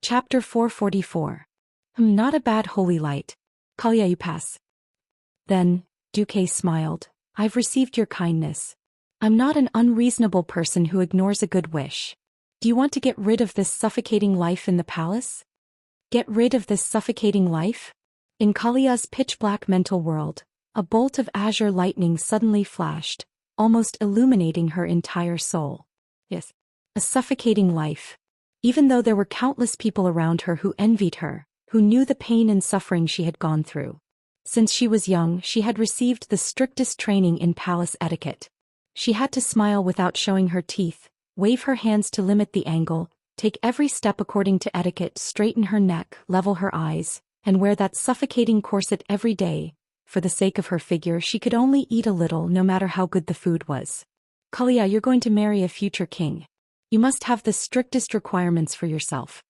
Chapter 444. Not a bad holy light. Kalya, you pass. Then, Duque smiled. I've received your kindness. I'm not an unreasonable person who ignores a good wish. Do you want to get rid of this suffocating life in the palace? Get rid of this suffocating life? In Kalya's pitch-black mental world, a bolt of azure lightning suddenly flashed, almost illuminating her entire soul. Yes, a suffocating life. Even though there were countless people around her who envied her, who knew the pain and suffering she had gone through. Since she was young, she had received the strictest training in palace etiquette. She had to smile without showing her teeth, wave her hands to limit the angle, take every step according to etiquette, straighten her neck, level her eyes, and wear that suffocating corset every day. For the sake of her figure, she could only eat a little no matter how good the food was. Kalya, you're going to marry a future king. You must have the strictest requirements for yourself.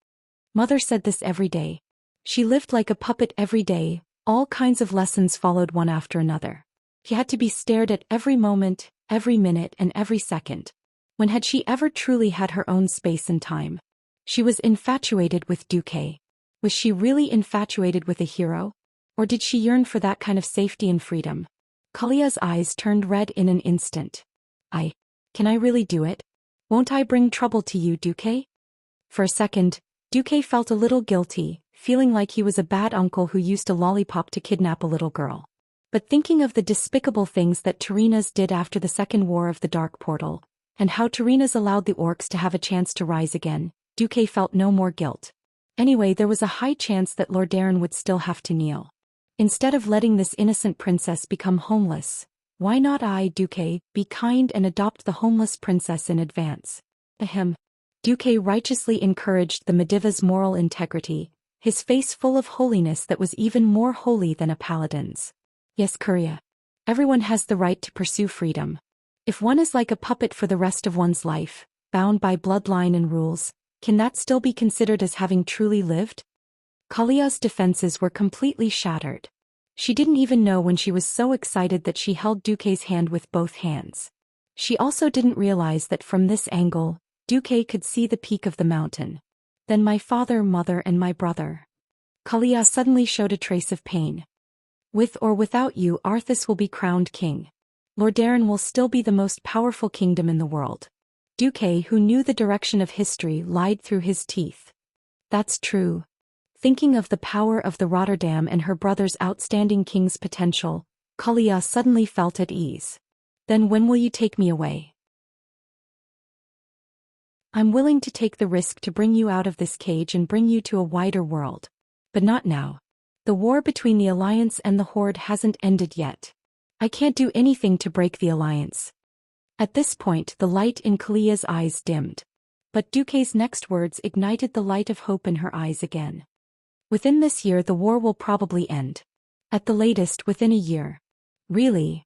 Mother said this every day. She lived like a puppet every day, all kinds of lessons followed one after another. She had to be stared at every moment, every minute and every second. When had she ever truly had her own space and time? She was infatuated with Duque. Was she really infatuated with a hero? Or did she yearn for that kind of safety and freedom? Kalya's eyes turned red in an instant. Can I really do it? Won't I bring trouble to you, Duque? For a second, Duque felt a little guilty, feeling like he was a bad uncle who used a lollipop to kidnap a little girl. But thinking of the despicable things that Tyrrhenas did after the Second War of the Dark Portal, and how Tyrrhenas allowed the orcs to have a chance to rise again, Duque felt no more guilt. Anyway, there was a high chance that Lord Darren would still have to kneel. Instead of letting this innocent princess become homeless, why not I, Duque, be kind and adopt the homeless princess in advance? Duque righteously encouraged the Mediva's moral integrity, his face full of holiness that was even more holy than a paladin's. Yes, Kurya. Everyone has the right to pursue freedom. If one is like a puppet for the rest of one's life, bound by bloodline and rules, can that still be considered as having truly lived? Kalya's defenses were completely shattered. She didn't even know when she was so excited that she held Duque's hand with both hands. She also didn't realize that from this angle, Duque could see the peak of the mountain. Then my father, mother and my brother. Kalya suddenly showed a trace of pain. With or without you, Arthas will be crowned king. Lord Darren will still be the most powerful kingdom in the world. Duque, who knew the direction of history, lied through his teeth. That's true. Thinking of the power of the Rotterdam and her brother's outstanding king's potential, Kalya suddenly felt at ease. Then when will you take me away? I'm willing to take the risk to bring you out of this cage and bring you to a wider world. But not now. The war between the Alliance and the Horde hasn't ended yet. I can't do anything to break the Alliance. At this point, the light in Kalya's eyes dimmed. But Duque's next words ignited the light of hope in her eyes again. Within this year the war will probably end. At the latest within a year. Really?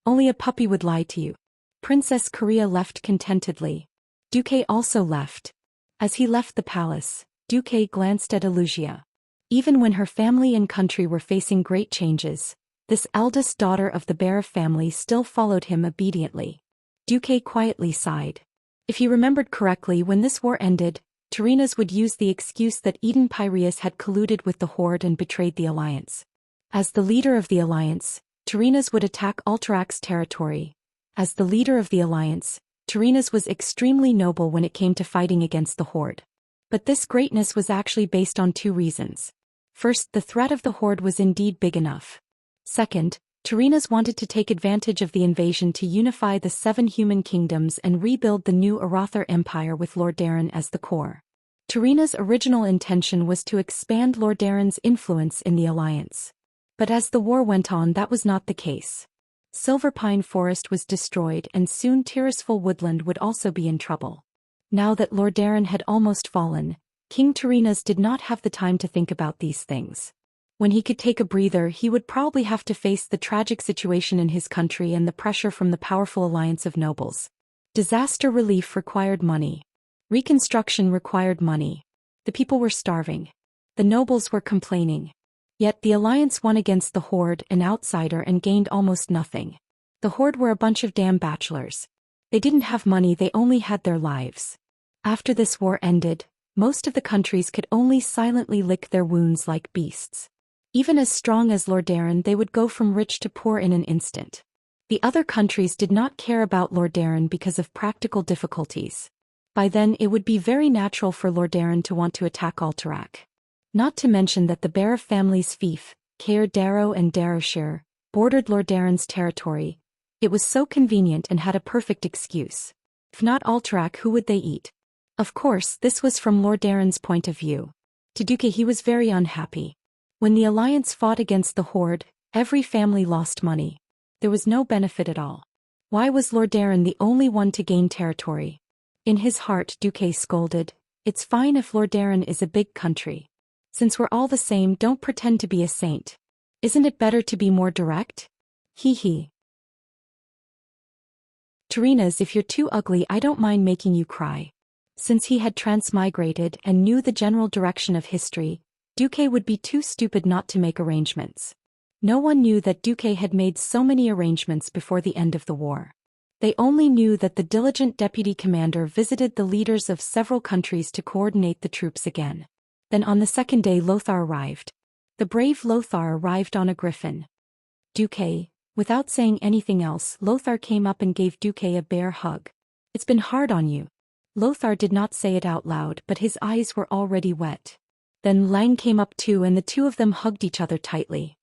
Only a puppy would lie to you. Princess Korea left contentedly. Duque also left. As he left the palace, Duque glanced at Wuxia. Even when her family and country were facing great changes, this eldest daughter of the Bear family still followed him obediently. Duque quietly sighed. If he remembered correctly, when this war ended, Tyrrhenas would use the excuse that Eden Pyreus had colluded with the Horde and betrayed the Alliance. As the leader of the Alliance, Tyrrhenas would attack Alterax's territory. As the leader of the Alliance, Tyrrhenas was extremely noble when it came to fighting against the Horde. But this greatness was actually based on two reasons. First, the threat of the Horde was indeed big enough. Second, Tyrrhenas wanted to take advantage of the invasion to unify the 7 human kingdoms and rebuild the new Arathar Empire with Lord Darren as the core. Tyrrhenas' original intention was to expand Lord Darren's influence in the Alliance. But as the war went on, that was not the case. Silverpine Forest was destroyed and soon Tirisful Woodland would also be in trouble. Now that Lord Darren had almost fallen, King Tyrrhenas did not have the time to think about these things. When he could take a breather, he would probably have to face the tragic situation in his country and the pressure from the powerful alliance of nobles. Disaster relief required money. Reconstruction required money. The people were starving. The nobles were complaining. Yet the alliance won against the Horde, an outsider, and gained almost nothing. The Horde were a bunch of damn bachelors. They didn't have money, they only had their lives. After this war ended, Most of the countries could only silently lick their wounds like beasts. Even as strong as Lordaeron, they would go from rich to poor in an instant. The other countries did not care about Lordaeron because of practical difficulties. By then it would be very natural for Lordaeron to want to attack Alterac. Not to mention that the Bear families Fief, Caer Darrow and Darrowshire bordered Lordaeron's territory. It was so convenient and had a perfect excuse. If not Alterac, who would they eat? Of course, this was from Lordaeron's point of view. To Duque, he was very unhappy. When the alliance fought against the Horde, every family lost money. There was no benefit at all. Why was Lordaeron the only one to gain territory? In his heart, Duque scolded, "It's fine if Lordaeron is a big country. Since we're all the same, don't pretend to be a saint. Isn't it better to be more direct?" Hee. Terenas, if you're too ugly, I don't mind making you cry. Since he had transmigrated and knew the general direction of history, Duque would be too stupid not to make arrangements. No one knew that Duque had made so many arrangements before the end of the war. They only knew that the diligent deputy commander visited the leaders of several countries to coordinate the troops again. Then on the second day Lothar arrived. The brave Lothar arrived on a griffin. Duque, without saying anything else, Lothar came up and gave Duque a bear hug. "It's been hard on you." Lothar did not say it out loud, but his eyes were already wet. Then Lang came up too, and the two of them hugged each other tightly.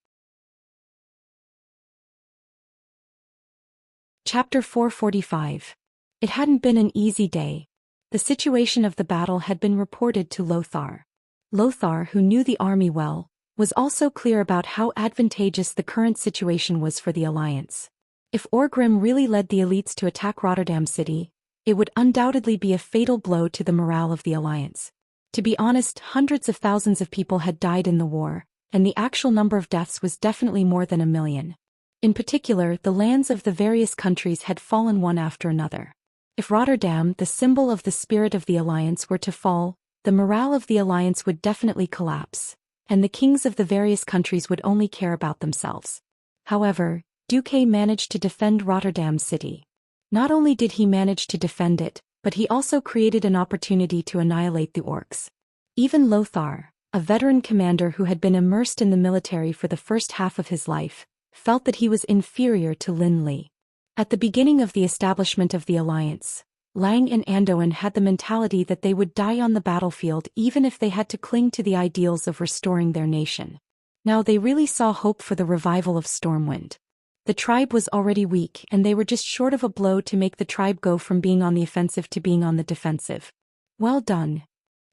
Chapter 445. It hadn't been an easy day. The situation of the battle had been reported to Lothar. Lothar, who knew the army well, was also clear about how advantageous the current situation was for the alliance. If Orgrim really led the elites to attack Rotterdam City, it would undoubtedly be a fatal blow to the morale of the alliance. To be honest, hundreds of thousands of people had died in the war, and the actual number of deaths was definitely more than 1 million. In particular, the lands of the various countries had fallen one after another. If Rotterdam, the symbol of the spirit of the alliance, were to fall, the morale of the alliance would definitely collapse, and the kings of the various countries would only care about themselves. However, Duque managed to defend Rotterdam City. Not only did he manage to defend it, but he also created an opportunity to annihilate the orcs. Even Lothar, a veteran commander who had been immersed in the military for the first half of his life, felt that he was inferior to Lin Li. At the beginning of the establishment of the alliance, Lang and Anduin had the mentality that they would die on the battlefield even if they had to cling to the ideals of restoring their nation. Now they really saw hope for the revival of Stormwind. The tribe was already weak, and they were just short of a blow to make the tribe go from being on the offensive to being on the defensive. "Well done,"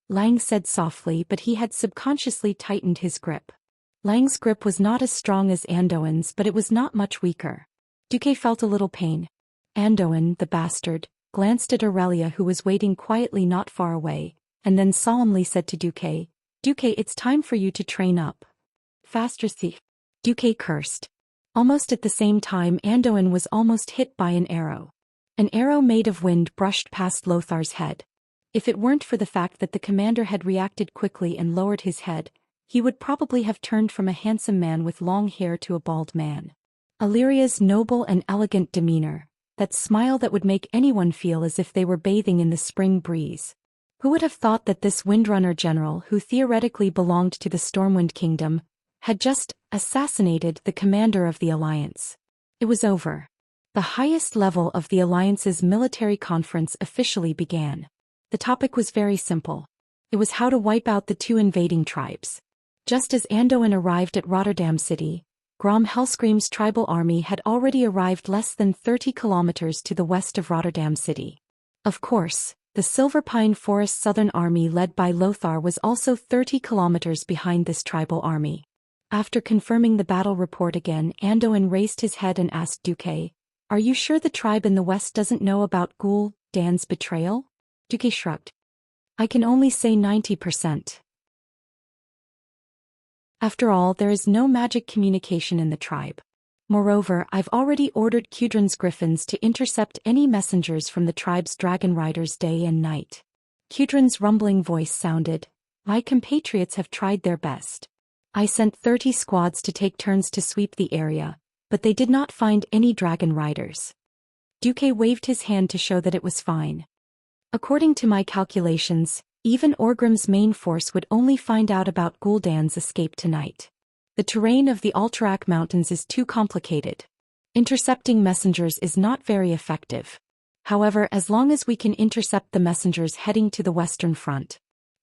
Lang said softly, but he had subconsciously tightened his grip. Lang's grip was not as strong as Anduin's, but it was not much weaker. Duque felt a little pain. Anduin, the bastard, glanced at Aurelia, who was waiting quietly not far away, and then solemnly said to Duque, "Duque, it's time for you to train up. Faster, thief." Duque cursed. Almost at the same time, Anduin was almost hit by an arrow. An arrow made of wind brushed past Lothar's head. If it weren't for the fact that the commander had reacted quickly and lowered his head, he would probably have turned from a handsome man with long hair to a bald man. Illyria's noble and elegant demeanor, that smile that would make anyone feel as if they were bathing in the spring breeze. Who would have thought that this Windrunner general, who theoretically belonged to the Stormwind Kingdom, had just assassinated the commander of the alliance? It was over. The highest level of the alliance's military conference officially began. The topic was very simple. It was how to wipe out the two invading tribes. Just as Anduin arrived at Rotterdam City, Grom Hellscream's tribal army had already arrived less than 30 kilometers to the west of Rotterdam City. Of course, the Silver Pine Forest Southern Army led by Lothar was also 30 kilometers behind this tribal army. After confirming the battle report again, Anduin raised his head and asked Duque, "Are you sure the tribe in the west doesn't know about Ghoul Dan's betrayal?" Duque shrugged. "I can only say 90%. After all, there is no magic communication in the tribe. Moreover, I've already ordered Kudrin's griffins to intercept any messengers from the tribe's dragon riders day and night." Kudrin's rumbling voice sounded, "My compatriots have tried their best. I sent 30 squads to take turns to sweep the area, but they did not find any dragon riders." Duque waved his hand to show that it was fine. "According to my calculations, Even Orgrim's main force would only find out about Gul'dan's escape tonight. The terrain of the Alterac Mountains is too complicated. Intercepting messengers is not very effective. However, as long as we can intercept the messengers heading to the Western Front.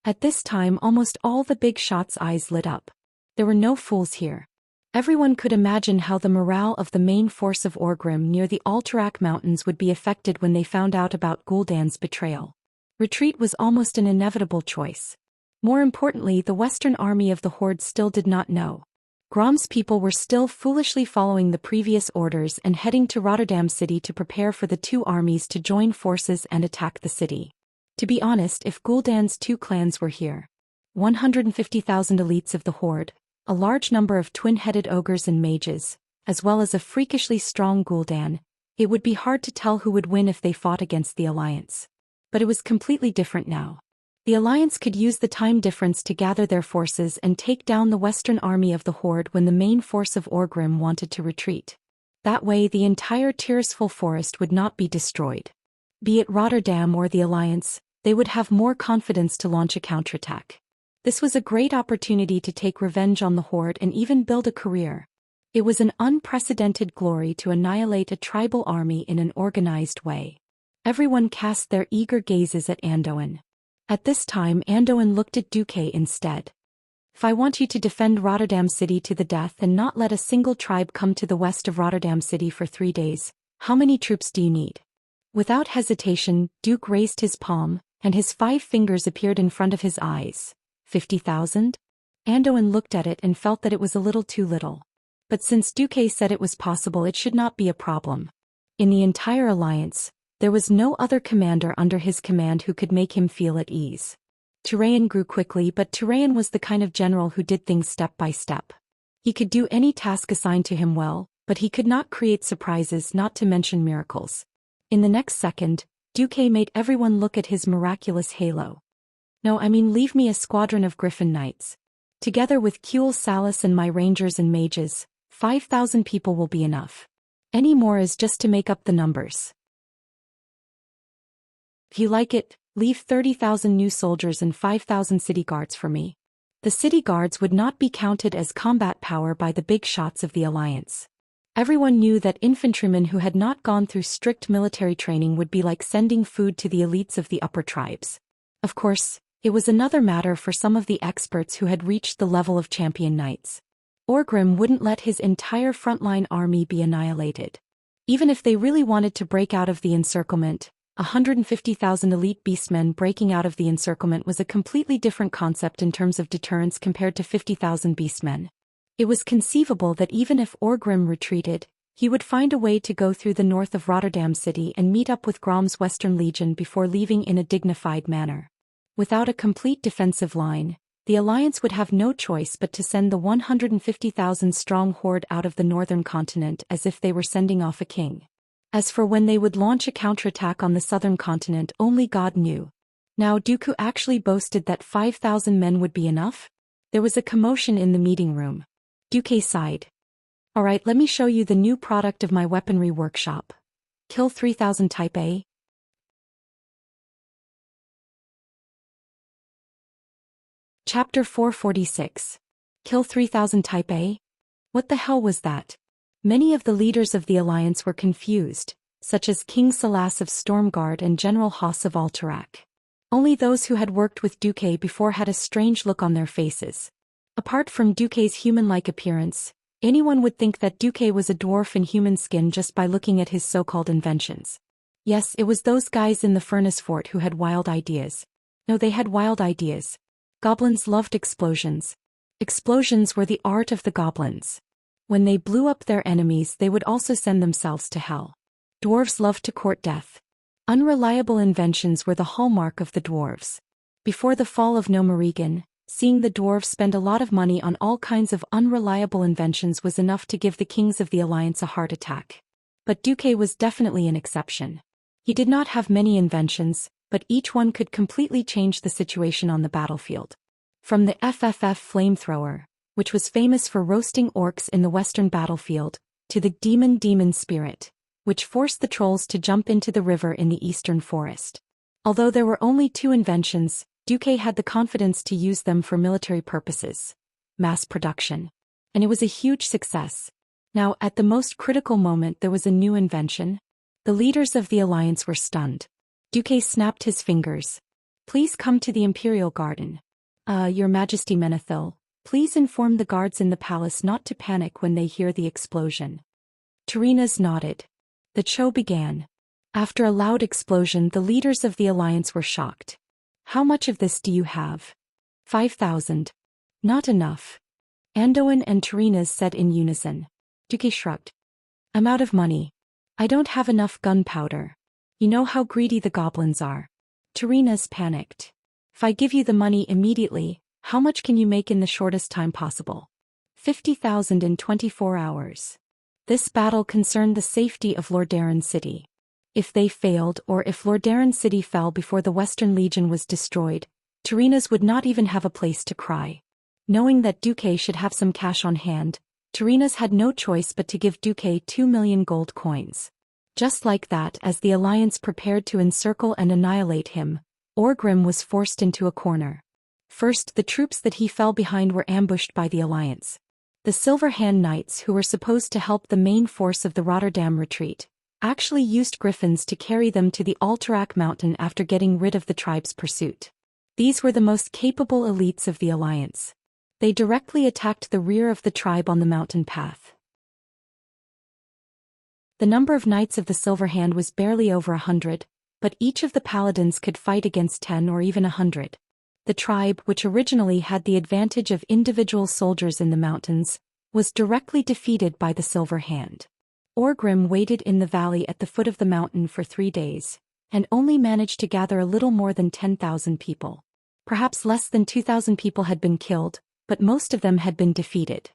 At this time almost all the big shots' eyes lit up. There were no fools here. Everyone could imagine how the morale of the main force of Orgrim near the Alterac Mountains would be affected when they found out about Gul'dan's betrayal. Retreat was almost an inevitable choice. More importantly, the Western army of the Horde still did not know. Grom's people were still foolishly following the previous orders and heading to Rotterdam City to prepare for the two armies to join forces and attack the city. To be honest, if Gul'dan's two clans were here, 150,000 elites of the Horde, a large number of twin-headed ogres and mages, as well as a freakishly strong Gul'dan, it would be hard to tell who would win if they fought against the Alliance. But it was completely different now. The Alliance could use the time difference to gather their forces and take down the Western army of the Horde when the main force of Orgrim wanted to retreat. That way the entire Tirisful forest would not be destroyed. Be it Rotterdam or the Alliance, they would have more confidence to launch a counterattack. This was a great opportunity to take revenge on the Horde and even build a career. It was an unprecedented glory to annihilate a tribal army in an organized way. Everyone cast their eager gazes at Anduin. At this time Anduin looked at Duque instead. If I want you to defend Rotterdam City to the death and not let a single tribe come to the west of Rotterdam City for 3 days, how many troops do you need? Without hesitation, Duke raised his palm, and his 5 fingers appeared in front of his eyes. 50,000? Anduin looked at it and felt that it was a little too little. But since Duque said it was possible, it should not be a problem. In the entire alliance, there was no other commander under his command who could make him feel at ease. Turayan grew quickly, but Turayan was the kind of general who did things step by step. He could do any task assigned to him well, but he could not create surprises, not to mention miracles. In the next second, Duque made everyone look at his miraculous halo. No, I mean leave me a squadron of Griffin Knights. Together with Kuel Salas and my rangers and mages, 5,000 people will be enough. Any more is just to make up the numbers. If you like it, leave 30,000 new soldiers and 5,000 city guards for me. The city guards would not be counted as combat power by the big shots of the Alliance. Everyone knew that infantrymen who had not gone through strict military training would be like sending food to the elites of the upper tribes. Of course, it was another matter for some of the experts who had reached the level of champion knights. Orgrim wouldn't let his entire frontline army be annihilated. Even if they really wanted to break out of the encirclement, 150,000 elite beastmen breaking out of the encirclement was a completely different concept in terms of deterrence compared to 50,000 beastmen. It was conceivable that even if Orgrim retreated, he would find a way to go through the north of Rotterdam City and meet up with Grom's Western Legion before leaving in a dignified manner. Without a complete defensive line, the Alliance would have no choice but to send the 150,000-strong horde out of the northern continent as if they were sending off a king. As for when they would launch a counterattack on the southern continent, only God knew. Now Dooku actually boasted that 5,000 men would be enough? There was a commotion in the meeting room. Duque sighed. Alright, let me show you the new product of my weaponry workshop. Kill 3,000 Type A. Chapter 446. Kill 3,000 Type A? What the hell was that? Many of the leaders of the Alliance were confused, such as King Salas of Stormguard and General Haas of Alterac. Only those who had worked with Duque before had a strange look on their faces. Apart from Duque's human-like appearance, anyone would think that Duque was a dwarf in human skin just by looking at his so-called inventions. Yes, it was those guys in the furnace fort who had wild ideas. No, they had wild ideas. Goblins loved explosions. Explosions were the art of the goblins. When they blew up their enemies, they would also send themselves to hell. Dwarves loved to court death. Unreliable inventions were the hallmark of the dwarves. Before the fall of Nomerigan, seeing the dwarves spend a lot of money on all kinds of unreliable inventions was enough to give the kings of the Alliance a heart attack. But Duque was definitely an exception. He did not have many inventions, but each one could completely change the situation on the battlefield. From the FFF flamethrower, which was famous for roasting orcs in the western battlefield, to the demon spirit, which forced the trolls to jump into the river in the eastern forest. Although there were only 2 inventions, Duque had the confidence to use them for military purposes, mass production. And it was a huge success. Now, at the most critical moment, there was a new invention. The leaders of the alliance were stunned. Duque snapped his fingers. Please come to the Imperial Garden. Your Majesty Menethil, please inform the guards in the palace not to panic when they hear the explosion. Terenas nodded. The show began. After a loud explosion, the leaders of the alliance were shocked. How much of this do you have? 5,000. Not enough. Anduin and Terenas said in unison. Duque shrugged. I'm out of money. I don't have enough gunpowder. You know how greedy the goblins are. Terenas panicked. If I give you the money immediately, how much can you make in the shortest time possible? 50,000 in 24 hours. This battle concerned the safety of Lordaeron City. If they failed, or if Lordaeron City fell before the Western Legion was destroyed, Terenas would not even have a place to cry. Knowing that Duque should have some cash on hand, Terenas had no choice but to give Duque 2 million gold coins. Just like that, as the alliance prepared to encircle and annihilate him, Orgrim was forced into a corner. First, the troops that he fell behind were ambushed by the alliance. The Silver Hand Knights, who were supposed to help the main force of the Rotterdam retreat, actually used griffins to carry them to the Alterac mountain after getting rid of the tribe's pursuit. These were the most capable elites of the alliance. They directly attacked the rear of the tribe on the mountain path. The number of knights of the Silver Hand was barely over 100, but each of the paladins could fight against 10 or even 100. The tribe, which originally had the advantage of individual soldiers in the mountains, was directly defeated by the Silver Hand. Orgrim waited in the valley at the foot of the mountain for 3 days, and only managed to gather a little more than 10,000 people. Perhaps less than 2,000 people had been killed, but most of them had been defeated.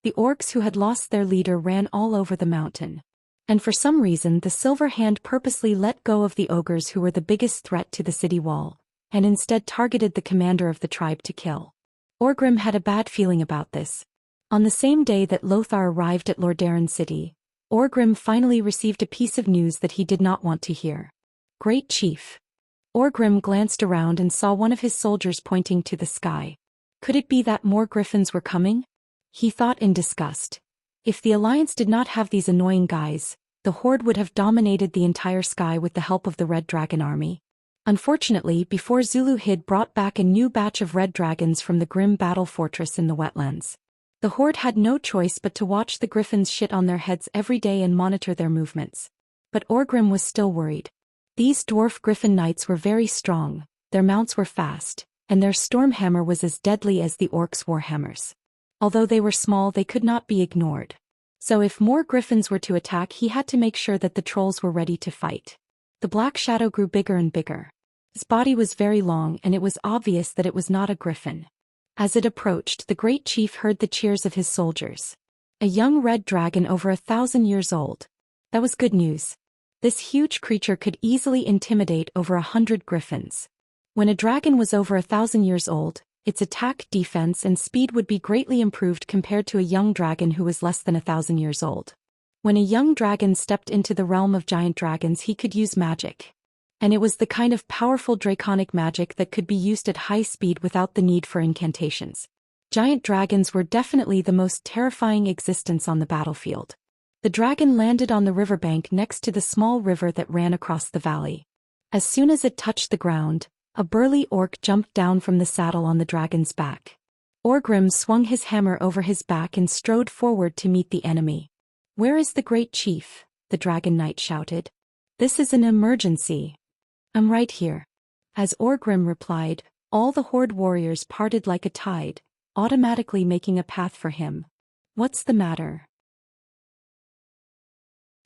The orcs who had lost their leader ran all over the mountain. And for some reason the Silver Hand purposely let go of the ogres who were the biggest threat to the city wall, and instead targeted the commander of the tribe to kill. Orgrim had a bad feeling about this. On the same day that Lothar arrived at Lordaeron City, Orgrim finally received a piece of news that he did not want to hear. Great Chief. Orgrim glanced around and saw one of his soldiers pointing to the sky. Could it be that more griffins were coming? He thought in disgust. If the Alliance did not have these annoying guys, the Horde would have dominated the entire sky with the help of the Red Dragon army. Unfortunately, before Zulu Hid brought back a new batch of red dragons from the grim battle fortress in the wetlands, the Horde had no choice but to watch the griffins shit on their heads every day and monitor their movements. But Orgrim was still worried. These dwarf griffin knights were very strong, their mounts were fast, and their stormhammer was as deadly as the orcs' warhammers. Although they were small, they could not be ignored. So if more griffins were to attack, he had to make sure that the trolls were ready to fight. The black shadow grew bigger and bigger. His body was very long, and it was obvious that it was not a griffin. As it approached, the great chief heard the cheers of his soldiers. A young red dragon over 1,000 years old. That was good news. This huge creature could easily intimidate over 100 griffins. When a dragon was over 1,000 years old, its attack, defense, and speed would be greatly improved compared to a young dragon who was less than 1,000 years old. When a young dragon stepped into the realm of giant dragons, he could use magic. And it was the kind of powerful draconic magic that could be used at high speed without the need for incantations. Giant dragons were definitely the most terrifying existence on the battlefield. The dragon landed on the riverbank next to the small river that ran across the valley. As soon as it touched the ground, a burly orc jumped down from the saddle on the dragon's back. Orgrim swung his hammer over his back and strode forward to meet the enemy. "Where is the great chief?" the dragon knight shouted. "This is an emergency." "I'm right here." As Orgrim replied, all the Horde warriors parted like a tide, automatically making a path for him. "What's the matter?"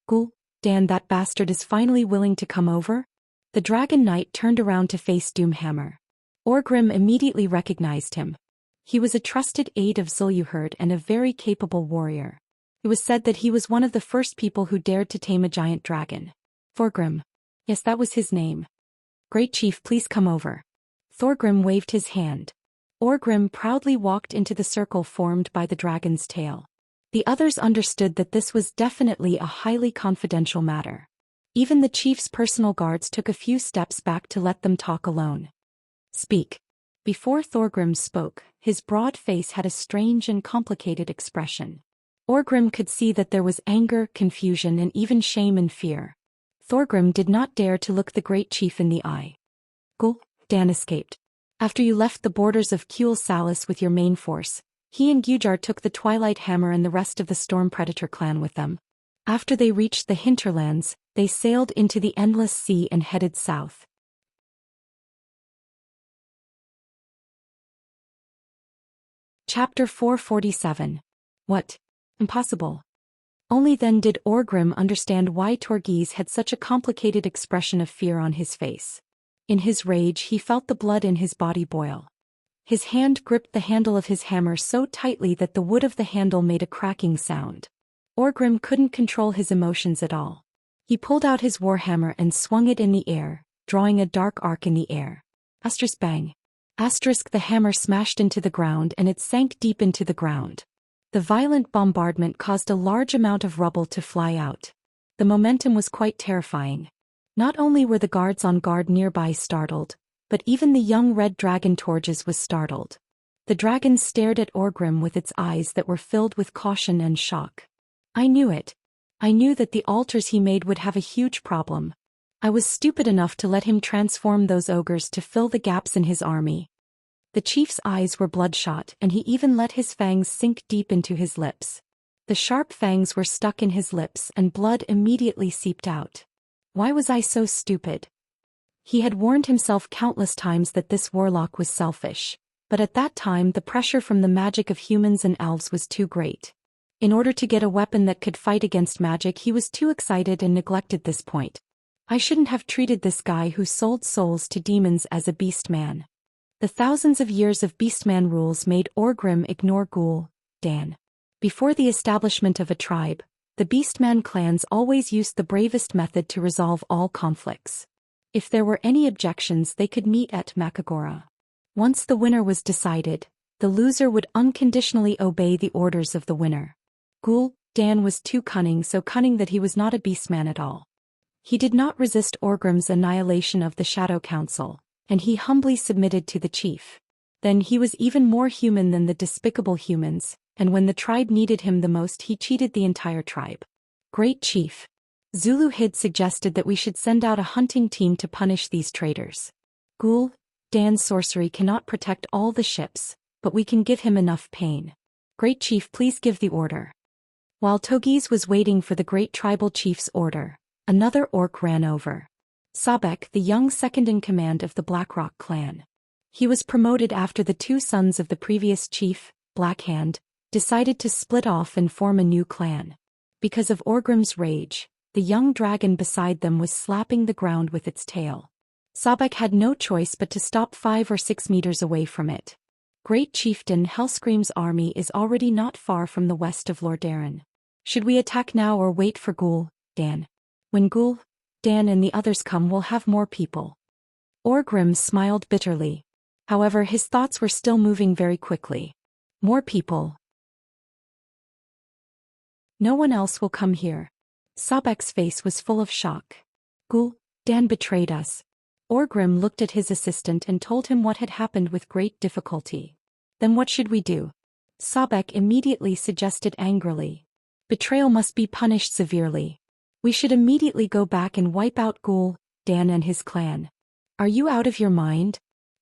"Gul, Dan, that bastard is finally willing to come over?" The dragon knight turned around to face Doomhammer. Orgrim immediately recognized him. He was a trusted aide of Zul'Uherd and a very capable warrior. It was said that he was one of the first people who dared to tame a giant dragon. Thorgrim. Yes, that was his name. "Great Chief, please come over." Thorgrim waved his hand. Orgrim proudly walked into the circle formed by the dragon's tail. The others understood that this was definitely a highly confidential matter. Even the chief's personal guards took a few steps back to let them talk alone. "Speak." Before Thorgrim spoke, his broad face had a strange and complicated expression. Orgrim could see that there was anger, confusion and even shame and fear. Thorgrim did not dare to look the great chief in the eye. Gul, Dan escaped. After you left the borders of Kuel Salis with your main force, he and Gujar took the Twilight Hammer and the rest of the Storm Predator clan with them. After they reached the hinterlands, they sailed into the Endless Sea and headed south. Chapter 447. What? Impossible. Only then did Orgrim understand why Torghese had such a complicated expression of fear on his face. In his rage he felt the blood in his body boil. His hand gripped the handle of his hammer so tightly that the wood of the handle made a cracking sound. Orgrim couldn't control his emotions at all. He pulled out his warhammer and swung it in the air, drawing a dark arc in the air. Asterisk bang. Asterisk the hammer smashed into the ground and it sank deep into the ground. The violent bombardment caused a large amount of rubble to fly out. The momentum was quite terrifying. Not only were the guards on guard nearby startled, but even the young red dragon Torghese was startled. The dragon stared at Orgrim with its eyes that were filled with caution and shock. I knew it. I knew that the altars he made would have a huge problem. I was stupid enough to let him transform those ogres to fill the gaps in his army. The chief's eyes were bloodshot and he even let his fangs sink deep into his lips. The sharp fangs were stuck in his lips and blood immediately seeped out. Why was I so stupid? He had warned himself countless times that this warlock was selfish, but at that time the pressure from the magic of humans and elves was too great. In order to get a weapon that could fight against magic he was too excited and neglected this point. I shouldn't have treated this guy who sold souls to demons as a beastman. The thousands of years of beastman rules made Orgrim ignore Gul, Dan. Before the establishment of a tribe, the beastman clans always used the bravest method to resolve all conflicts. If there were any objections they could meet at Makagora. Once the winner was decided, the loser would unconditionally obey the orders of the winner. Gul, Dan was too cunning, so cunning that he was not a beastman at all. He did not resist Orgrim's annihilation of the Shadow Council, and he humbly submitted to the chief. Then he was even more human than the despicable humans, and when the tribe needed him the most he cheated the entire tribe. Great Chief. Zulu Hid suggested that we should send out a hunting team to punish these traitors. Gul, Dan's sorcery cannot protect all the ships, but we can give him enough pain. Great Chief, please give the order. While Torghese was waiting for the great tribal chief's order, another orc ran over. Sabek, the young second-in-command of the Blackrock clan. He was promoted after the two sons of the previous chief, Blackhand, decided to split off and form a new clan. Because of Orgrim's rage, the young dragon beside them was slapping the ground with its tail. Sabek had no choice but to stop 5 or 6 meters away from it. Great Chieftain Hellscream's army is already not far from the west of Lordaeron. Should we attack now or wait for Gul, Dan? When Gul, Dan and the others come we'll have more people. Orgrim smiled bitterly. However, his thoughts were still moving very quickly. More people. No one else will come here. Sabek's face was full of shock. Gul, Dan betrayed us. Orgrim looked at his assistant and told him what had happened with great difficulty. Then what should we do? Sabek immediately suggested angrily. Betrayal must be punished severely. We should immediately go back and wipe out Gul, Dan and his clan. Are you out of your mind?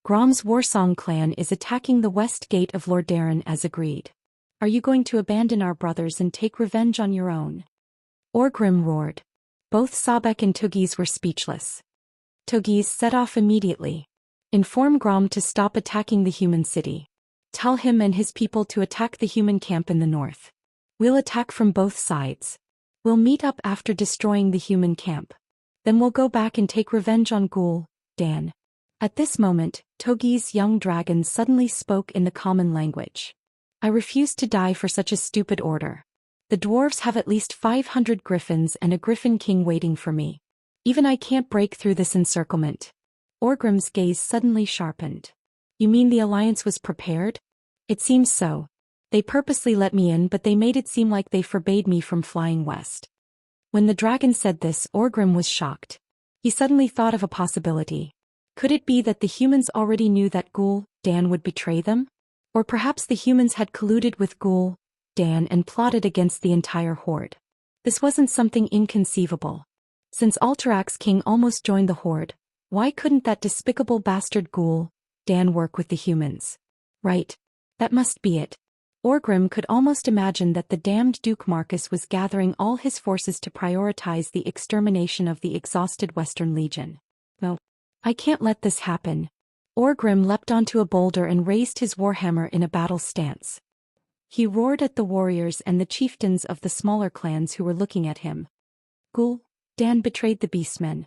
Grom's Warsong clan is attacking the west gate of Lordaeron as agreed. Are you going to abandon our brothers and take revenge on your own? Orgrim roared. Both Sabek and Torghese were speechless. Torghese set off immediately. Inform Grom to stop attacking the human city. Tell him and his people to attack the human camp in the north. We'll attack from both sides. We'll meet up after destroying the human camp. Then we'll go back and take revenge on Gul, Dan. At this moment, Torghese's young dragon suddenly spoke in the common language. I refuse to die for such a stupid order. The dwarves have at least 500 griffins and a griffin king waiting for me. Even I can't break through this encirclement. Orgrim's gaze suddenly sharpened. You mean the alliance was prepared? It seems so. They purposely let me in, but they made it seem like they forbade me from flying west. When the dragon said this, Orgrim was shocked. He suddenly thought of a possibility. Could it be that the humans already knew that Ghoul Dan would betray them? Or perhaps the humans had colluded with Ghoul Dan and plotted against the entire horde? This wasn't something inconceivable. Since Alterax's king almost joined the horde, why couldn't that despicable bastard Ghoul Dan work with the humans? Right. That must be it. Orgrim could almost imagine that the damned Duke Marcus was gathering all his forces to prioritize the extermination of the exhausted Western Legion. No. I can't let this happen. Orgrim leapt onto a boulder and raised his warhammer in a battle stance. He roared at the warriors and the chieftains of the smaller clans who were looking at him. Ghoul Dan betrayed the beastmen.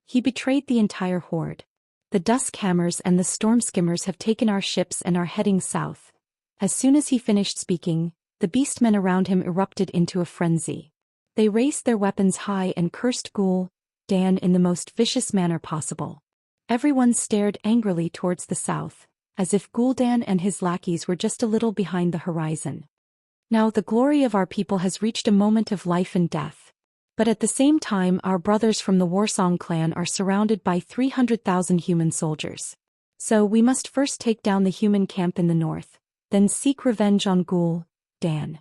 He betrayed the entire horde. The Duskhammers and the Stormskimmers have taken our ships and are heading south. As soon as he finished speaking, the beastmen around him erupted into a frenzy. They raised their weapons high and cursed Ghoul Dan in the most vicious manner possible. Everyone stared angrily towards the south, as if Gul'dan and his lackeys were just a little behind the horizon. Now the glory of our people has reached a moment of life and death. But at the same time our brothers from the Warsong clan are surrounded by 300,000 human soldiers. So we must first take down the human camp in the north, then seek revenge on Gul'dan.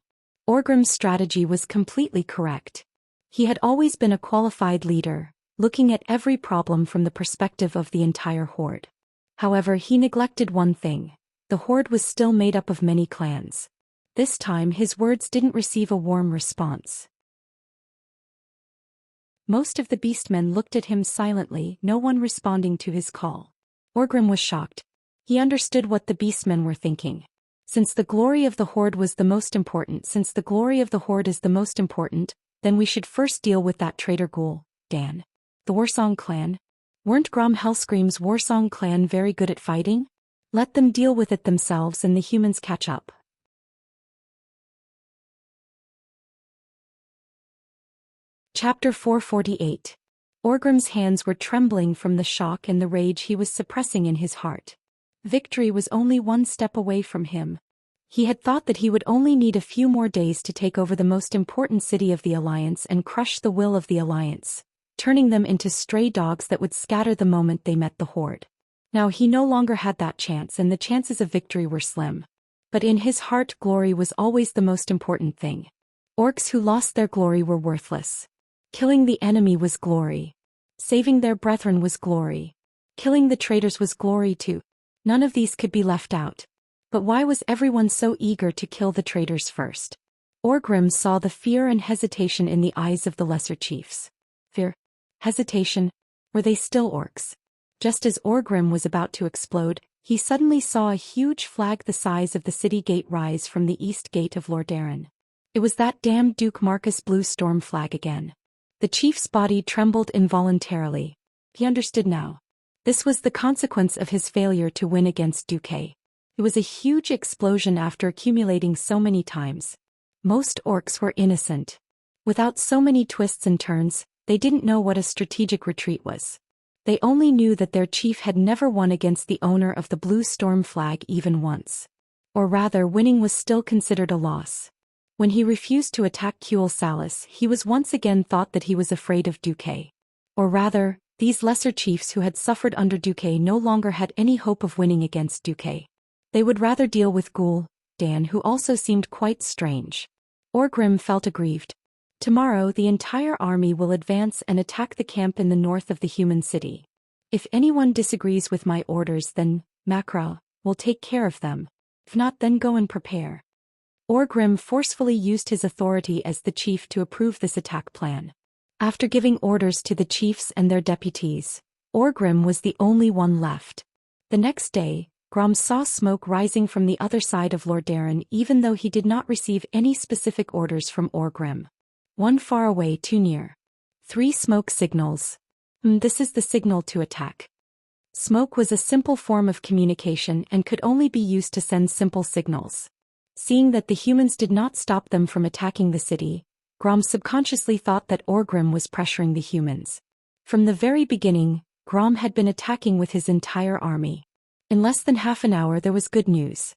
Orgrim's strategy was completely correct. He had always been a qualified leader, looking at every problem from the perspective of the entire horde. However, he neglected one thing. The horde was still made up of many clans. This time his words didn't receive a warm response. Most of the beastmen looked at him silently, no one responding to his call. Orgrim was shocked. He understood what the beastmen were thinking. Since the glory of the horde is the most important, then we should first deal with that traitor Gul'dan. The Warsong clan? Weren't Grom Hellscream's Warsong clan very good at fighting? Let them deal with it themselves and the humans catch up. Chapter 448. Orgrim's hands were trembling from the shock and the rage he was suppressing in his heart. Victory was only one step away from him. He had thought that he would only need a few more days to take over the most important city of the Alliance and crush the will of the Alliance, turning them into stray dogs that would scatter the moment they met the horde. Now he no longer had that chance and the chances of victory were slim. But in his heart glory was always the most important thing. Orcs who lost their glory were worthless. Killing the enemy was glory. Saving their brethren was glory. Killing the traitors was glory too. None of these could be left out. But why was everyone so eager to kill the traitors first? Orgrim saw the fear and hesitation in the eyes of the lesser chiefs. Fear? Hesitation? Were they still orcs? Just as Orgrim was about to explode, he suddenly saw a huge flag the size of the city gate rise from the east gate of Lordaeron. It was that damned Duke Marcus blue storm flag again. The chief's body trembled involuntarily. He understood now. This was the consequence of his failure to win against Duke. It was a huge explosion after accumulating so many times. Most orcs were innocent. Without so many twists and turns, they didn't know what a strategic retreat was. They only knew that their chief had never won against the owner of the blue storm flag even once. Or rather, winning was still considered a loss. When he refused to attack Kuel Salis, he was once again thought that he was afraid of Duke. Or rather, these lesser chiefs who had suffered under Duke no longer had any hope of winning against Duke. They would rather deal with Gul'dan, who also seemed quite strange. Orgrim felt aggrieved. Tomorrow the entire army will advance and attack the camp in the north of the human city. If anyone disagrees with my orders, then Makra will take care of them. If not, then go and prepare. Orgrim forcefully used his authority as the chief to approve this attack plan. After giving orders to the chiefs and their deputies, Orgrim was the only one left. The next day, Grom saw smoke rising from the other side of Lordaeron even though he did not receive any specific orders from Orgrim. One far away, too near. 3 smoke signals. This is the signal to attack. Smoke was a simple form of communication and could only be used to send simple signals. Seeing that the humans did not stop them from attacking the city, Grom subconsciously thought that Orgrim was pressuring the humans. From the very beginning, Grom had been attacking with his entire army. In less than half an hour there was good news.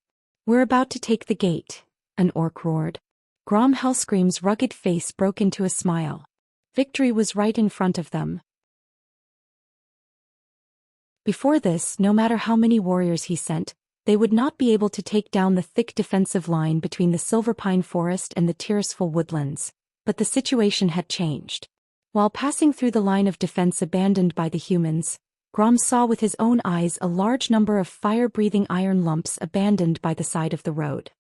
We're about to take the gate, an orc roared. Grom Hellscream's rugged face broke into a smile. Victory was right in front of them. Before this, no matter how many warriors he sent, they would not be able to take down the thick defensive line between the silver pine forest and the terraceful woodlands, but the situation had changed. While passing through the line of defense abandoned by the humans, Grom saw with his own eyes a large number of fire-breathing iron lumps abandoned by the side of the road.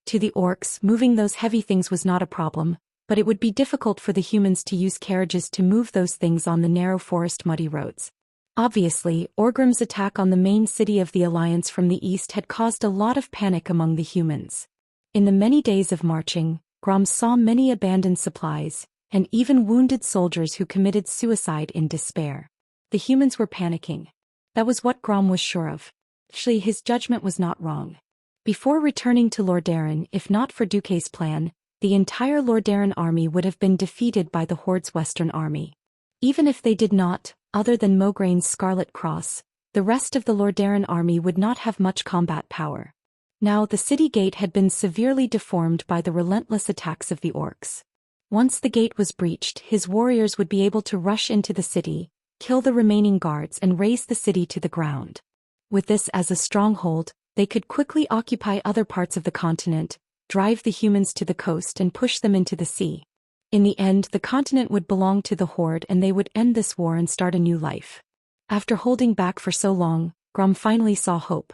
To the orcs, moving those heavy things was not a problem, but it would be difficult for the humans to use carriages to move those things on the narrow forest muddy roads. Obviously, Orgrim's attack on the main city of the Alliance from the east had caused a lot of panic among the humans. In the many days of marching, Grom saw many abandoned supplies, and even wounded soldiers who committed suicide in despair. The humans were panicking. That was what Grom was sure of. Actually, his judgment was not wrong. Before returning to Lordaeron, if not for Duquesne's plan, the entire Lordaeron army would have been defeated by the Horde's Western army. Even if they did not, other than Mograine's Scarlet Cross, the rest of the Lordaeron army would not have much combat power. Now the city gate had been severely deformed by the relentless attacks of the orcs. Once the gate was breached, his warriors would be able to rush into the city, kill the remaining guards and raze the city to the ground. With this as a stronghold, they could quickly occupy other parts of the continent, drive the humans to the coast and push them into the sea. In the end, the continent would belong to the Horde and they would end this war and start a new life. After holding back for so long, Grom finally saw hope.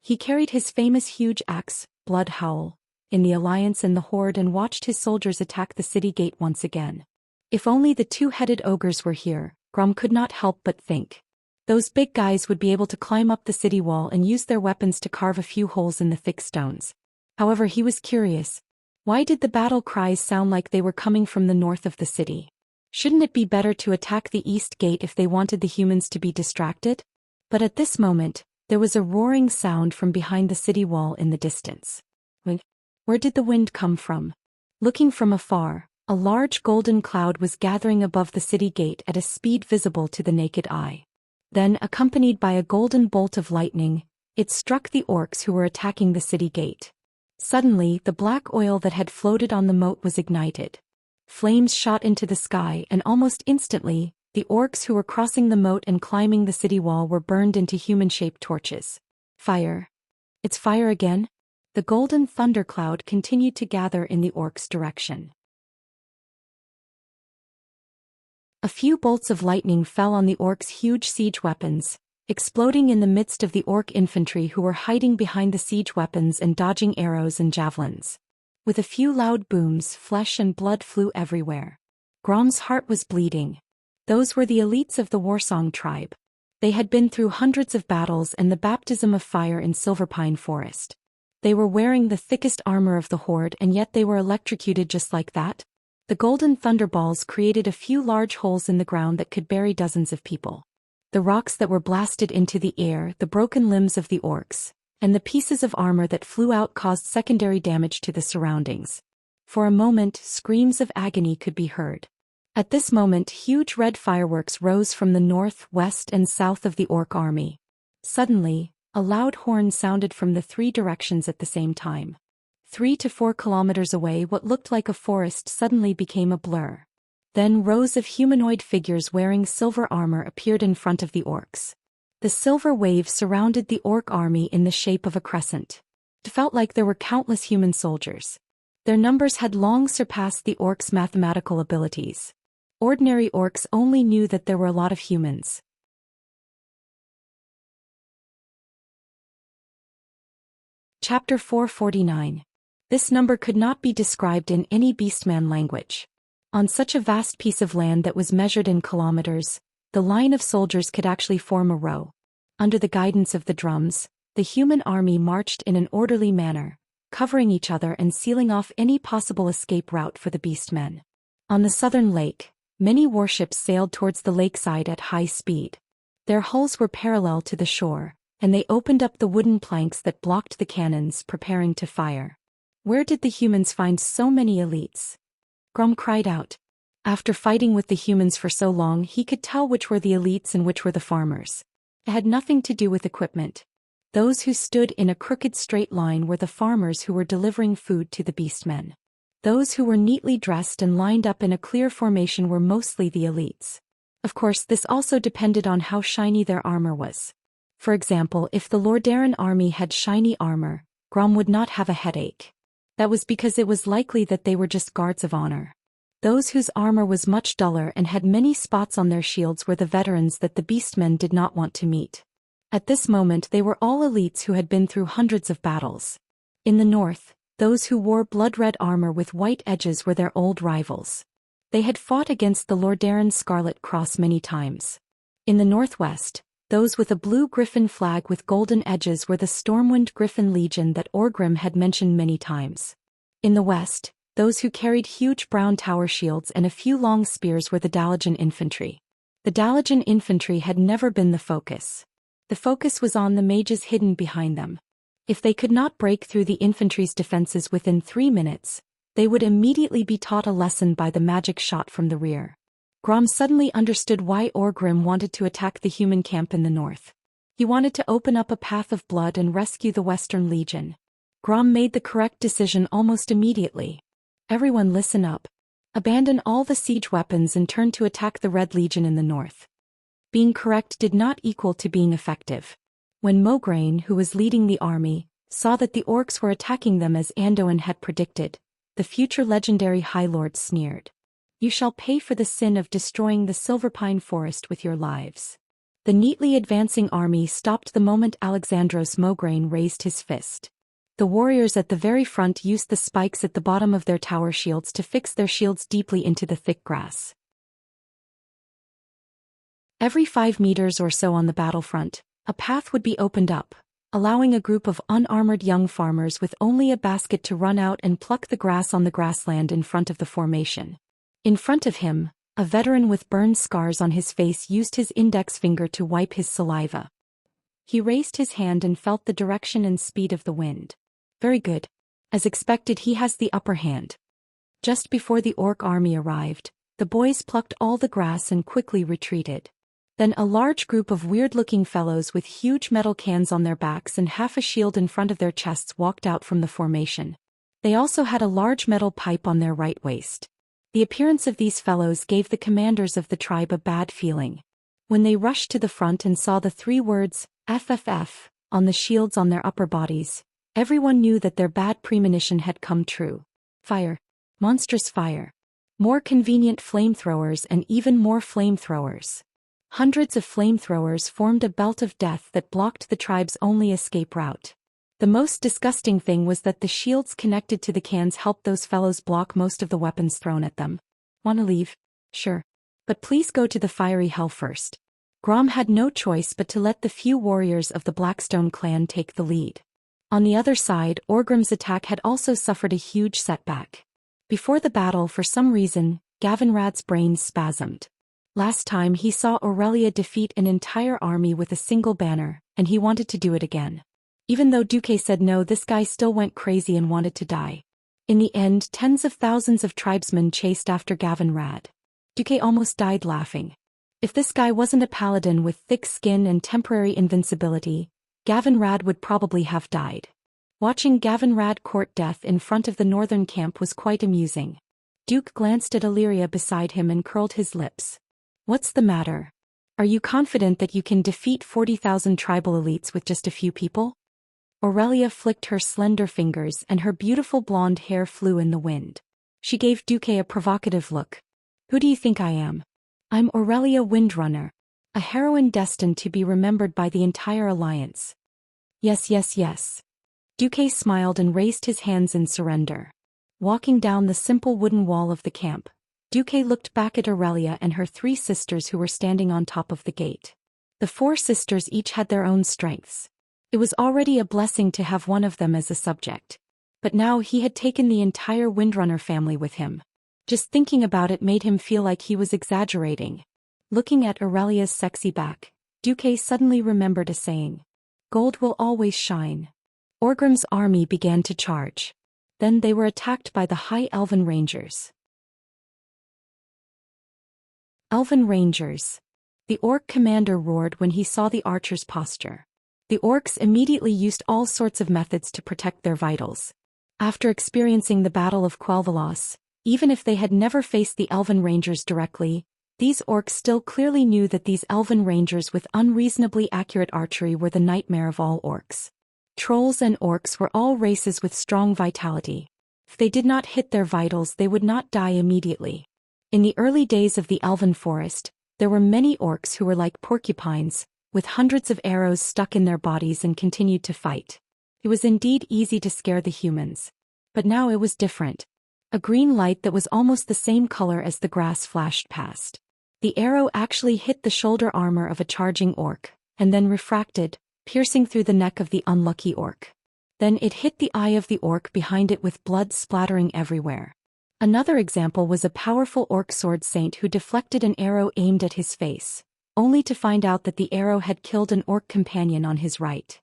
He carried his famous huge axe, Blood Howl, in the Alliance and the Horde and watched his soldiers attack the city gate once again. If only the two-headed ogres were here, Grom could not help but think. Those big guys would be able to climb up the city wall and use their weapons to carve a few holes in the thick stones. However, he was curious. Why did the battle cries sound like they were coming from the north of the city? Shouldn't it be better to attack the east gate if they wanted the humans to be distracted? But at this moment, there was a roaring sound from behind the city wall in the distance. Where did the wind come from? Looking from afar, a large golden cloud was gathering above the city gate at a speed visible to the naked eye. Then, accompanied by a golden bolt of lightning, it struck the orcs who were attacking the city gate. Suddenly, the black oil that had floated on the moat was ignited. Flames shot into the sky and almost instantly, the orcs who were crossing the moat and climbing the city wall were burned into human-shaped torches. Fire. It's fire again? The golden thundercloud continued to gather in the orcs' direction. A few bolts of lightning fell on the orcs' huge siege weapons, exploding in the midst of the orc infantry who were hiding behind the siege weapons and dodging arrows and javelins. With a few loud booms, flesh and blood flew everywhere. Grom's heart was bleeding. Those were the elites of the Warsong tribe. They had been through hundreds of battles and the baptism of fire in Silverpine Forest. They were wearing the thickest armor of the Horde and yet they were electrocuted just like that. The golden thunderballs created a few large holes in the ground that could bury dozens of people. The rocks that were blasted into the air, the broken limbs of the orcs, and the pieces of armor that flew out caused secondary damage to the surroundings. For a moment, screams of agony could be heard. At this moment, huge red fireworks rose from the north, west, and south of the orc army. Suddenly, a loud horn sounded from the three directions at the same time. 3 to 4 kilometers away, what looked like a forest suddenly became a blur. Then rows of humanoid figures wearing silver armor appeared in front of the orcs. The silver wave surrounded the orc army in the shape of a crescent. It felt like there were countless human soldiers. Their numbers had long surpassed the orcs' mathematical abilities. Ordinary orcs only knew that there were a lot of humans. Chapter 449. This number could not be described in any beastman language. On such a vast piece of land that was measured in kilometers, the line of soldiers could actually form a row. Under the guidance of the drums, the human army marched in an orderly manner, covering each other and sealing off any possible escape route for the beastmen. On the southern lake, many warships sailed towards the lakeside at high speed. Their hulls were parallel to the shore, and they opened up the wooden planks that blocked the cannons, preparing to fire. Where did the humans find so many elites? Grom cried out. After fighting with the humans for so long, he could tell which were the elites and which were the farmers. It had nothing to do with equipment. Those who stood in a crooked straight line were the farmers who were delivering food to the beastmen. Those who were neatly dressed and lined up in a clear formation were mostly the elites. Of course, this also depended on how shiny their armor was. For example, if the Lordaeron army had shiny armor, Grom would not have a headache. That was because it was likely that they were just guards of honor. Those whose armor was much duller and had many spots on their shields were the veterans that the beastmen did not want to meet. At this moment they were all elites who had been through hundreds of battles. In the north, those who wore blood-red armor with white edges were their old rivals. They had fought against the Lordaeron Scarlet Cross many times. In the northwest, those with a blue griffin flag with golden edges were the Stormwind Griffin Legion that Orgrim had mentioned many times. In the west, those who carried huge brown tower shields and a few long spears were the Dalajan infantry. The Dalajan infantry had never been the focus. The focus was on the mages hidden behind them. If they could not break through the infantry's defenses within 3 minutes, they would immediately be taught a lesson by the magic shot from the rear. Grom suddenly understood why Orgrim wanted to attack the human camp in the north. He wanted to open up a path of blood and rescue the Western Legion. Grom made the correct decision almost immediately. Everyone listen up. Abandon all the siege weapons and turn to attack the Red Legion in the north. Being correct did not equal to being effective. When Mograine, who was leading the army, saw that the orcs were attacking them as Anduin had predicted, the future legendary High Lord sneered. You shall pay for the sin of destroying the Silverpine Forest with your lives. The neatly advancing army stopped the moment Alexandros Mograine raised his fist. The warriors at the very front used the spikes at the bottom of their tower shields to fix their shields deeply into the thick grass. Every 5 meters or so on the battlefront, a path would be opened up, allowing a group of unarmored young farmers with only a basket to run out and pluck the grass on the grassland in front of the formation. In front of him, a veteran with burned scars on his face used his index finger to wipe his saliva. He raised his hand and felt the direction and speed of the wind. Very good. As expected, he has the upper hand. Just before the orc army arrived, the boys plucked all the grass and quickly retreated. Then a large group of weird-looking fellows with huge metal cans on their backs and half a shield in front of their chests walked out from the formation. They also had a large metal pipe on their right waist. The appearance of these fellows gave the commanders of the tribe a bad feeling. When they rushed to the front and saw the 3 words, FFF, on the shields on their upper bodies, everyone knew that their bad premonition had come true. Fire. Monstrous fire. More convenient flamethrowers and even more flamethrowers. Hundreds of flamethrowers formed a belt of death that blocked the tribe's only escape route. The most disgusting thing was that the shields connected to the cans helped those fellows block most of the weapons thrown at them. Wanna leave? Sure. But please go to the fiery hell first. Grom had no choice but to let the few warriors of the Blackstone clan take the lead. On the other side, Orgrim's attack had also suffered a huge setback. Before the battle, for some reason, Gavinrad's brain spasmed. Last time he saw Aurelia defeat an entire army with a single banner, and he wanted to do it again. Even though Duque said no, this guy still went crazy and wanted to die. In the end, tens of thousands of tribesmen chased after Gavinrad. Duque almost died laughing. If this guy wasn't a paladin with thick skin and temporary invincibility, Gavinrad would probably have died. Watching Gavinrad court death in front of the northern camp was quite amusing. Duke glanced at Illyria beside him and curled his lips. What's the matter? Are you confident that you can defeat 40,000 tribal elites with just a few people? Aurelia flicked her slender fingers and her beautiful blonde hair flew in the wind. She gave Duque a provocative look. Who do you think I am? I'm Aurelia Windrunner, a heroine destined to be remembered by the entire alliance. Yes, yes, yes. Duque smiled and raised his hands in surrender. Walking down the simple wooden wall of the camp, Duque looked back at Aurelia and her 3 sisters who were standing on top of the gate. The 4 sisters each had their own strengths. It was already a blessing to have one of them as a subject. But now he had taken the entire Windrunner family with him. Just thinking about it made him feel like he was exaggerating. Looking at Aurelia's sexy back, Duque suddenly remembered a saying. Gold will always shine. Orgrim's army began to charge. Then they were attacked by the High Elven Rangers. Elven Rangers. The orc commander roared when he saw the archer's posture. The orcs immediately used all sorts of methods to protect their vitals. After experiencing the Battle of Quel'Thalas, even if they had never faced the Elven Rangers directly, These orcs still clearly knew that these elven rangers with unreasonably accurate archery were the nightmare of all orcs. Trolls and orcs were all races with strong vitality. If they did not hit their vitals, they would not die immediately. In the early days of the elven forest, there were many orcs who were like porcupines, with hundreds of arrows stuck in their bodies and continued to fight. It was indeed easy to scare the humans. But now it was different. A green light that was almost the same color as the grass flashed past. The arrow actually hit the shoulder armor of a charging orc, and then refracted, piercing through the neck of the unlucky orc. Then it hit the eye of the orc behind it with blood splattering everywhere. Another example was a powerful orc sword saint who deflected an arrow aimed at his face, only to find out that the arrow had killed an orc companion on his right.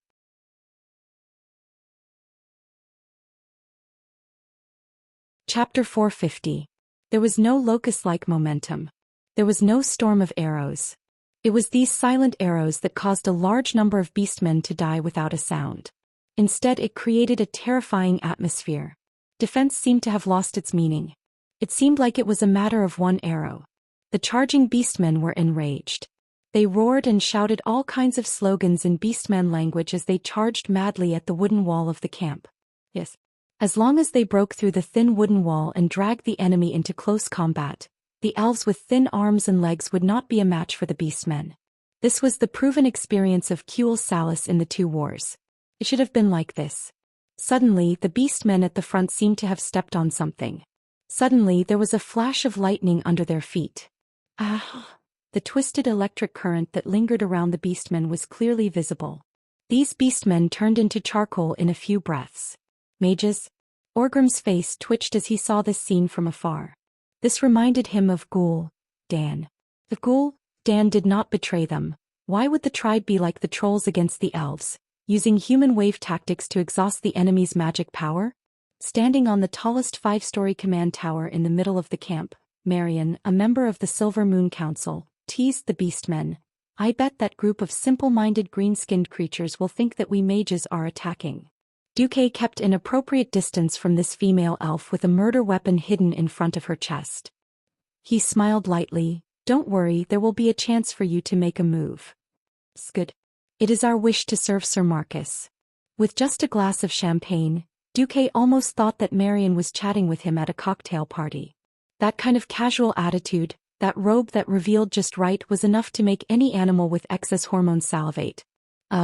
Chapter 450. There was no locust-like momentum. There was no storm of arrows. It was these silent arrows that caused a large number of beastmen to die without a sound. Instead, it created a terrifying atmosphere. Defense seemed to have lost its meaning. It seemed like it was a matter of one arrow. The charging beastmen were enraged. They roared and shouted all kinds of slogans in beastman language as they charged madly at the wooden wall of the camp. Yes. As long as they broke through the thin wooden wall and dragged the enemy into close combat, the elves with thin arms and legs would not be a match for the beastmen. This was the proven experience of Kuel Salus in the two wars. It should have been like this. Suddenly, the beastmen at the front seemed to have stepped on something. Suddenly, there was a flash of lightning under their feet. Ah! The twisted electric current that lingered around the beastmen was clearly visible. These beastmen turned into charcoal in a few breaths. Mages? Orgrim's face twitched as he saw this scene from afar. This reminded him of Ghoul Dan. If Ghoul Dan did not betray them, why would the tribe be like the trolls against the elves, using human wave tactics to exhaust the enemy's magic power? Standing on the tallest 5-story command tower in the middle of the camp, Marion, a member of the Silver Moon Council, teased the beastmen. I bet that group of simple-minded green-skinned creatures will think that we mages are attacking. Duque kept an appropriate distance from this female elf with a murder weapon hidden in front of her chest. He smiled lightly. Don't worry, there will be a chance for you to make a move. Good. It is our wish to serve Sir Marcus. With just a glass of champagne, Duque almost thought that Marion was chatting with him at a cocktail party. That kind of casual attitude, that robe that revealed just right was enough to make any animal with excess hormones salivate.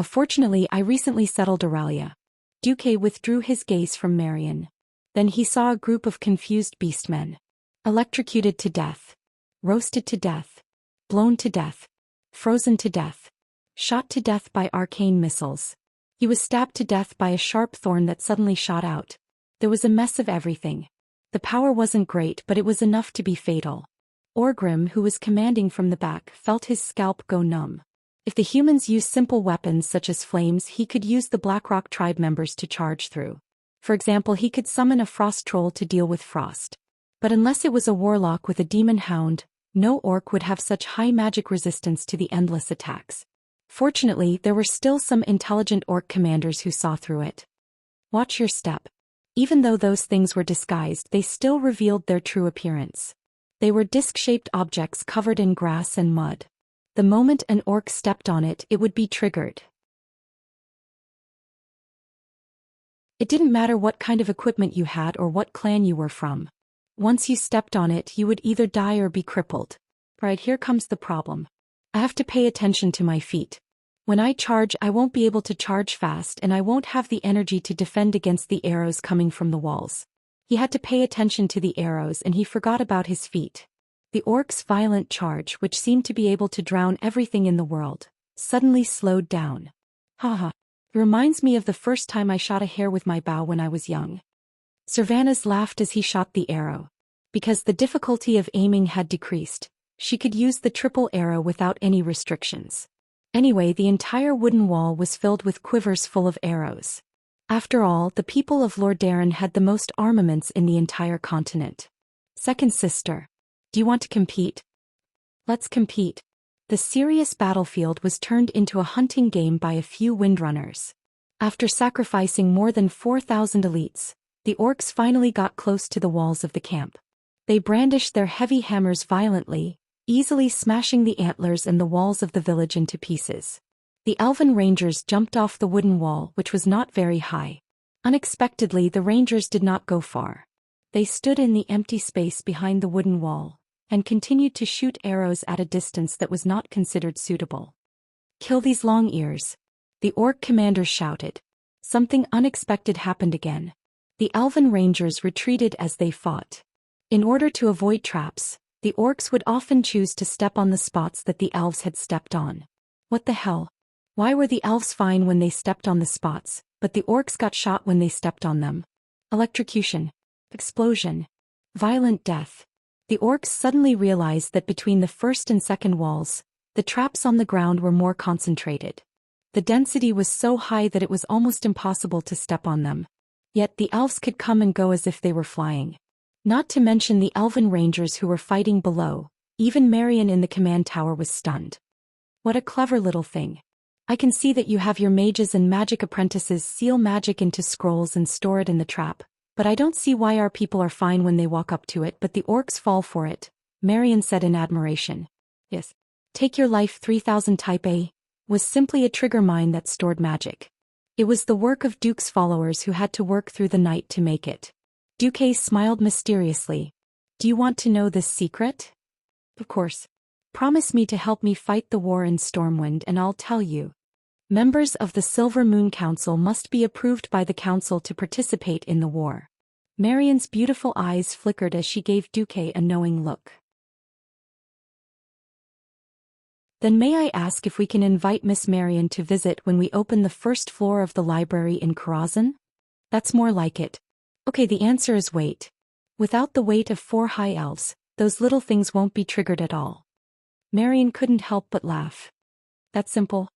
Fortunately, I recently settled Aurelia. Duque withdrew his gaze from Marion. Then he saw a group of confused beastmen. Electrocuted to death. Roasted to death. Blown to death. Frozen to death. Shot to death by arcane missiles. He was stabbed to death by a sharp thorn that suddenly shot out. There was a mess of everything. The power wasn't great, but it was enough to be fatal. Orgrim, who was commanding from the back, felt his scalp go numb. If the humans used simple weapons such as flames, he could use the Blackrock tribe members to charge through. For example, he could summon a frost troll to deal with frost. But unless it was a warlock with a demon hound, no orc would have such high magic resistance to the endless attacks. Fortunately, there were still some intelligent orc commanders who saw through it. Watch your step. Even though those things were disguised, they still revealed their true appearance. They were disc-shaped objects covered in grass and mud. The moment an orc stepped on it, it would be triggered. It didn't matter what kind of equipment you had or what clan you were from. Once you stepped on it, you would either die or be crippled. Right, here comes the problem. I have to pay attention to my feet. When I charge, I won't be able to charge fast and I won't have the energy to defend against the arrows coming from the walls. He had to pay attention to the arrows and he forgot about his feet. The orc's violent charge, which seemed to be able to drown everything in the world, suddenly slowed down. Haha. It reminds me of the first time I shot a hare with my bow when I was young. Servanas laughed as he shot the arrow. Because the difficulty of aiming had decreased, she could use the triple arrow without any restrictions. Anyway, the entire wooden wall was filled with quivers full of arrows. After all, the people of Lordaeron had the most armaments in the entire continent. Second sister. Do you want to compete? Let's compete. The serious battlefield was turned into a hunting game by a few windrunners. After sacrificing more than 4,000 elites, the orcs finally got close to the walls of the camp. They brandished their heavy hammers violently, easily smashing the antlers and the walls of the village into pieces. The elven rangers jumped off the wooden wall, which was not very high. Unexpectedly, the rangers did not go far. They stood in the empty space behind the wooden wall, and continued to shoot arrows at a distance that was not considered suitable. "Kill these long ears," the orc commander shouted. Something unexpected happened again. The elven rangers retreated as they fought. In order to avoid traps, the orcs would often choose to step on the spots that the elves had stepped on. What the hell? Why were the elves fine when they stepped on the spots, but the orcs got shot when they stepped on them? Electrocution. Explosion. Violent death. The orcs suddenly realized that between the first and second walls, the traps on the ground were more concentrated. The density was so high that it was almost impossible to step on them. Yet the elves could come and go as if they were flying. Not to mention the elven rangers who were fighting below. Even Marion in the command tower was stunned. "What a clever little thing. I can see that you have your mages and magic apprentices seal magic into scrolls and store it in the trap, but I don't see why our people are fine when they walk up to it but the orcs fall for it," Marion said in admiration. "Yes. Take your life 3000 Type A was simply a trigger mine that stored magic. It was the work of Duke's followers who had to work through the night to make it." Duque smiled mysteriously. "Do you want to know this secret?" "Of course. Promise me to help me fight the war in Stormwind and I'll tell you. Members of the Silver Moon Council must be approved by the council to participate in the war." Marion's beautiful eyes flickered as she gave Duque a knowing look. "Then may I ask if we can invite Miss Marion to visit when we open the first floor of the library in Karazhan?" "That's more like it." "Okay, the answer is weight. Without the weight of 4 high elves, those little things won't be triggered at all." Marion couldn't help but laugh. "That simple?"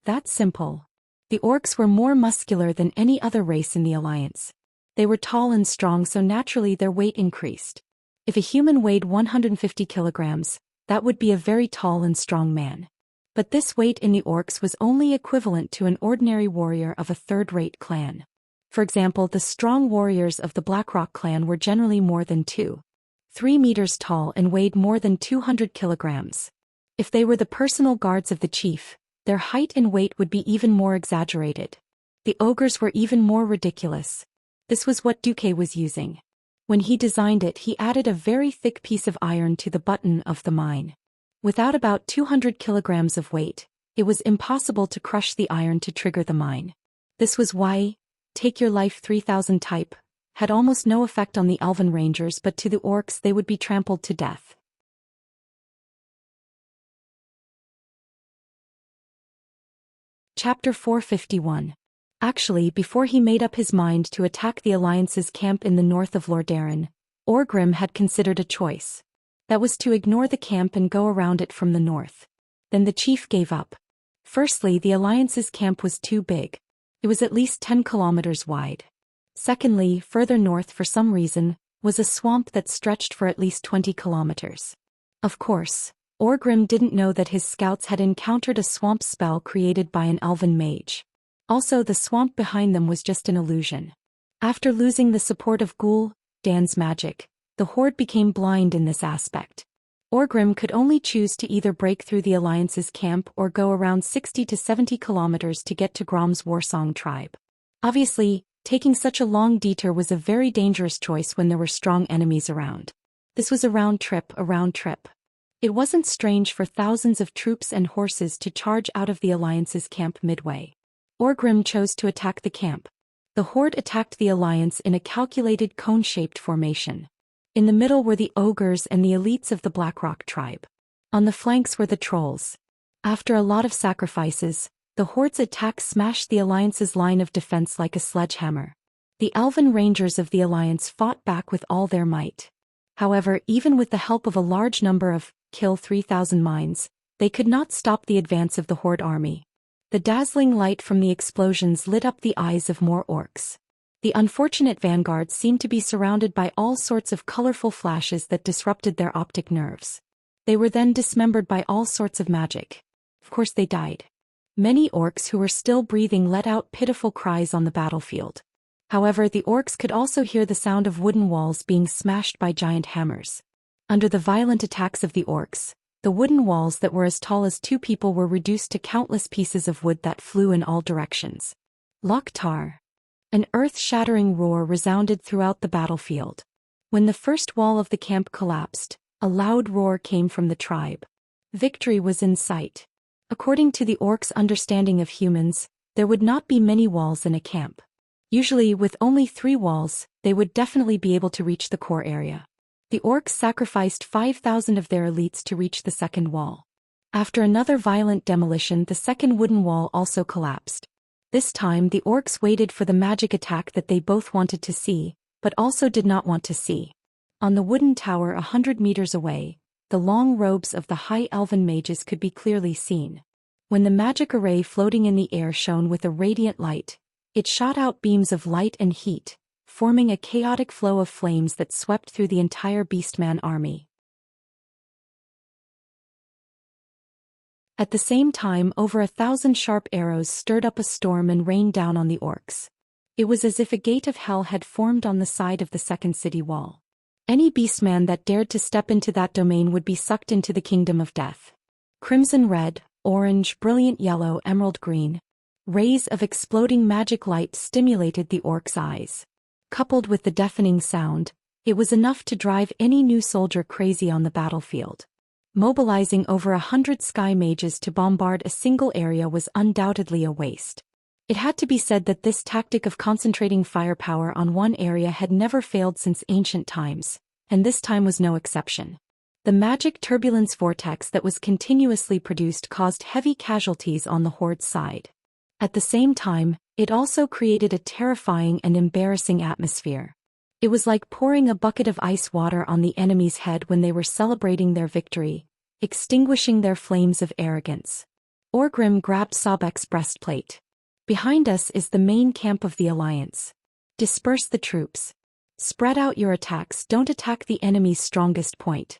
"That's simple." The orcs were more muscular than any other race in the Alliance. They were tall and strong, so naturally their weight increased. If a human weighed 150 kilograms, that would be a very tall and strong man. But this weight in the orcs was only equivalent to an ordinary warrior of a third-rate clan. For example, the strong warriors of the Blackrock clan were generally more than 2-3 meters tall and weighed more than 200 kilograms. If they were the personal guards of the chief, their height and weight would be even more exaggerated. The ogres were even more ridiculous. This was what Duque was using. When he designed it, he added a very thick piece of iron to the button of the mine. Without about 200 kilograms of weight, it was impossible to crush the iron to trigger the mine. This was why "Take Your Life 3000 Type" had almost no effect on the elven rangers, but to the orcs they would be trampled to death. Chapter 451. Actually, before he made up his mind to attack the Alliance's camp in the north of Lordaeron, Orgrim had considered a choice. That was to ignore the camp and go around it from the north. Then the chief gave up. Firstly, the Alliance's camp was too big. It was at least 10 kilometers wide. Secondly, further north for some reason, was a swamp that stretched for at least 20 kilometers. Of course, Orgrim didn't know that his scouts had encountered a swamp spell created by an elven mage. Also, the swamp behind them was just an illusion. After losing the support of Dan's magic, the Horde became blind in this aspect. Orgrim could only choose to either break through the Alliance's camp or go around 60 to 70 kilometers to get to Grom's Warsong tribe. Obviously, taking such a long detour was a very dangerous choice when there were strong enemies around. This was a round trip. It wasn't strange for thousands of troops and horses to charge out of the Alliance's camp midway. Orgrim chose to attack the camp. The Horde attacked the Alliance in a calculated cone-shaped formation. In the middle were the ogres and the elites of the Blackrock tribe. On the flanks were the trolls. After a lot of sacrifices, the Horde's attack smashed the Alliance's line of defense like a sledgehammer. The elven rangers of the Alliance fought back with all their might. However, even with the help of a large number of Kill 3000 mines, they could not stop the advance of the Horde army. The dazzling light from the explosions lit up the eyes of more orcs. The unfortunate vanguard seemed to be surrounded by all sorts of colorful flashes that disrupted their optic nerves. They were then dismembered by all sorts of magic. Of course they died. Many orcs who were still breathing let out pitiful cries on the battlefield. However, the orcs could also hear the sound of wooden walls being smashed by giant hammers. Under the violent attacks of the orcs, The wooden walls that were as tall as 2 people were reduced to countless pieces of wood that flew in all directions. Loktar. An earth-shattering roar resounded throughout the battlefield. When the first wall of the camp collapsed, a loud roar came from the tribe. Victory was in sight. According to the orcs' understanding of humans, there would not be many walls in a camp. Usually, with only 3 walls, they would definitely be able to reach the core area. The orcs sacrificed 5,000 of their elites to reach the second wall. After another violent demolition, the second wooden wall also collapsed. This time, the orcs waited for the magic attack that they both wanted to see, but also did not want to see. On the wooden tower 100 meters away, the long robes of the high elven mages could be clearly seen. When the magic array floating in the air shone with a radiant light, it shot out beams of light and heat, forming a chaotic flow of flames that swept through the entire Beastman army. At the same time, over 1,000 sharp arrows stirred up a storm and rained down on the orcs. It was as if a gate of hell had formed on the side of the second city wall. Any beastman that dared to step into that domain would be sucked into the kingdom of death. Crimson red, orange, brilliant yellow, emerald green. Rays of exploding magic light stimulated the orcs' eyes. Coupled with the deafening sound, it was enough to drive any new soldier crazy on the battlefield. Mobilizing over 100 sky mages to bombard a single area was undoubtedly a waste. It had to be said that this tactic of concentrating firepower on one area had never failed since ancient times, and this time was no exception. The magic turbulence vortex that was continuously produced caused heavy casualties on the Horde's side. At the same time, it also created a terrifying and embarrassing atmosphere. It was like pouring a bucket of ice water on the enemy's head when they were celebrating their victory, extinguishing their flames of arrogance. Orgrim grabbed Sobek's breastplate. Behind us is the main camp of the Alliance. Disperse the troops. Spread out your attacks, don't attack the enemy's strongest point.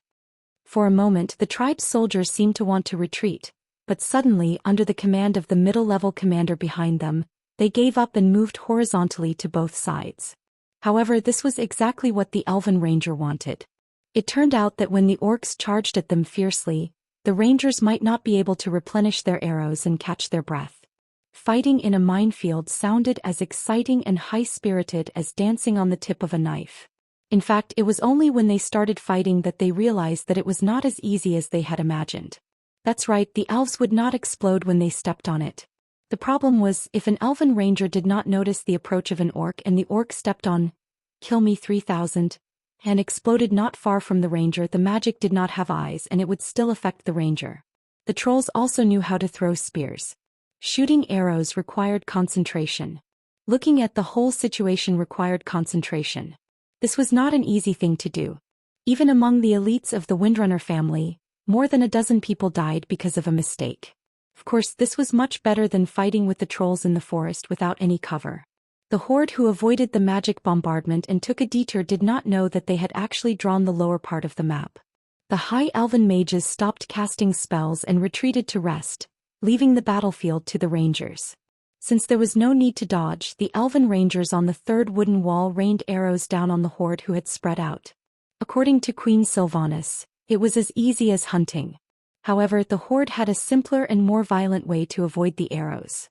For a moment, the tribe's soldiers seemed to want to retreat, but suddenly, under the command of the middle-level commander behind them, they gave up and moved horizontally to both sides. However, this was exactly what the Elven Ranger wanted. It turned out that when the orcs charged at them fiercely, the Rangers might not be able to replenish their arrows and catch their breath. Fighting in a minefield sounded as exciting and high-spirited as dancing on the tip of a knife. In fact, it was only when they started fighting that they realized that it was not as easy as they had imagined. That's right, the elves would not explode when they stepped on it. The problem was, if an Elven Ranger did not notice the approach of an orc and the orc stepped on Kill Me 3000 and exploded not far from the ranger, the magic did not have eyes and it would still affect the ranger. The trolls also knew how to throw spears. Shooting arrows required concentration. Looking at the whole situation required concentration. This was not an easy thing to do. Even among the elites of the Windrunner family, more than a dozen people died because of a mistake. Of course, this was much better than fighting with the trolls in the forest without any cover. The horde who avoided the magic bombardment and took a detour did not know that they had actually drawn the lower part of the map. The high elven mages stopped casting spells and retreated to rest, leaving the battlefield to the rangers. Since there was no need to dodge, the elven rangers on the third wooden wall rained arrows down on the horde who had spread out. According to Queen Sylvanas, it was as easy as hunting. However, the horde had a simpler and more violent way to avoid the arrows.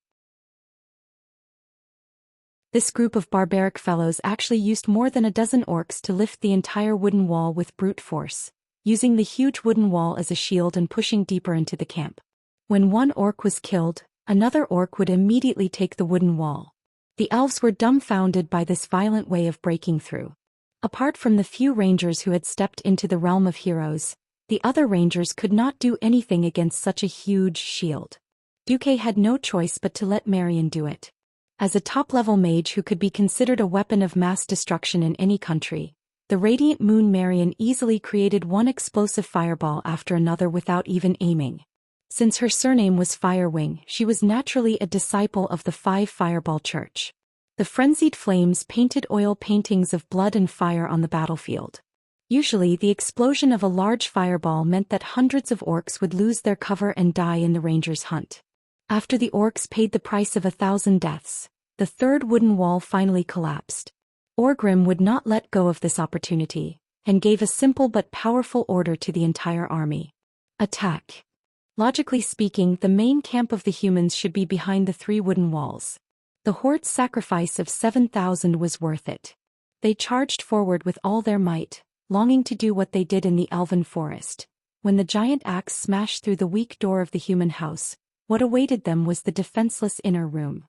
This group of barbaric fellows actually used more than a dozen orcs to lift the entire wooden wall with brute force, using the huge wooden wall as a shield and pushing deeper into the camp. When one orc was killed, another orc would immediately take the wooden wall. The elves were dumbfounded by this violent way of breaking through. Apart from the few rangers who had stepped into the realm of heroes, the other rangers could not do anything against such a huge shield. Duque had no choice but to let Marion do it. As a top-level mage who could be considered a weapon of mass destruction in any country, the Radiant Moon Marion easily created one explosive fireball after another without even aiming. Since her surname was Firewing, she was naturally a disciple of the Five Fireball Church. The frenzied flames painted oil paintings of blood and fire on the battlefield. Usually, the explosion of a large fireball meant that hundreds of orcs would lose their cover and die in the rangers' hunt. After the orcs paid the price of 1,000 deaths, the third wooden wall finally collapsed. Orgrim would not let go of this opportunity, and gave a simple but powerful order to the entire army. Attack. Logically speaking, the main camp of the humans should be behind the 3 wooden walls. The horde's sacrifice of 7,000 was worth it. They charged forward with all their might, longing to do what they did in the elven forest. When the giant axe smashed through the weak door of the human house, what awaited them was the defenseless inner room.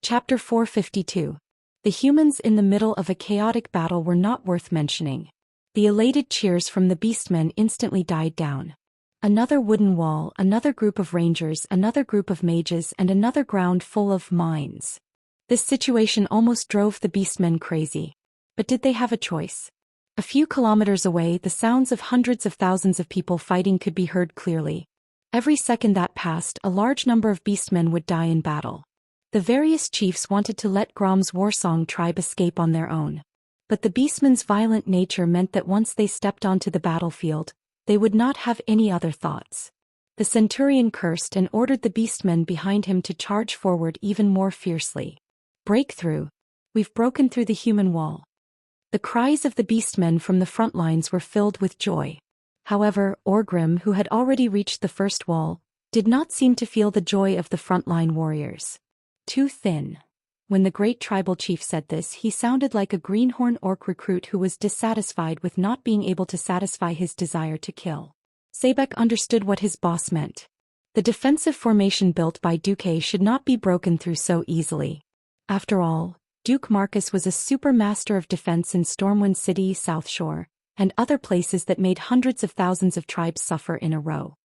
Chapter 452. The humans in the middle of a chaotic battle were not worth mentioning. The elated cheers from the beastmen instantly died down. Another wooden wall, another group of rangers, another group of mages, and another ground full of mines. This situation almost drove the beastmen crazy. But did they have a choice? A few kilometers away, the sounds of hundreds of thousands of people fighting could be heard clearly. Every second that passed, a large number of beastmen would die in battle. The various chiefs wanted to let Grom's warsong tribe escape on their own. But the beastmen's violent nature meant that once they stepped onto the battlefield, they would not have any other thoughts. The centurion cursed and ordered the beastmen behind him to charge forward even more fiercely. Breakthrough! We've broken through the human wall. The cries of the beastmen from the front lines were filled with joy. However, Orgrim, who had already reached the first wall, did not seem to feel the joy of the frontline warriors. Too thin. When the great tribal chief said this, he sounded like a greenhorn orc recruit who was dissatisfied with not being able to satisfy his desire to kill. Sabek understood what his boss meant. The defensive formation built by Duque should not be broken through so easily. After all, Duke Marcus was a super master of defense in Stormwind City, South Shore, and other places that made hundreds of thousands of tribes suffer in a row.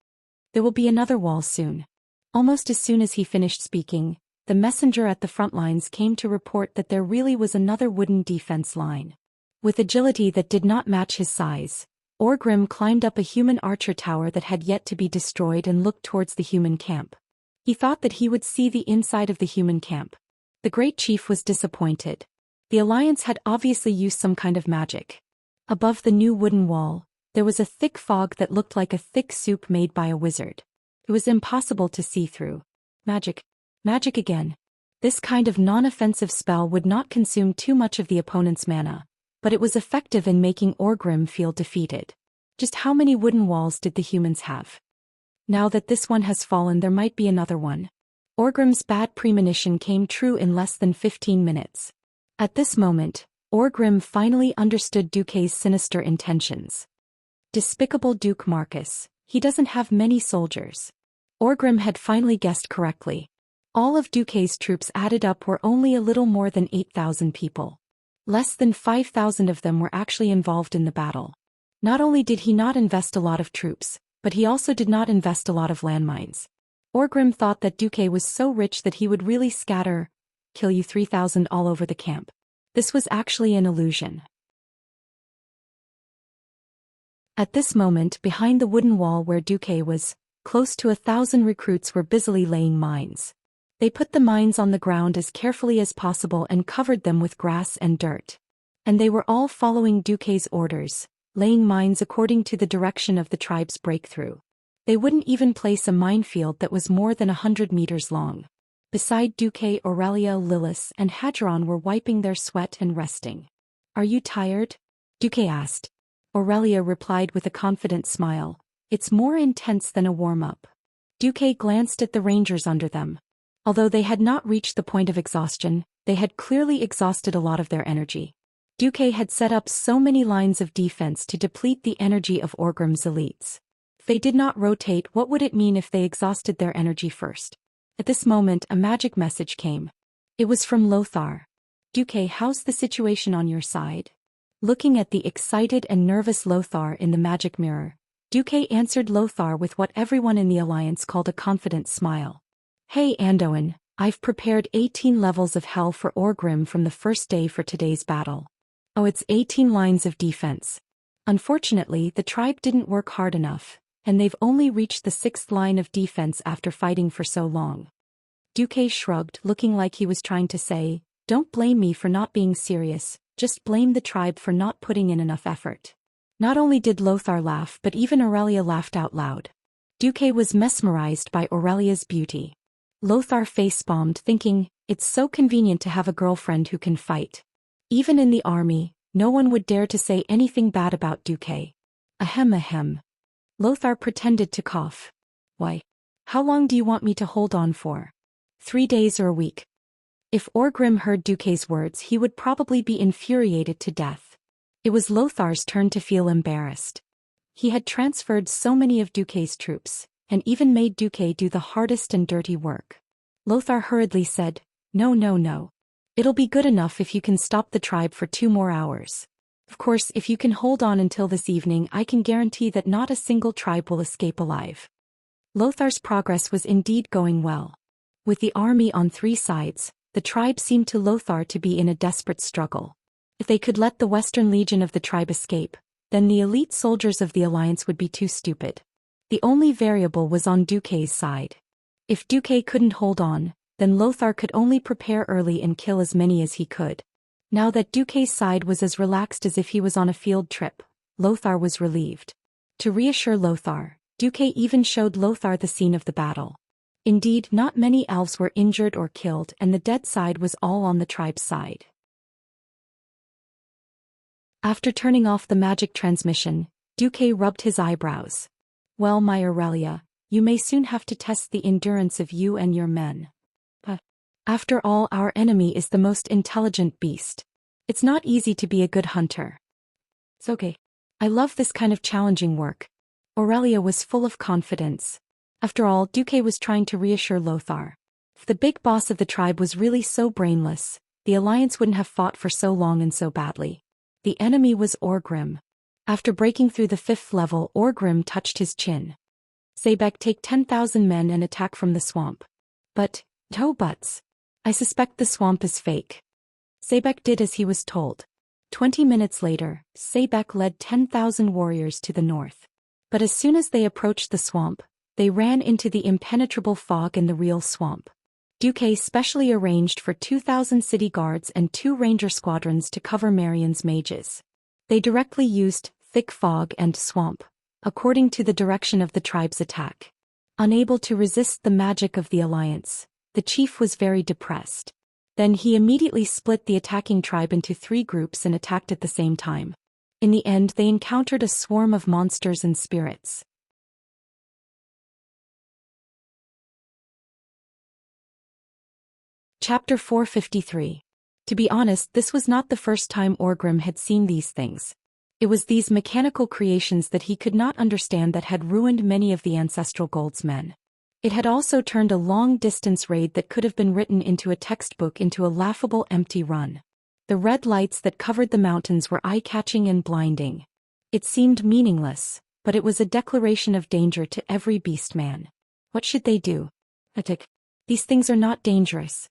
There will be another wall soon. Almost as soon as he finished speaking, the messenger at the front lines came to report that there really was another wooden defense line. With agility that did not match his size, Orgrim climbed up a human archer tower that had yet to be destroyed and looked towards the human camp. He thought that he would see the inside of the human camp. The great chief was disappointed. The alliance had obviously used some kind of magic. Above the new wooden wall, there was a thick fog that looked like a thick soup made by a wizard. It was impossible to see through. Magic. Magic again. This kind of non-offensive spell would not consume too much of the opponent's mana, but it was effective in making Orgrim feel defeated. Just how many wooden walls did the humans have? Now that this one has fallen, there might be another one. Orgrim's bad premonition came true in less than 15 minutes. At this moment, Orgrim finally understood Duque's sinister intentions. Despicable Duke Marcus, he doesn't have many soldiers. Orgrim had finally guessed correctly. All of Duque's troops added up were only a little more than 8,000 people. Less than 5,000 of them were actually involved in the battle. Not only did he not invest a lot of troops, but he also did not invest a lot of landmines. Orgrim thought that Duque was so rich that he would really kill you 3,000 all over the camp. This was actually an illusion. At this moment, behind the wooden wall where Duque was, close to 1,000 recruits were busily laying mines. They put the mines on the ground as carefully as possible and covered them with grass and dirt. And they were all following Duque's orders, laying mines according to the direction of the tribe's breakthrough. They wouldn't even place a minefield that was more than 100 meters long. Beside Duque, Aurelia, Lilith, and Hadron were wiping their sweat and resting. "Are you tired?" Duque asked. Aurelia replied with a confident smile. "It's more intense than a warm-up." Duque glanced at the rangers under them. Although they had not reached the point of exhaustion, they had clearly exhausted a lot of their energy. Duque had set up so many lines of defense to deplete the energy of Orgrim's elites. If they did not rotate, what would it mean if they exhausted their energy first? At this moment, a magic message came. It was from Lothar. "Duque, how's the situation on your side?" Looking at the excited and nervous Lothar in the magic mirror, Duque answered Lothar with what everyone in the alliance called a confident smile. "Hey Anduin, I've prepared 18 levels of hell for Orgrim from the first day for today's battle. Oh, it's 18 lines of defense. Unfortunately, the tribe didn't work hard enough, and they've only reached the 6th line of defense after fighting for so long." Duque shrugged, looking like he was trying to say, "Don't blame me for not being serious, just blame the tribe for not putting in enough effort." Not only did Lothar laugh, but even Aurelia laughed out loud. Duque was mesmerized by Aurelia's beauty. Lothar face-palmed, thinking, "It's so convenient to have a girlfriend who can fight." Even in the army, no one would dare to say anything bad about Duque. Ahem ahem. Lothar pretended to cough. Why? How long do you want me to hold on for? 3 days or a week? If Orgrim heard Duque's words, he would probably be infuriated to death. It was Lothar's turn to feel embarrassed. He had transferred so many of Duque's troops, and even made Duque do the hardest and dirty work. Lothar hurriedly said, No, no, no. It'll be good enough if you can stop the tribe for 2 more hours. Of course, if you can hold on until this evening, I can guarantee that not a single tribe will escape alive. Lothar's progress was indeed going well. With the army on 3 sides, the tribe seemed to Lothar to be in a desperate struggle. If they could let the Western Legion of the tribe escape, then the elite soldiers of the Alliance would be too stupid. The only variable was on Duque's side. If Duque couldn't hold on, then Lothar could only prepare early and kill as many as he could. Now that Duque's side was as relaxed as if he was on a field trip, Lothar was relieved. To reassure Lothar, Duque even showed Lothar the scene of the battle. Indeed, not many elves were injured or killed, and the dead side was all on the tribe's side. After turning off the magic transmission, Duque rubbed his eyebrows. Well, my Aurelia, you may soon have to test the endurance of you and your men. But, after all, our enemy is the most intelligent beast. It's not easy to be a good hunter. It's okay. I love this kind of challenging work. Aurelia was full of confidence. After all, Duque was trying to reassure Lothar. If the big boss of the tribe was really so brainless, the Alliance wouldn't have fought for so long and so badly. The enemy was Orgrim. After breaking through the 5th level, Orgrim touched his chin. Sebek, take 10,000 men and attack from the swamp. But, no buts. I suspect the swamp is fake. Sebek did as he was told. 20 minutes later, Sebek led 10,000 warriors to the north. But as soon as they approached the swamp, they ran into the impenetrable fog in the real swamp. Duque specially arranged for 2,000 city guards and 2 ranger squadrons to cover Marion's mages. They directly used thick fog and swamp, according to the direction of the tribe's attack. Unable to resist the magic of the Alliance, the chief was very depressed. Then he immediately split the attacking tribe into 3 groups and attacked at the same time. In the end, they encountered a swarm of monsters and spirits. Chapter 453. To be honest, this was not the first time Orgrim had seen these things. It was these mechanical creations that he could not understand that had ruined many of the ancestral Gold's men. It had also turned a long-distance raid that could have been written into a textbook into a laughable empty run. The red lights that covered the mountains were eye-catching and blinding. It seemed meaningless, but it was a declaration of danger to every beastman. What should they do? Attack. These things are not dangerous.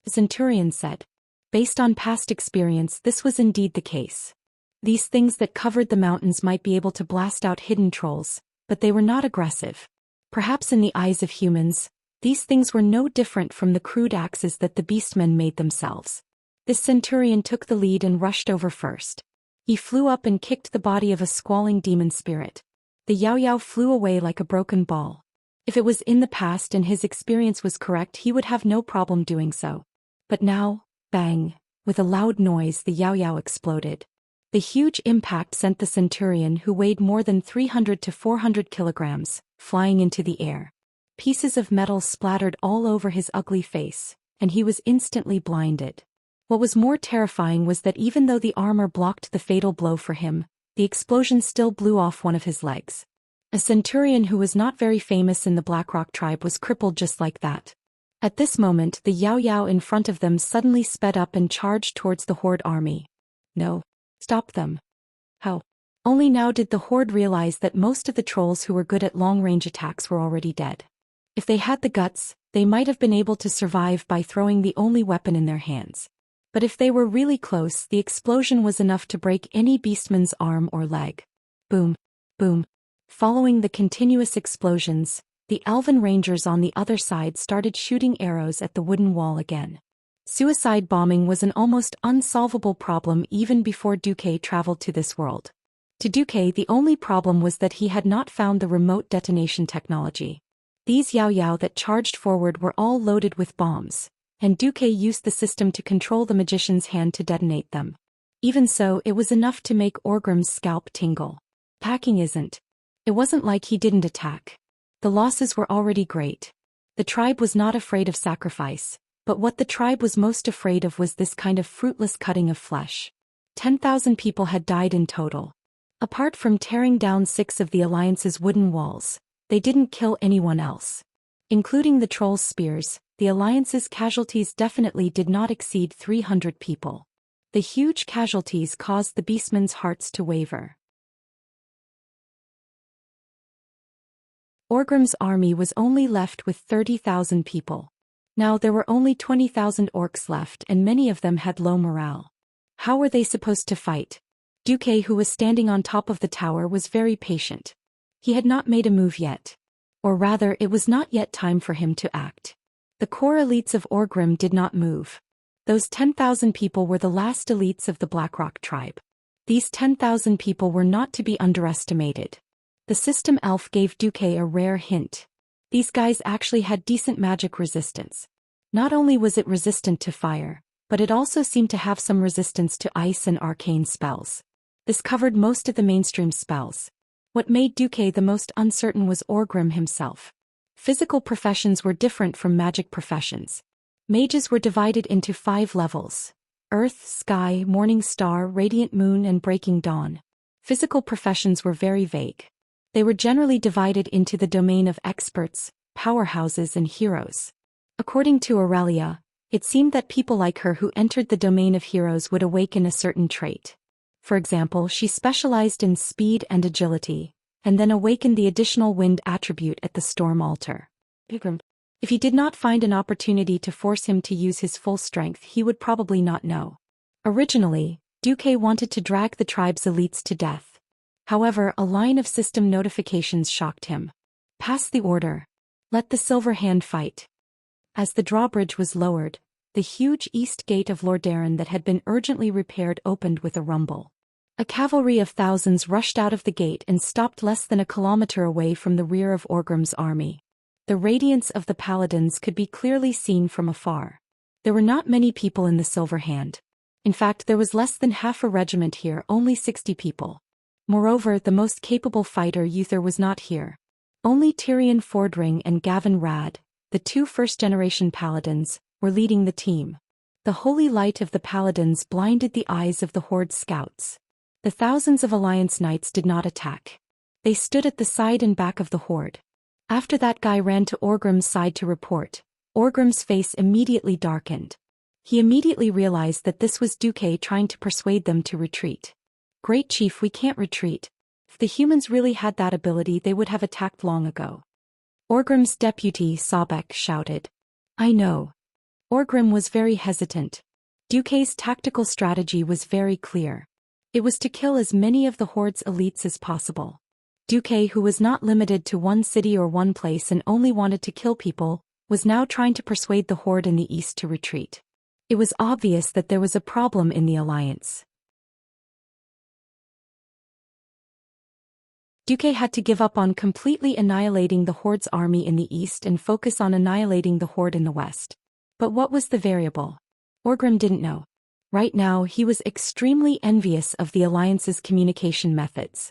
The centurion said. Based on past experience, this was indeed the case. These things that covered the mountains might be able to blast out hidden trolls, but they were not aggressive. Perhaps in the eyes of humans, these things were no different from the crude axes that the beastmen made themselves. This centurion took the lead and rushed over first. He flew up and kicked the body of a squalling demon spirit. The Yao Yao flew away like a broken ball. If it was in the past and his experience was correct, he would have no problem doing so. But now, bang, with a loud noise, the Yao Yao exploded. The huge impact sent the centurion, who weighed more than 300 to 400 kilograms, flying into the air. Pieces of metal splattered all over his ugly face, and he was instantly blinded. What was more terrifying was that even though the armor blocked the fatal blow for him, the explosion still blew off one of his legs. A centurion who was not very famous in the Blackrock tribe was crippled just like that. At this moment, the Yao Yao in front of them suddenly sped up and charged towards the Horde army. No. Stop them. How? Only now did the Horde realize that most of the trolls who were good at long-range attacks were already dead. If they had the guts, they might have been able to survive by throwing the only weapon in their hands. But if they were really close, the explosion was enough to break any beastman's arm or leg. Boom. Boom. Following the continuous explosions, the elven rangers on the other side started shooting arrows at the wooden wall again. Suicide bombing was an almost unsolvable problem even before Duque traveled to this world. To Duque, the only problem was that he had not found the remote detonation technology. These Yao Yao that charged forward were all loaded with bombs, and Duque used the system to control the magician's hand to detonate them. Even so, it was enough to make Orgrim's scalp tingle. Packing isn't. It wasn't like he didn't attack. The losses were already great. The tribe was not afraid of sacrifice, but what the tribe was most afraid of was this kind of fruitless cutting of flesh. 10,000 people had died in total. Apart from tearing down 6 of the Alliance's wooden walls, they didn't kill anyone else. Including the trolls' spears, the Alliance's casualties definitely did not exceed 300 people. The huge casualties caused the beastmen's hearts to waver. Orgrim's army was only left with 30,000 people. Now there were only 20,000 orcs left and many of them had low morale. How were they supposed to fight? Duque, who was standing on top of the tower, was very patient. He had not made a move yet. Or rather, it was not yet time for him to act. The core elites of Orgrim did not move. Those 10,000 people were the last elites of the Blackrock tribe. These 10,000 people were not to be underestimated. The system elf gave Duque a rare hint. These guys actually had decent magic resistance. Not only was it resistant to fire, but it also seemed to have some resistance to ice and arcane spells. This covered most of the mainstream spells. What made Duque the most uncertain was Orgrim himself. Physical professions were different from magic professions. Mages were divided into 5 levels: Earth, Sky, Morning Star, Radiant Moon, and Breaking Dawn. Physical professions were very vague. They were generally divided into the domain of experts, powerhouses, and heroes. According to Aurelia, it seemed that people like her who entered the domain of heroes would awaken a certain trait. For example, she specialized in speed and agility, and then awakened the additional wind attribute at the storm altar. If he did not find an opportunity to force him to use his full strength, he would probably not know. Originally, Duque wanted to drag the tribe's elites to death. However, a line of system notifications shocked him. Pass the order. Let the Silver Hand fight. As the drawbridge was lowered, the huge east gate of Lordaeron that had been urgently repaired opened with a rumble. A cavalry of thousands rushed out of the gate and stopped less than a kilometer away from the rear of Orgrim's army. The radiance of the paladins could be clearly seen from afar. There were not many people in the Silver Hand. In fact, there was less than half a regiment here, only 60 people. Moreover, the most capable fighter Uther was not here. Only Tyrion Fordring and Gavin Rad, the 2 first-generation paladins, were leading the team. The holy light of the paladins blinded the eyes of the Horde's scouts. The thousands of Alliance knights did not attack. They stood at the side and back of the Horde. After that guy ran to Orgrim's side to report, Orgrim's face immediately darkened. He immediately realized that this was Duque trying to persuade them to retreat. Great Chief, we can't retreat. If the humans really had that ability, they would have attacked long ago. Orgrim's deputy, Sobek, shouted. I know. Orgrim was very hesitant. Duque's tactical strategy was very clear. It was to kill as many of the Horde's elites as possible. Duque, who was not limited to one city or one place and only wanted to kill people, was now trying to persuade the Horde in the east to retreat. It was obvious that there was a problem in the Alliance. Duque had to give up on completely annihilating the Horde's army in the east and focus on annihilating the Horde in the west. But what was the variable? Orgrim didn't know. Right now, he was extremely envious of the Alliance's communication methods.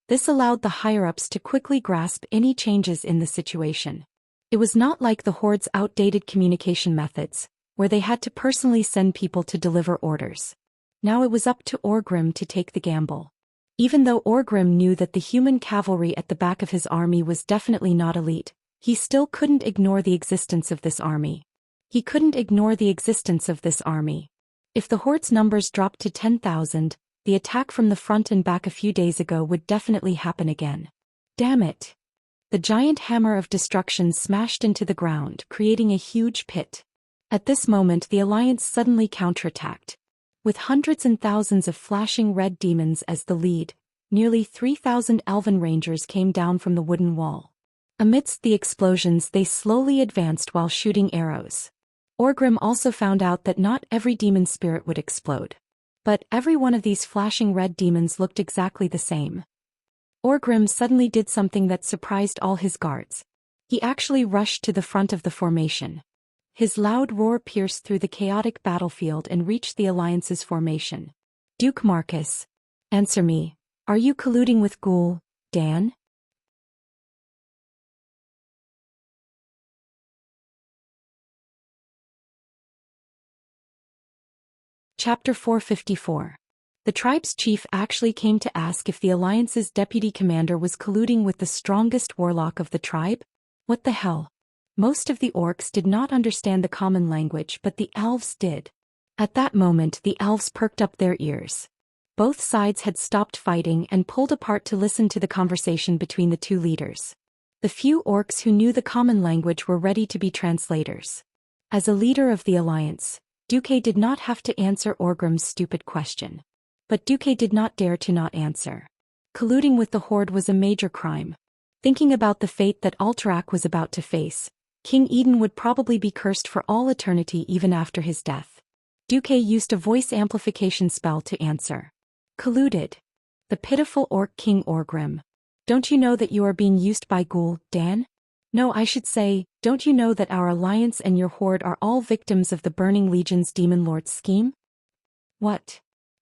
This allowed the higher-ups to quickly grasp any changes in the situation. It was not like the Horde's outdated communication methods, where they had to personally send people to deliver orders. Now it was up to Orgrim to take the gamble. Even though Orgrim knew that the human cavalry at the back of his army was definitely not elite, he still couldn't ignore the existence of this army. He couldn't ignore the existence of this army. If the Horde's numbers dropped to 10,000, the attack from the front and back a few days ago would definitely happen again. Damn it! The giant hammer of destruction smashed into the ground, creating a huge pit. At this moment, the Alliance suddenly counterattacked. With hundreds and thousands of flashing red demons as the lead, nearly 3,000 elven rangers came down from the wooden wall. Amidst the explosions, they slowly advanced while shooting arrows. Orgrim also found out that not every demon spirit would explode. But every one of these flashing red demons looked exactly the same. Orgrim suddenly did something that surprised all his guards. He actually rushed to the front of the formation. His loud roar pierced through the chaotic battlefield and reached the Alliance's formation. Duke Marcus. Answer me. Are you colluding with Ghoul, Dan? Chapter 454. The tribe's chief actually came to ask if the Alliance's deputy commander was colluding with the strongest warlock of the tribe? What the hell? Most of the orcs did not understand the common language, but the elves did. At that moment, the elves perked up their ears. Both sides had stopped fighting and pulled apart to listen to the conversation between the two leaders. The few orcs who knew the common language were ready to be translators. As a leader of the Alliance, Duque did not have to answer Orgrim's stupid question. But Duque did not dare to not answer. Colluding with the Horde was a major crime. Thinking about the fate that Alterac was about to face, King Eden would probably be cursed for all eternity even after his death. Duque used a voice amplification spell to answer. Colluded. The pitiful orc King Orgrim. Don't you know that you are being used by Ghoul, Dan? No, I should say, don't you know that our Alliance and your Horde are all victims of the Burning Legion's Demon Lord's scheme? What?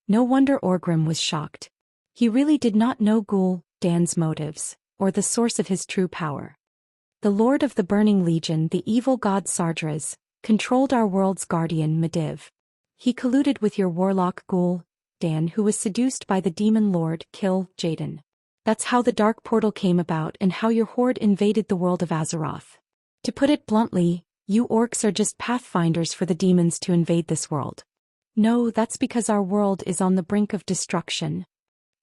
No wonder Orgrim was shocked. He really did not know Ghoul, Dan's motives, or the source of his true power. The Lord of the Burning Legion, the evil god Sardras, controlled our world's guardian Medivh. He colluded with your warlock Ghoul, Dan, who was seduced by the demon lord Kill Jaden. That's how the dark portal came about and how your Horde invaded the world of Azeroth. To put it bluntly, you orcs are just pathfinders for the demons to invade this world. No, that's because our world is on the brink of destruction.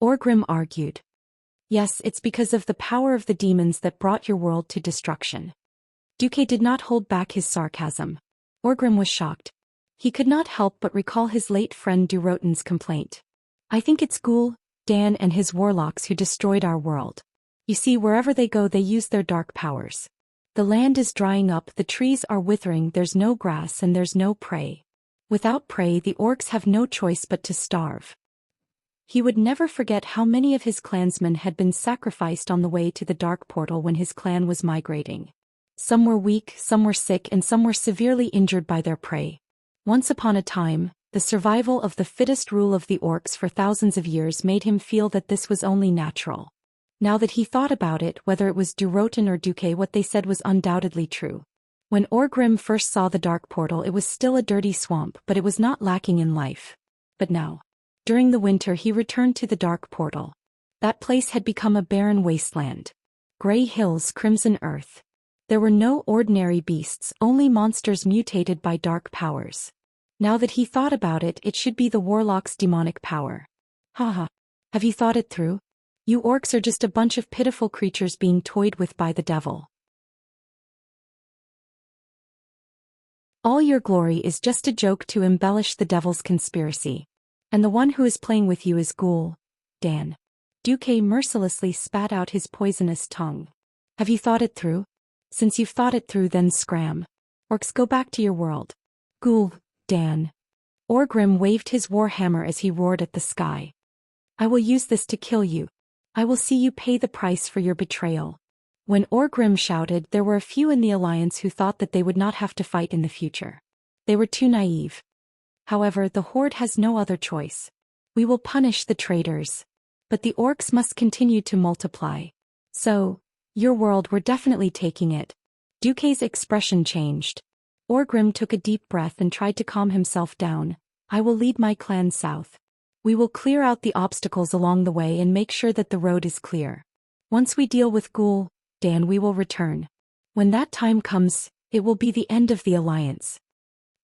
Orgrim argued. Yes, it's because of the power of the demons that brought your world to destruction. Duque did not hold back his sarcasm. Orgrim was shocked. He could not help but recall his late friend Durotan's complaint. I think it's Ghoul, Dan and his warlocks who destroyed our world. You see, wherever they go they use their dark powers. The land is drying up, the trees are withering, there's no grass and there's no prey. Without prey, the orcs have no choice but to starve. He would never forget how many of his clansmen had been sacrificed on the way to the dark portal when his clan was migrating. Some were weak, some were sick, and some were severely injured by their prey. Once upon a time, the survival of the fittest rule of the orcs for thousands of years made him feel that this was only natural. Now that he thought about it, whether it was Durotan or Duque, what they said was undoubtedly true. When Orgrim first saw the dark portal, it was still a dirty swamp, but it was not lacking in life. But now, during the winter, he returned to the dark portal. That place had become a barren wasteland. Gray hills, crimson earth. There were no ordinary beasts, only monsters mutated by dark powers. Now that he thought about it, it should be the warlock's demonic power. Haha. Have you thought it through? You orcs are just a bunch of pitiful creatures being toyed with by the devil. All your glory is just a joke to embellish the devil's conspiracy. And the one who is playing with you is Ghoul, Dan. Duque mercilessly spat out his poisonous tongue. Have you thought it through? Since you've thought it through, then scram. Orcs, go back to your world. Ghoul, Dan. Orgrim waved his warhammer as he roared at the sky. I will use this to kill you. I will see you pay the price for your betrayal. When Orgrim shouted, there were a few in the Alliance who thought that they would not have to fight in the future. They were too naive. However, the Horde has no other choice. We will punish the traitors. But the orcs must continue to multiply. So, your world, we're definitely taking it. Duque's expression changed. Orgrim took a deep breath and tried to calm himself down. I will lead my clan south. We will clear out the obstacles along the way and make sure that the road is clear. Once we deal with Ghoul, Dan, we will return. When that time comes, it will be the end of the Alliance.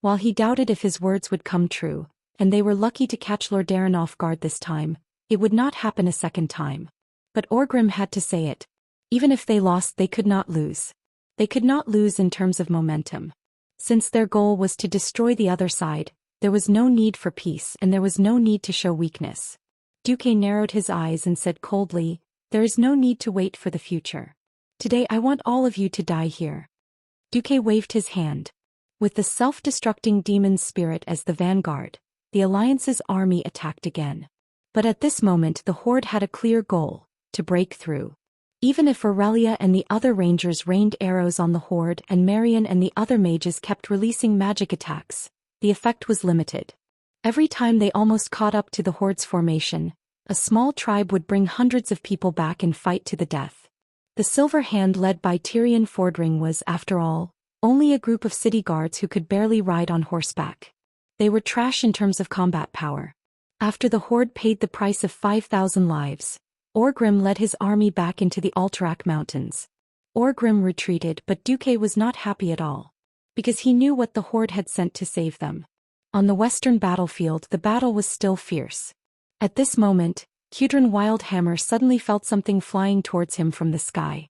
While he doubted if his words would come true, and they were lucky to catch Lordaeron off guard this time, it would not happen a second time. But Orgrim had to say it. Even if they lost, they could not lose. They could not lose in terms of momentum. Since their goal was to destroy the other side, there was no need for peace and there was no need to show weakness. Duque narrowed his eyes and said coldly, there is no need to wait for the future. Today I want all of you to die here. Duque waved his hand. With the self-destructing demon spirit as the vanguard, the Alliance's army attacked again. But at this moment the Horde had a clear goal, to break through. Even if Aurelia and the other rangers rained arrows on the Horde and Marion and the other mages kept releasing magic attacks, the effect was limited. Every time they almost caught up to the horde's formation, a small tribe would bring hundreds of people back and fight to the death. The Silver Hand led by Tyrion Fordring was, after all, only a group of city guards who could barely ride on horseback. They were trash in terms of combat power. After the horde paid the price of 5,000 lives, Orgrim led his army back into the Alterac Mountains. Orgrim retreated, but Duque was not happy at all, because he knew what the horde had sent to save them. On the western battlefield, the battle was still fierce. At this moment, Cudrin Wildhammer suddenly felt something flying towards him from the sky.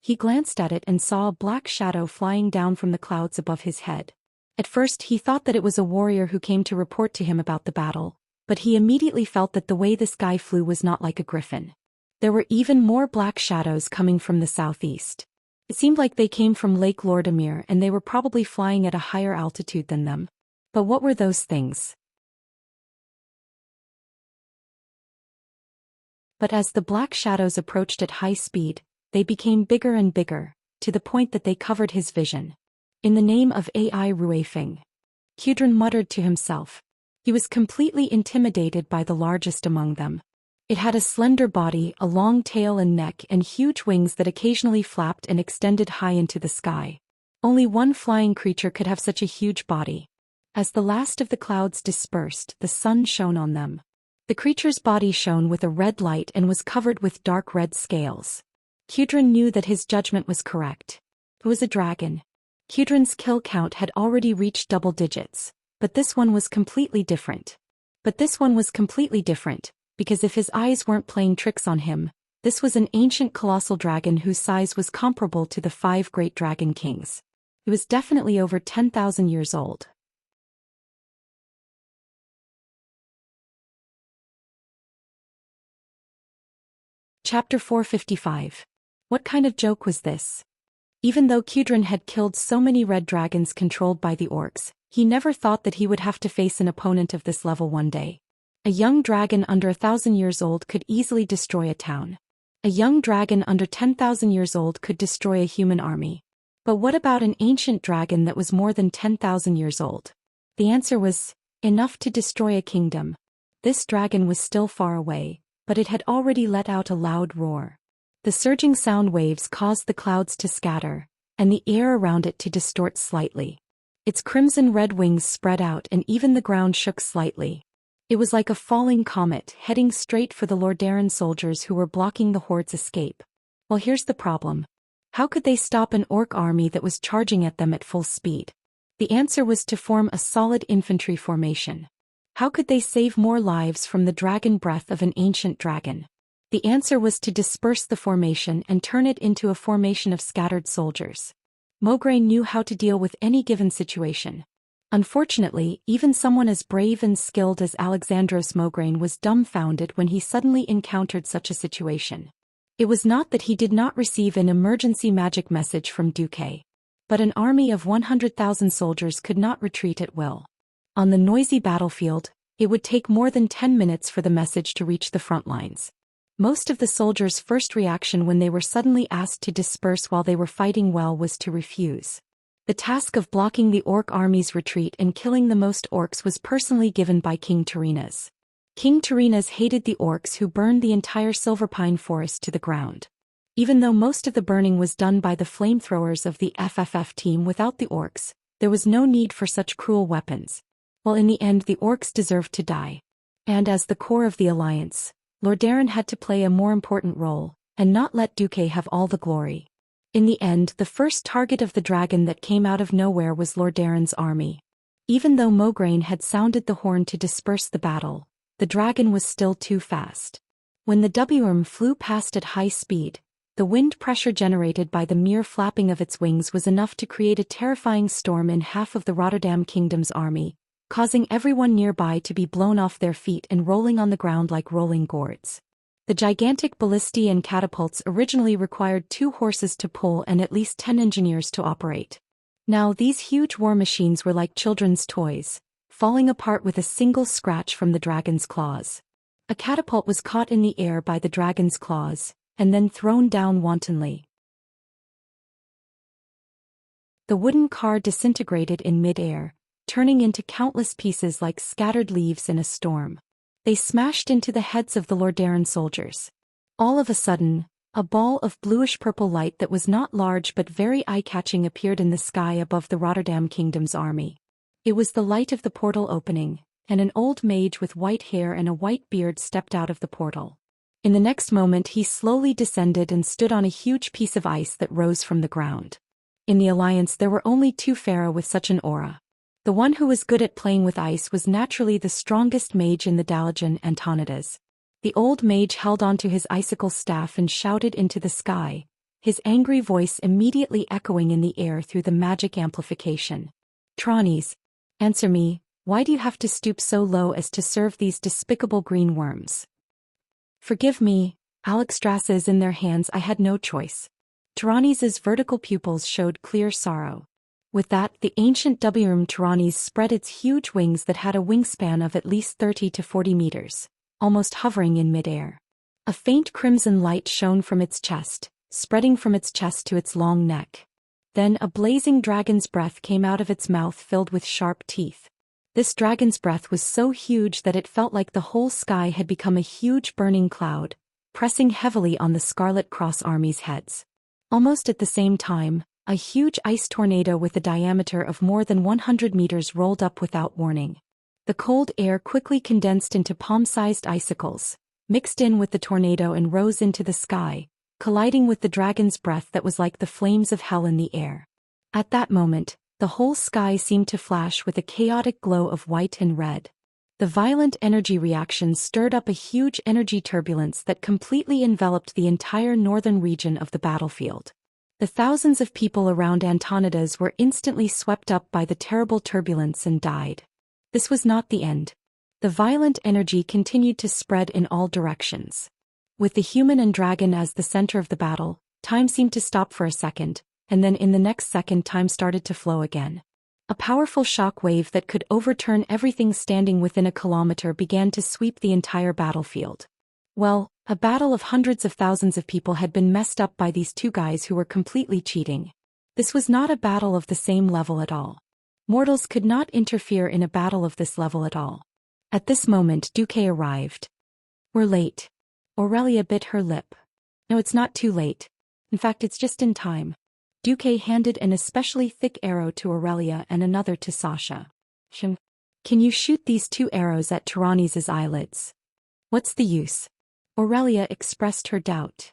He glanced at it and saw a black shadow flying down from the clouds above his head. At first he thought that it was a warrior who came to report to him about the battle, but he immediately felt that the way this guy flew was not like a griffin. There were even more black shadows coming from the southeast. It seemed like they came from Lake Lordamere and they were probably flying at a higher altitude than them. But what were those things? But as the black shadows approached at high speed, they became bigger and bigger, to the point that they covered his vision. In the name of AI Ruefeng, Cudrin muttered to himself. He was completely intimidated by the largest among them. It had a slender body, a long tail and neck, and huge wings that occasionally flapped and extended high into the sky. Only one flying creature could have such a huge body. As the last of the clouds dispersed, the sun shone on them. The creature's body shone with a red light and was covered with dark red scales. Cudrin knew that his judgment was correct. It was a dragon. Cudrin's kill count had already reached double digits, but this one was completely different. Because if his eyes weren't playing tricks on him, this was an ancient colossal dragon whose size was comparable to the 5 great dragon kings. It was definitely over 10,000 years old. Chapter 455. What kind of joke was this? Even though Cudrin had killed so many red dragons controlled by the orcs, he never thought that he would have to face an opponent of this level one day. A young dragon under 1,000 years old could easily destroy a town. A young dragon under 10,000 years old could destroy a human army. But what about an ancient dragon that was more than 10,000 years old? The answer was, enough to destroy a kingdom. This dragon was still far away, but it had already let out a loud roar. The surging sound waves caused the clouds to scatter, and the air around it to distort slightly. Its crimson-red wings spread out and even the ground shook slightly. It was like a falling comet heading straight for the Lordaeron soldiers who were blocking the horde's escape. Well, here's the problem. How could they stop an orc army that was charging at them at full speed? The answer was to form a solid infantry formation. How could they save more lives from the dragon breath of an ancient dragon? The answer was to disperse the formation and turn it into a formation of scattered soldiers. Mograine knew how to deal with any given situation. Unfortunately, even someone as brave and skilled as Alexandros Mograine was dumbfounded when he suddenly encountered such a situation. It was not that he did not receive an emergency magic message from Duque, but an army of 100,000 soldiers could not retreat at will. On the noisy battlefield, it would take more than 10 minutes for the message to reach the front lines. Most of the soldiers' first reaction when they were suddenly asked to disperse while they were fighting well was to refuse. The task of blocking the orc army's retreat and killing the most orcs was personally given by King Tarinas. King Tarinas hated the orcs who burned the entire Silverpine forest to the ground. Even though most of the burning was done by the flamethrowers of the FFF team without the orcs, there was no need for such cruel weapons. Well, in the end the orcs deserved to die. And as the core of the alliance, Lordaeron had to play a more important role, and not let Duque have all the glory. In the end, the first target of the dragon that came out of nowhere was Lordaeron's army. Even though Mograine had sounded the horn to disperse the battle, the dragon was still too fast. When the Wyrm flew past at high speed, the wind pressure generated by the mere flapping of its wings was enough to create a terrifying storm in half of the Rotterdam Kingdom's army, causing everyone nearby to be blown off their feet and rolling on the ground like rolling gourds. The gigantic ballistae and catapults originally required 2 horses to pull and at least 10 engineers to operate. Now these huge war machines were like children's toys, falling apart with a single scratch from the dragon's claws. A catapult was caught in the air by the dragon's claws, and then thrown down wantonly. The wooden car disintegrated in mid-air, turning into countless pieces like scattered leaves in a storm. They smashed into the heads of the Lordaeron soldiers. All of a sudden, a ball of bluish-purple light that was not large but very eye-catching appeared in the sky above the Rotterdam Kingdom's army. It was the light of the portal opening, and an old mage with white hair and a white beard stepped out of the portal. In the next moment he slowly descended and stood on a huge piece of ice that rose from the ground. In the Alliance there were only 2 Pharaoh with such an aura. The one who was good at playing with ice was naturally the strongest mage in the Dalajan Antonidas. The old mage held onto his icicle staff and shouted into the sky, his angry voice immediately echoing in the air through the magic amplification. Tronis, answer me, why do you have to stoop so low as to serve these despicable green worms? Forgive me, Alexstrasses in their hands I had no choice. Tyrannis's vertical pupils showed clear sorrow. With that, the ancient Wurm Tyrannis spread its huge wings that had a wingspan of at least 30 to 40 meters, almost hovering in midair. A faint crimson light shone from its chest, spreading from its chest to its long neck. Then a blazing dragon's breath came out of its mouth filled with sharp teeth. This dragon's breath was so huge that it felt like the whole sky had become a huge burning cloud, pressing heavily on the Scarlet Cross Army's heads. Almost at the same time, a huge ice tornado with a diameter of more than 100 meters rolled up without warning. The cold air quickly condensed into palm-sized icicles, mixed in with the tornado and rose into the sky, colliding with the dragon's breath that was like the flames of hell in the air. At that moment, the whole sky seemed to flash with a chaotic glow of white and red. The violent energy reactions stirred up a huge energy turbulence that completely enveloped the entire northern region of the battlefield. The thousands of people around Antonidas were instantly swept up by the terrible turbulence and died. This was not the end. The violent energy continued to spread in all directions. With the human and dragon as the center of the battle, time seemed to stop for a second, and then in the next second time started to flow again. A powerful shock wave that could overturn everything standing within a kilometer began to sweep the entire battlefield. Well, a battle of hundreds of thousands of people had been messed up by these 2 guys who were completely cheating. This was not a battle of the same level at all. Mortals could not interfere in a battle of this level at all. At this moment Duque arrived. We're late. Aurelia bit her lip. No, it's not too late. In fact, it's just in time. Duque handed an especially thick arrow to Aurelia and another to Sasha. Can you shoot these 2 arrows at Tyrannis's eyelids? What's the use? Aurelia expressed her doubt.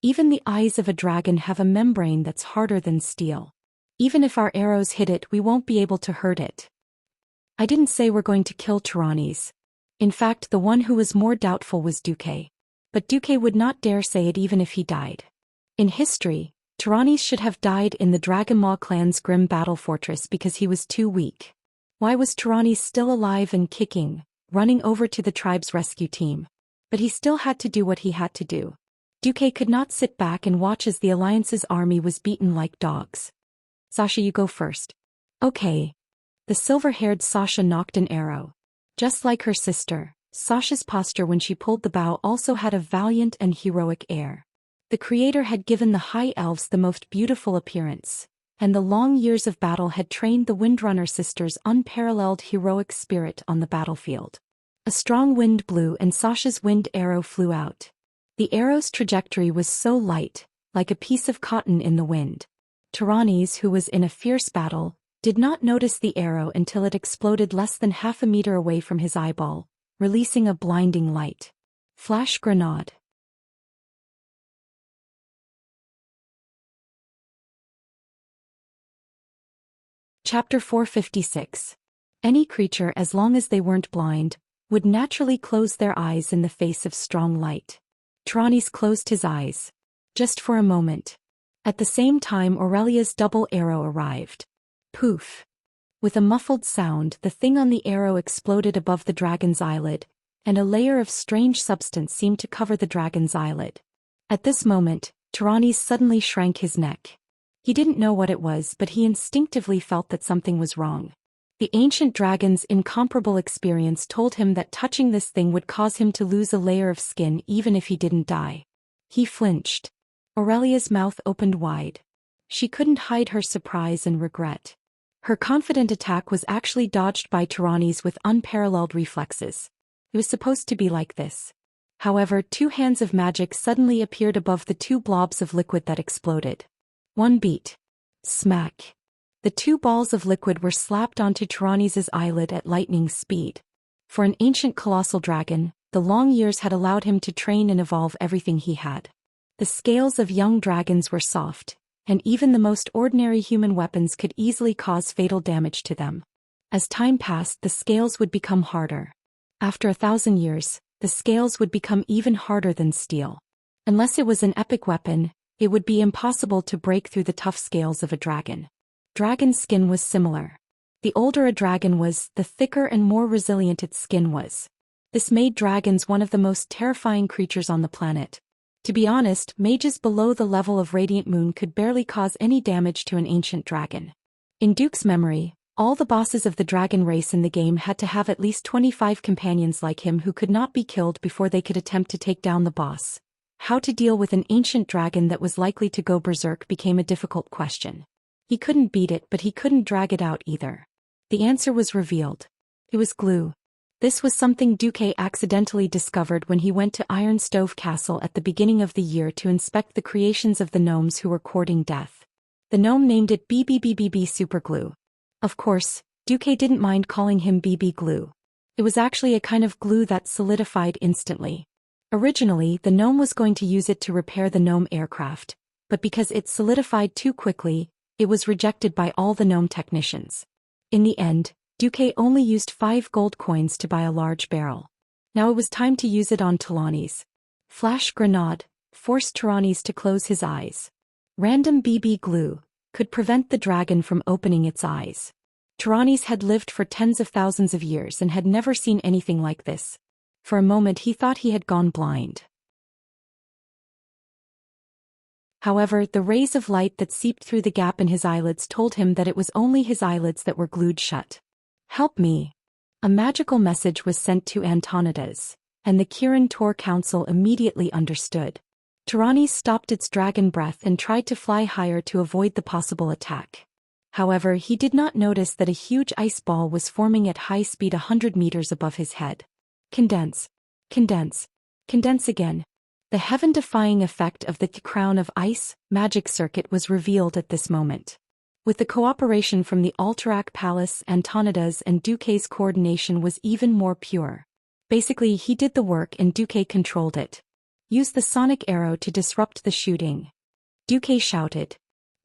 Even the eyes of a dragon have a membrane that's harder than steel. Even if our arrows hit it, we won't be able to hurt it. I didn't say we're going to kill Tyrannis. In fact, the one who was more doubtful was Duque. But Duque would not dare say it even if he died. In history, Tyrannis should have died in the Dragonmaw clan's grim battle fortress because he was too weak. Why was Tyrannis still alive and kicking, running over to the tribe's rescue team? But he still had to do what he had to do. Duque could not sit back and watch as the Alliance's army was beaten like dogs. Sasha, you go first. Okay. The silver-haired Sasha knocked an arrow. Just like her sister, Sasha's posture when she pulled the bow also had a valiant and heroic air. The Creator had given the High Elves the most beautiful appearance, and the long years of battle had trained the Windrunner sisters' unparalleled heroic spirit on the battlefield. A strong wind blew and Sasha's wind arrow flew out. The arrow's trajectory was so light, like a piece of cotton in the wind. Tyrannis, who was in a fierce battle, did not notice the arrow until it exploded less than half a meter away from his eyeball, releasing a blinding light. Flash grenade. Chapter 456. Any creature, as long as they weren't blind, would naturally close their eyes in the face of strong light. Tyrannis closed his eyes. Just for a moment. At the same time Aurelia's double arrow arrived. Poof. With a muffled sound, the thing on the arrow exploded above the dragon's eyelid, and a layer of strange substance seemed to cover the dragon's eyelid. At this moment, Tyrannis suddenly shrank his neck. He didn't know what it was, but he instinctively felt that something was wrong. The ancient dragon's incomparable experience told him that touching this thing would cause him to lose a layer of skin even if he didn't die. He flinched. Aurelia's mouth opened wide. She couldn't hide her surprise and regret. Her confident attack was actually dodged by Tyrannies with unparalleled reflexes. It was supposed to be like this. However, two hands of magic suddenly appeared above the two blobs of liquid that exploded. One beat. Smack. The two balls of liquid were slapped onto Tyrannies' eyelid at lightning speed. For an ancient colossal dragon, the long years had allowed him to train and evolve everything he had. The scales of young dragons were soft, and even the most ordinary human weapons could easily cause fatal damage to them. As time passed, the scales would become harder. After 1,000 years, the scales would become even harder than steel. Unless it was an epic weapon, it would be impossible to break through the tough scales of a dragon. Dragon's skin was similar. The older a dragon was, the thicker and more resilient its skin was. This made dragons one of the most terrifying creatures on the planet. To be honest, mages below the level of Radiant Moon could barely cause any damage to an ancient dragon. In Duke's memory, all the bosses of the dragon race in the game had to have at least 25 companions like him who could not be killed before they could attempt to take down the boss. How to deal with an ancient dragon that was likely to go berserk became a difficult question. He couldn't beat it, but he couldn't drag it out either. The answer was revealed. It was glue. This was something Duke accidentally discovered when he went to Iron Stove Castle at the beginning of the year to inspect the creations of the gnomes who were courting death. The gnome named it BBBBB Superglue. Of course, Duke didn't mind calling him BB Glue. It was actually a kind of glue that solidified instantly. Originally, the gnome was going to use it to repair the gnome aircraft, but because it solidified too quickly, it was rejected by all the gnome technicians. In the end, Duke only used 5 gold coins to buy a large barrel. Now it was time to use it on Tyrannies. Flash Grenade forced Tyrannies to close his eyes. Random BB glue could prevent the dragon from opening its eyes. Tyrannies had lived for tens of thousands of years and had never seen anything like this. For a moment he thought he had gone blind. However, the rays of light that seeped through the gap in his eyelids told him that it was only his eyelids that were glued shut. Help me. A magical message was sent to Antonidas, and the Kirin Tor Council immediately understood. Tyrannies stopped its dragon breath and tried to fly higher to avoid the possible attack. However, he did not notice that a huge ice ball was forming at high speed 100 meters above his head. Condense. Condense. Condense again. The heaven-defying effect of the crown of ice magic circuit was revealed at this moment. With the cooperation from the Alterac Palace, Antonidas and Duke's coordination was even more pure. Basically, he did the work and Duke controlled it. Use the sonic arrow to disrupt the shooting. Duke shouted.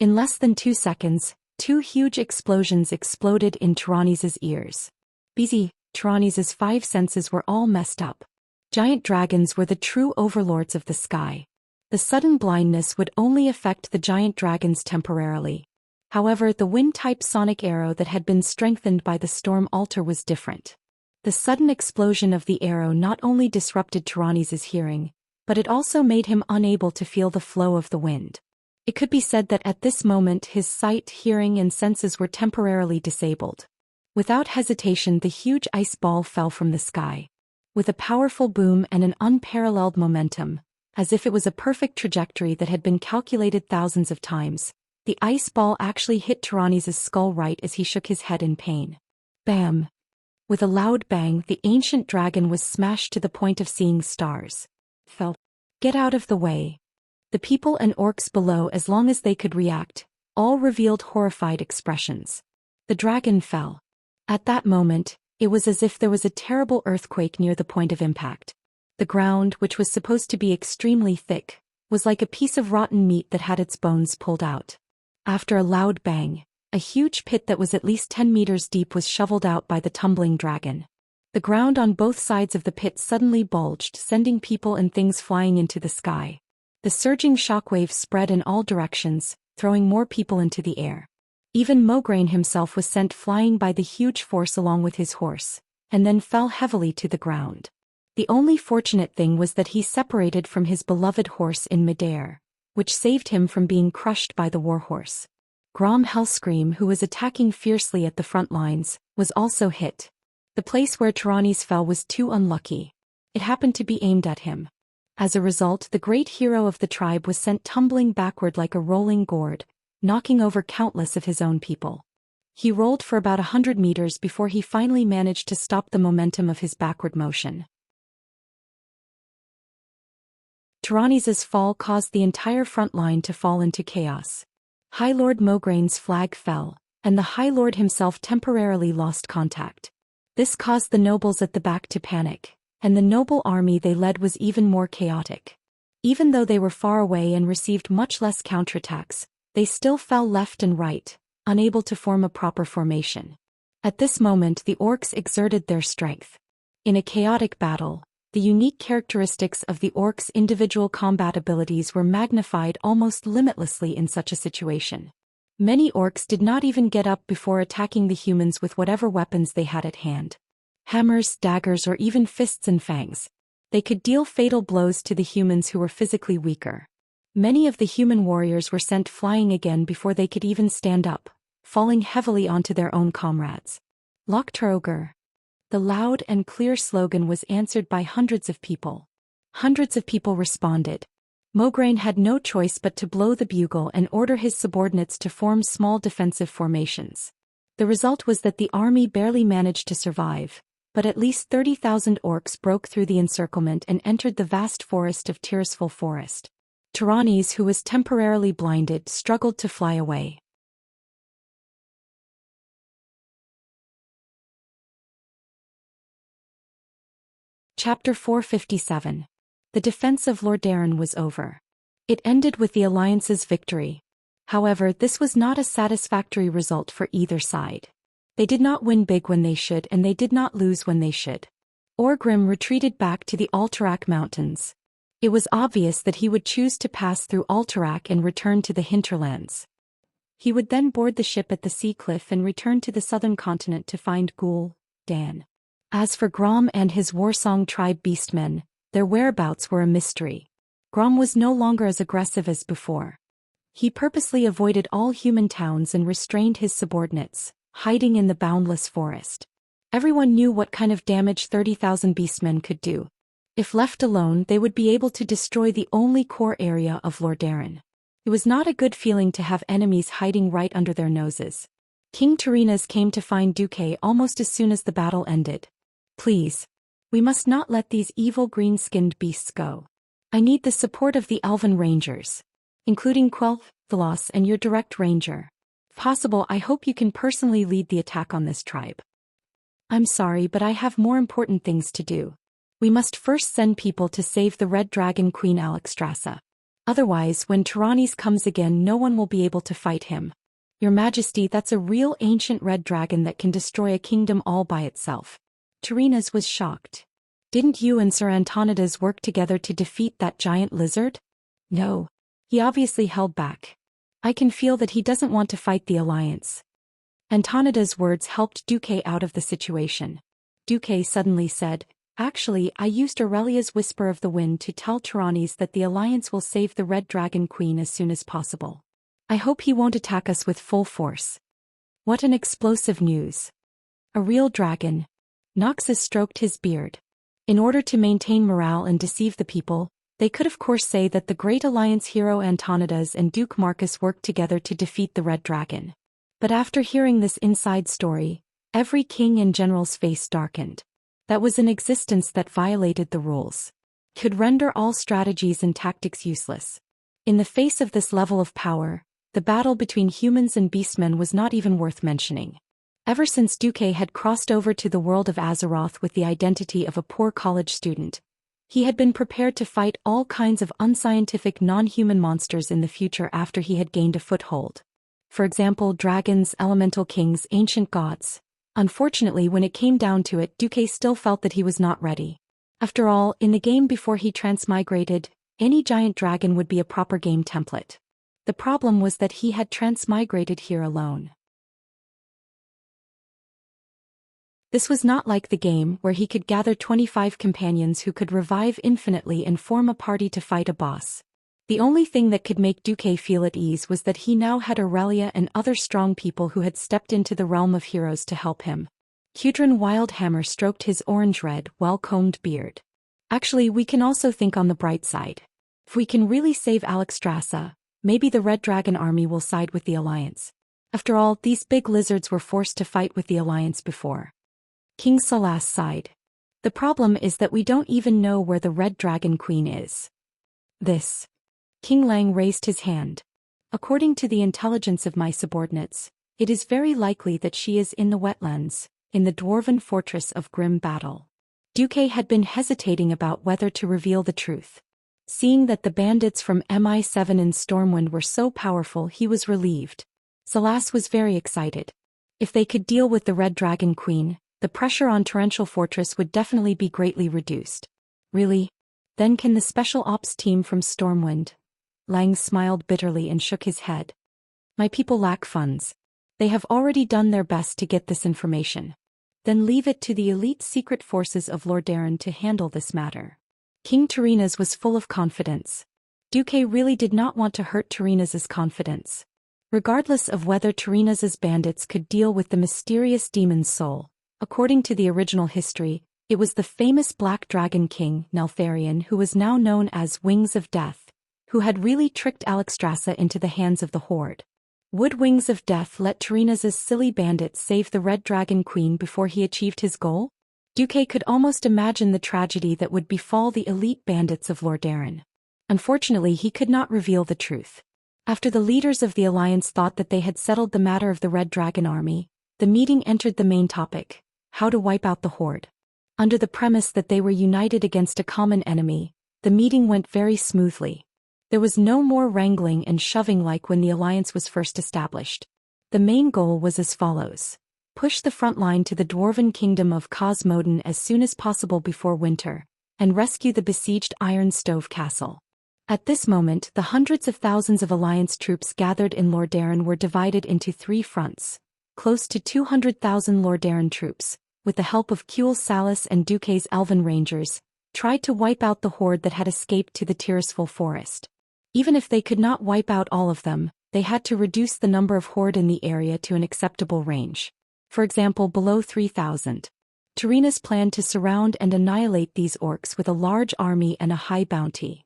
In less than 2 seconds, 2 huge explosions exploded in Tyrannies' ears. Busy, Tyrannies' 5 senses were all messed up. Giant dragons were the true overlords of the sky. The sudden blindness would only affect the giant dragons temporarily. However, the wind-type sonic arrow that had been strengthened by the storm altar was different. The sudden explosion of the arrow not only disrupted Tyrannies' hearing, but it also made him unable to feel the flow of the wind. It could be said that at this moment his sight, hearing and senses were temporarily disabled. Without hesitation, the huge ice ball fell from the sky. With a powerful boom and an unparalleled momentum, as if it was a perfect trajectory that had been calculated thousands of times, the ice ball actually hit Tyrannies' skull right as he shook his head in pain. Bam! With a loud bang, the ancient dragon was smashed to the point of seeing stars. Fell. Get out of the way. The people and orcs below, as long as they could react, all revealed horrified expressions. The dragon fell. At that moment, it was as if there was a terrible earthquake near the point of impact. The ground, which was supposed to be extremely thick, was like a piece of rotten meat that had its bones pulled out. After a loud bang, a huge pit that was at least 10 meters deep was shoveled out by the tumbling dragon. The ground on both sides of the pit suddenly bulged, sending people and things flying into the sky. The surging shockwaves spread in all directions, throwing more people into the air. Even Mograine himself was sent flying by the huge force along with his horse, and then fell heavily to the ground. The only fortunate thing was that he separated from his beloved horse in midair, which saved him from being crushed by the warhorse. Grom Hellscream, who was attacking fiercely at the front lines, was also hit. The place where Tyrannies fell was too unlucky. It happened to be aimed at him. As a result, the great hero of the tribe was sent tumbling backward like a rolling gourd, knocking over countless of his own people. He rolled for about 100 meters before he finally managed to stop the momentum of his backward motion. Tyrannies' fall caused the entire front line to fall into chaos. High Lord Mograine's flag fell, and the High Lord himself temporarily lost contact. This caused the nobles at the back to panic, and the noble army they led was even more chaotic. Even though they were far away and received much less counterattacks, they still fell left and right, unable to form a proper formation. At this moment the orcs exerted their strength. In a chaotic battle, the unique characteristics of the orcs' individual combat abilities were magnified almost limitlessly in such a situation. Many orcs did not even get up before attacking the humans with whatever weapons they had at hand. Hammers, daggers, or even fists and fangs. They could deal fatal blows to the humans who were physically weaker. Many of the human warriors were sent flying again before they could even stand up, falling heavily onto their own comrades. Loktroger. The loud and clear slogan was answered by hundreds of people. Hundreds of people responded. Mograine had no choice but to blow the bugle and order his subordinates to form small defensive formations. The result was that the army barely managed to survive, but at least 30,000 orcs broke through the encirclement and entered the vast forest of Tirisful Forest. Tyrannies, who was temporarily blinded, struggled to fly away. Chapter 457. The defense of Lordaeron was over. It ended with the Alliance's victory. However, this was not a satisfactory result for either side. They did not win big when they should, and they did not lose when they should. Orgrim retreated back to the Alterac Mountains. It was obvious that he would choose to pass through Alterac and return to the hinterlands. He would then board the ship at the sea cliff and return to the southern continent to find Dan. As for Grom and his Warsong tribe beastmen, their whereabouts were a mystery. Grom was no longer as aggressive as before. He purposely avoided all human towns and restrained his subordinates, hiding in the boundless forest. Everyone knew what kind of damage 30,000 beastmen could do. If left alone, they would be able to destroy the only core area of Lordaeron. It was not a good feeling to have enemies hiding right under their noses. King Tyrinas came to find Duque almost as soon as the battle ended. Please. We must not let these evil green-skinned beasts go. I need the support of the Elven Rangers, including Quelf, Velos, and your direct ranger. If possible, I hope you can personally lead the attack on this tribe. I'm sorry, but I have more important things to do. We must first send people to save the Red Dragon Queen Alexstrasza. Otherwise, when Tyrannies comes again, no one will be able to fight him. Your Majesty, that's a real ancient red dragon that can destroy a kingdom all by itself. Tyrinas was shocked. Didn't you and Sir Antonidas work together to defeat that giant lizard? No. He obviously held back. I can feel that he doesn't want to fight the Alliance. Antonidas' words helped Duque out of the situation. Duque suddenly said, Actually, I used Aurelia's Whisper of the Wind to tell Tyrannies that the Alliance will save the Red Dragon Queen as soon as possible. I hope he won't attack us with full force. What an explosive news. A real dragon. Noxus stroked his beard. In order to maintain morale and deceive the people, they could of course say that the Great Alliance hero Antonidas and Duke Marcus worked together to defeat the Red Dragon. But after hearing this inside story, every king and general's face darkened. That was an existence that violated the rules. Could render all strategies and tactics useless. In the face of this level of power, the battle between humans and beastmen was not even worth mentioning. Ever since Duque had crossed over to the world of Azeroth with the identity of a poor college student, he had been prepared to fight all kinds of unscientific non-human monsters in the future after he had gained a foothold. For example, dragons, elemental kings, ancient gods. Unfortunately, when it came down to it, Duque still felt that he was not ready. After all, in the game before he transmigrated, any giant dragon would be a proper game template. The problem was that he had transmigrated here alone. This was not like the game where he could gather 25 companions who could revive infinitely and form a party to fight a boss. The only thing that could make Duque feel at ease was that he now had Aurelia and other strong people who had stepped into the realm of heroes to help him. Cudrin Wildhammer stroked his orange-red, well-combed beard. Actually, we can also think on the bright side. If we can really save Alexstrasza, Maybe the Red Dragon army will side with the Alliance. After all, these big lizards were forced to fight with the Alliance before. King Salas sighed. The problem is that we don't even know where the Red Dragon Queen is. King Lang raised his hand. According to the intelligence of my subordinates, it is very likely that she is in the wetlands, in the dwarven fortress of Grim Battle. Duque had been hesitating about whether to reveal the truth. Seeing that the bandits from MI7 in Stormwind were so powerful, he was relieved. Salas was very excited. If they could deal with the Red Dragon Queen, the pressure on Torrential Fortress would definitely be greatly reduced. Really? Then can the Special Ops team from Stormwind? Lang smiled bitterly and shook his head. My people lack funds. They have already done their best to get this information. Then leave it to the elite secret forces of Lordaeron to handle this matter. King Terenas was full of confidence. Duque really did not want to hurt Terenas's confidence. Regardless of whether Terenas's bandits could deal with the mysterious demon's soul, according to the original history, it was the famous Black Dragon King, Neltharion, who was now known as Wings of Death, who had really tricked Alexstrasza into the hands of the Horde. Would Wings of Death let Terenas's silly bandits save the Red Dragon Queen before he achieved his goal? Duque could almost imagine the tragedy that would befall the elite bandits of Lordaeron. Unfortunately, he could not reveal the truth. After the leaders of the Alliance thought that they had settled the matter of the Red Dragon army, the meeting entered the main topic: how to wipe out the Horde. Under the premise that they were united against a common enemy, the meeting went very smoothly. There was no more wrangling and shoving like when the Alliance was first established. The main goal was as follows: push the front line to the Dwarven Kingdom of Cosmoden as soon as possible before winter, and rescue the besieged Iron Stove Castle. At this moment, the hundreds of thousands of Alliance troops gathered in Lordaeron were divided into 3 fronts. Close to 200,000 Lordaeron troops, with the help of Kuel Salas and Duque's Elven Rangers, tried to wipe out the horde that had escaped to the Tirisful forest. Even if they could not wipe out all of them, they had to reduce the number of horde in the area to an acceptable range. For example, below 3,000. Terenas planned to surround and annihilate these orcs with a large army and a high bounty.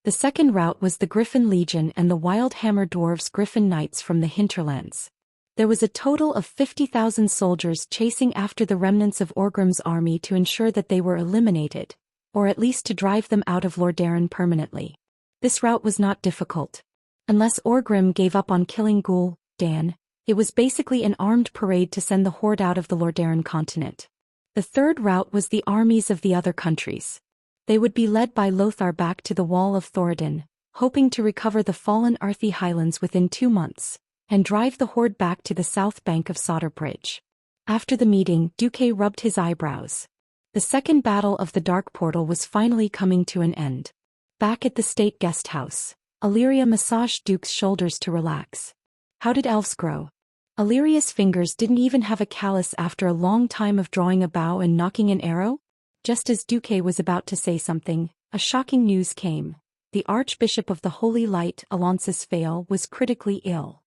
The second route was the Griffin Legion and the Wildhammer Dwarves Griffin Knights from the hinterlands. There was a total of 50,000 soldiers chasing after the remnants of Orgrim's army to ensure that they were eliminated, or at least to drive them out of Lordaeron permanently. This route was not difficult. Unless Orgrim gave up on killing Gul'dan, it was basically an armed parade to send the horde out of the Lordaeron continent. The third route was the armies of the other countries. They would be led by Lothar back to the Wall of Thoradin, hoping to recover the fallen Arthi Highlands within 2 months, and drive the horde back to the south bank of Sodder Bridge. After the meeting, Duque rubbed his eyebrows. The second battle of the Dark Portal was finally coming to an end. Back at the state guest house, Illyria massaged Duke's shoulders to relax. How did elves grow? Illyria's fingers didn't even have a callus after a long time of drawing a bow and knocking an arrow? Just as Duque was about to say something, a shocking news came. The Archbishop of the Holy Light, Alonsus Fael, was critically ill.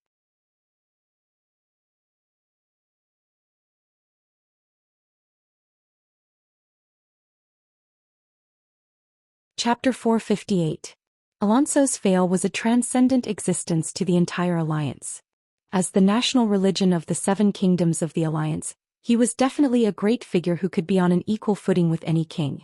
Chapter 458. Alonsos Fael was a transcendent existence to the entire Alliance. As the national religion of the 7 kingdoms of the Alliance, he was definitely a great figure who could be on an equal footing with any king.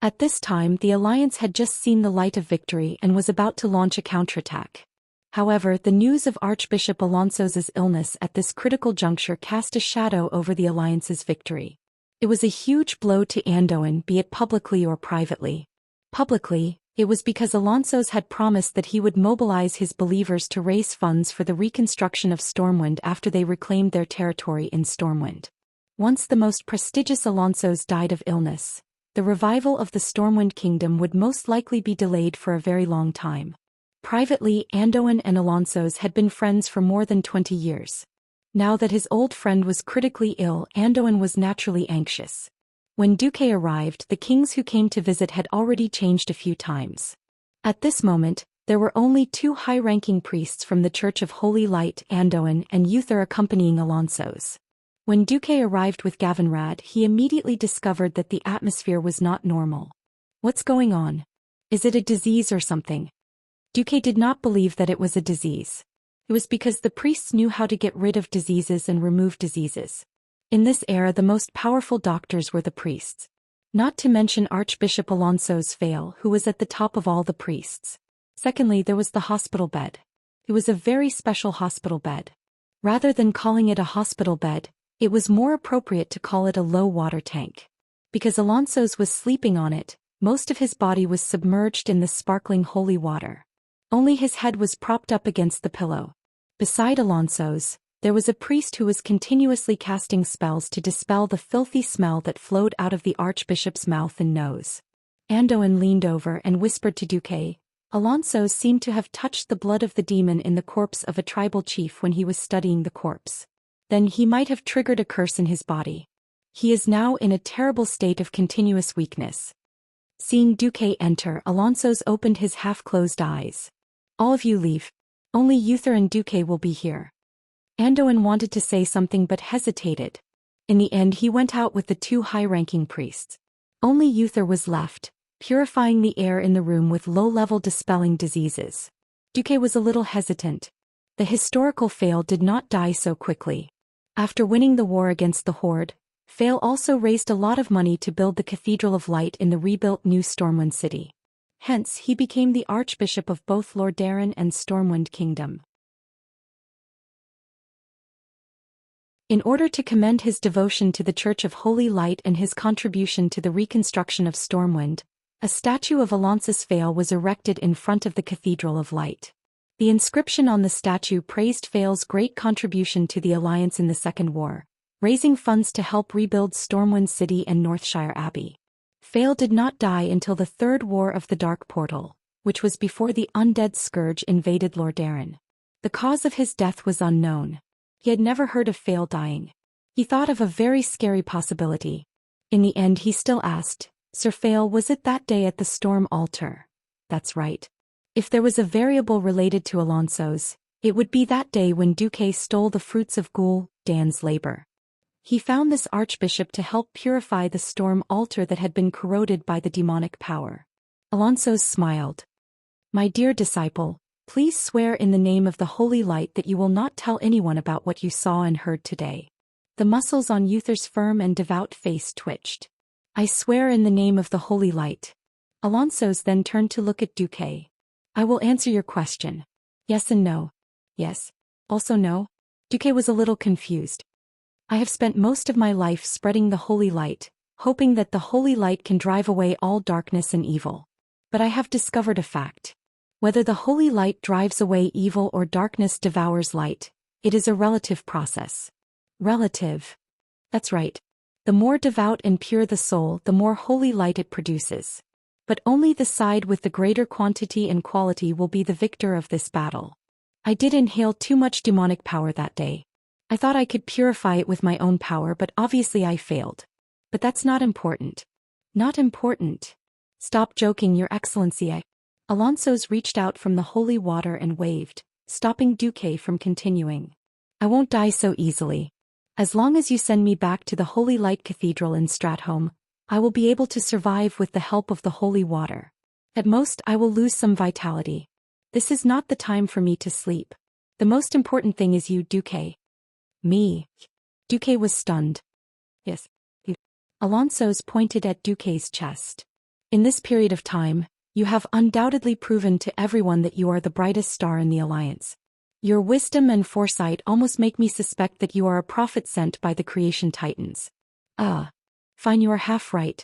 At this time, the Alliance had just seen the light of victory and was about to launch a counterattack. However, the news of Archbishop Alonsos's illness at this critical juncture cast a shadow over the Alliance's victory. It was a huge blow to Anduin, be it publicly or privately. Publicly, it was because Alonsos had promised that he would mobilize his believers to raise funds for the reconstruction of Stormwind after they reclaimed their territory in Stormwind. Once the most prestigious Alonsos died of illness, the revival of the Stormwind Kingdom would most likely be delayed for a very long time. Privately, Anduin and Alonsos had been friends for more than 20 years. Now that his old friend was critically ill, Anduin was naturally anxious. When Duque arrived, the kings who came to visit had already changed a few times. At this moment, there were only 2 high-ranking priests from the Church of Holy Light, Anduin and Uther, accompanying Alonsos. When Duque arrived with Gavinrad, he immediately discovered that the atmosphere was not normal. What's going on? Is it a disease or something? Duque did not believe that it was a disease. It was because the priests knew how to get rid of diseases and remove diseases. In this era, the most powerful doctors were the priests. Not to mention Archbishop Alonso's Fail, who was at the top of all the priests. Secondly, there was the hospital bed. It was a very special hospital bed. Rather than calling it a hospital bed, it was more appropriate to call it a low water tank. Because Alonso's was sleeping on it, most of his body was submerged in the sparkling holy water. Only his head was propped up against the pillow. Beside Alonso's, there was a priest who was continuously casting spells to dispel the filthy smell that flowed out of the archbishop's mouth and nose. Andoin leaned over and whispered to Duque, Alonso seemed to have touched the blood of the demon in the corpse of a tribal chief when he was studying the corpse. Then he might have triggered a curse in his body. He is now in a terrible state of continuous weakness. Seeing Duque enter, Alonso's opened his half-closed eyes. All of you leave. Only Uther and Duque will be here. Andoin wanted to say something but hesitated. In the end, he went out with the two high-ranking priests. Only Uther was left, purifying the air in the room with low-level dispelling diseases. Duque was a little hesitant. The historical Fail did not die so quickly. After winning the war against the Horde, Fail also raised a lot of money to build the Cathedral of Light in the rebuilt new Stormwind City. Hence, he became the Archbishop of both Lordaeron and Stormwind Kingdom. In order to commend his devotion to the Church of Holy Light and his contribution to the reconstruction of Stormwind, a statue of Alonsus Fail was erected in front of the Cathedral of Light. The inscription on the statue praised Fail's great contribution to the Alliance in the Second War, raising funds to help rebuild Stormwind City and Northshire Abbey. Fail did not die until the Third War of the Dark Portal, which was before the undead scourge invaded Lordaeron. The cause of his death was unknown. He had never heard of Fail dying. He thought of a very scary possibility. In the end, he still asked, Sir Fail, was it that day at the Storm Altar? That's right. If there was a variable related to Alonso's, it would be that day when Duque stole the fruits of Ghoul Dan's labor. He found this archbishop to help purify the Storm Altar that had been corroded by the demonic power. Alonso's smiled. My dear disciple, please swear in the name of the Holy Light that you will not tell anyone about what you saw and heard today. The muscles on Uther's firm and devout face twitched. I swear in the name of the Holy Light. Alonso's then turned to look at Duque. I will answer your question. Yes and no. Yes. Also no. Duque was a little confused. I have spent most of my life spreading the Holy Light, hoping that the Holy Light can drive away all darkness and evil. But I have discovered a fact. Whether the Holy Light drives away evil or darkness devours light, it is a relative process. Relative. That's right. The more devout and pure the soul, the more holy light it produces. But only the side with the greater quantity and quality will be the victor of this battle. I did inhale too much demonic power that day. I thought I could purify it with my own power, but obviously I failed. But that's not important. Not important. Stop joking, Your Excellency. Alonso's reached out from the holy water and waved, stopping Duque from continuing. I won't die so easily. As long as you send me back to the Holy Light Cathedral in Stratholme, I will be able to survive with the help of the holy water. At most, I will lose some vitality. This is not the time for me to sleep. The most important thing is you, Duque. Me. Duque was stunned. Yes. Alonso's pointed at Duque's chest. In this period of time, you have undoubtedly proven to everyone that you are the brightest star in the Alliance. Your wisdom and foresight almost make me suspect that you are a prophet sent by the creation titans. Fine, you are half right.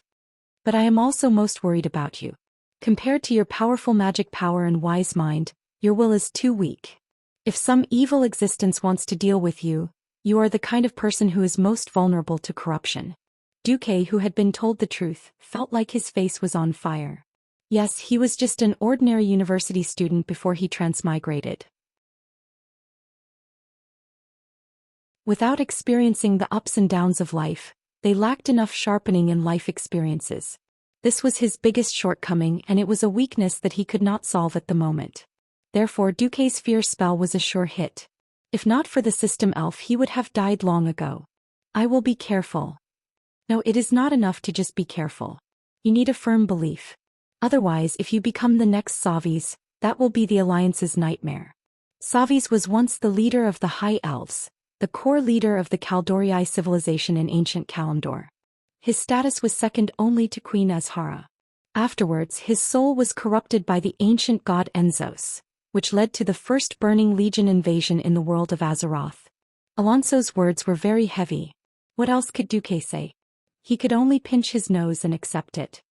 But I am also most worried about you. Compared to your powerful magic power and wise mind, your will is too weak. If some evil existence wants to deal with you, you are the kind of person who is most vulnerable to corruption. Duque, who had been told the truth, felt like his face was on fire. Yes, he was just an ordinary university student before he transmigrated. Without experiencing the ups and downs of life, they lacked enough sharpening in life experiences. This was his biggest shortcoming, and it was a weakness that he could not solve at the moment. Therefore, Duque's fear spell was a sure hit. If not for the system elf, he would have died long ago. I will be careful. No, it is not enough to just be careful. You need a firm belief. Otherwise, if you become the next Savis, that will be the Alliance's nightmare. Savis was once the leader of the High Elves, the core leader of the Kaldorii civilization in ancient Kalimdor. His status was second only to Queen Azhara. Afterwards, his soul was corrupted by the ancient god Enzos, which led to the first Burning Legion invasion in the world of Azeroth. Alonso's words were very heavy. What else could Duque say? He could only pinch his nose and accept it.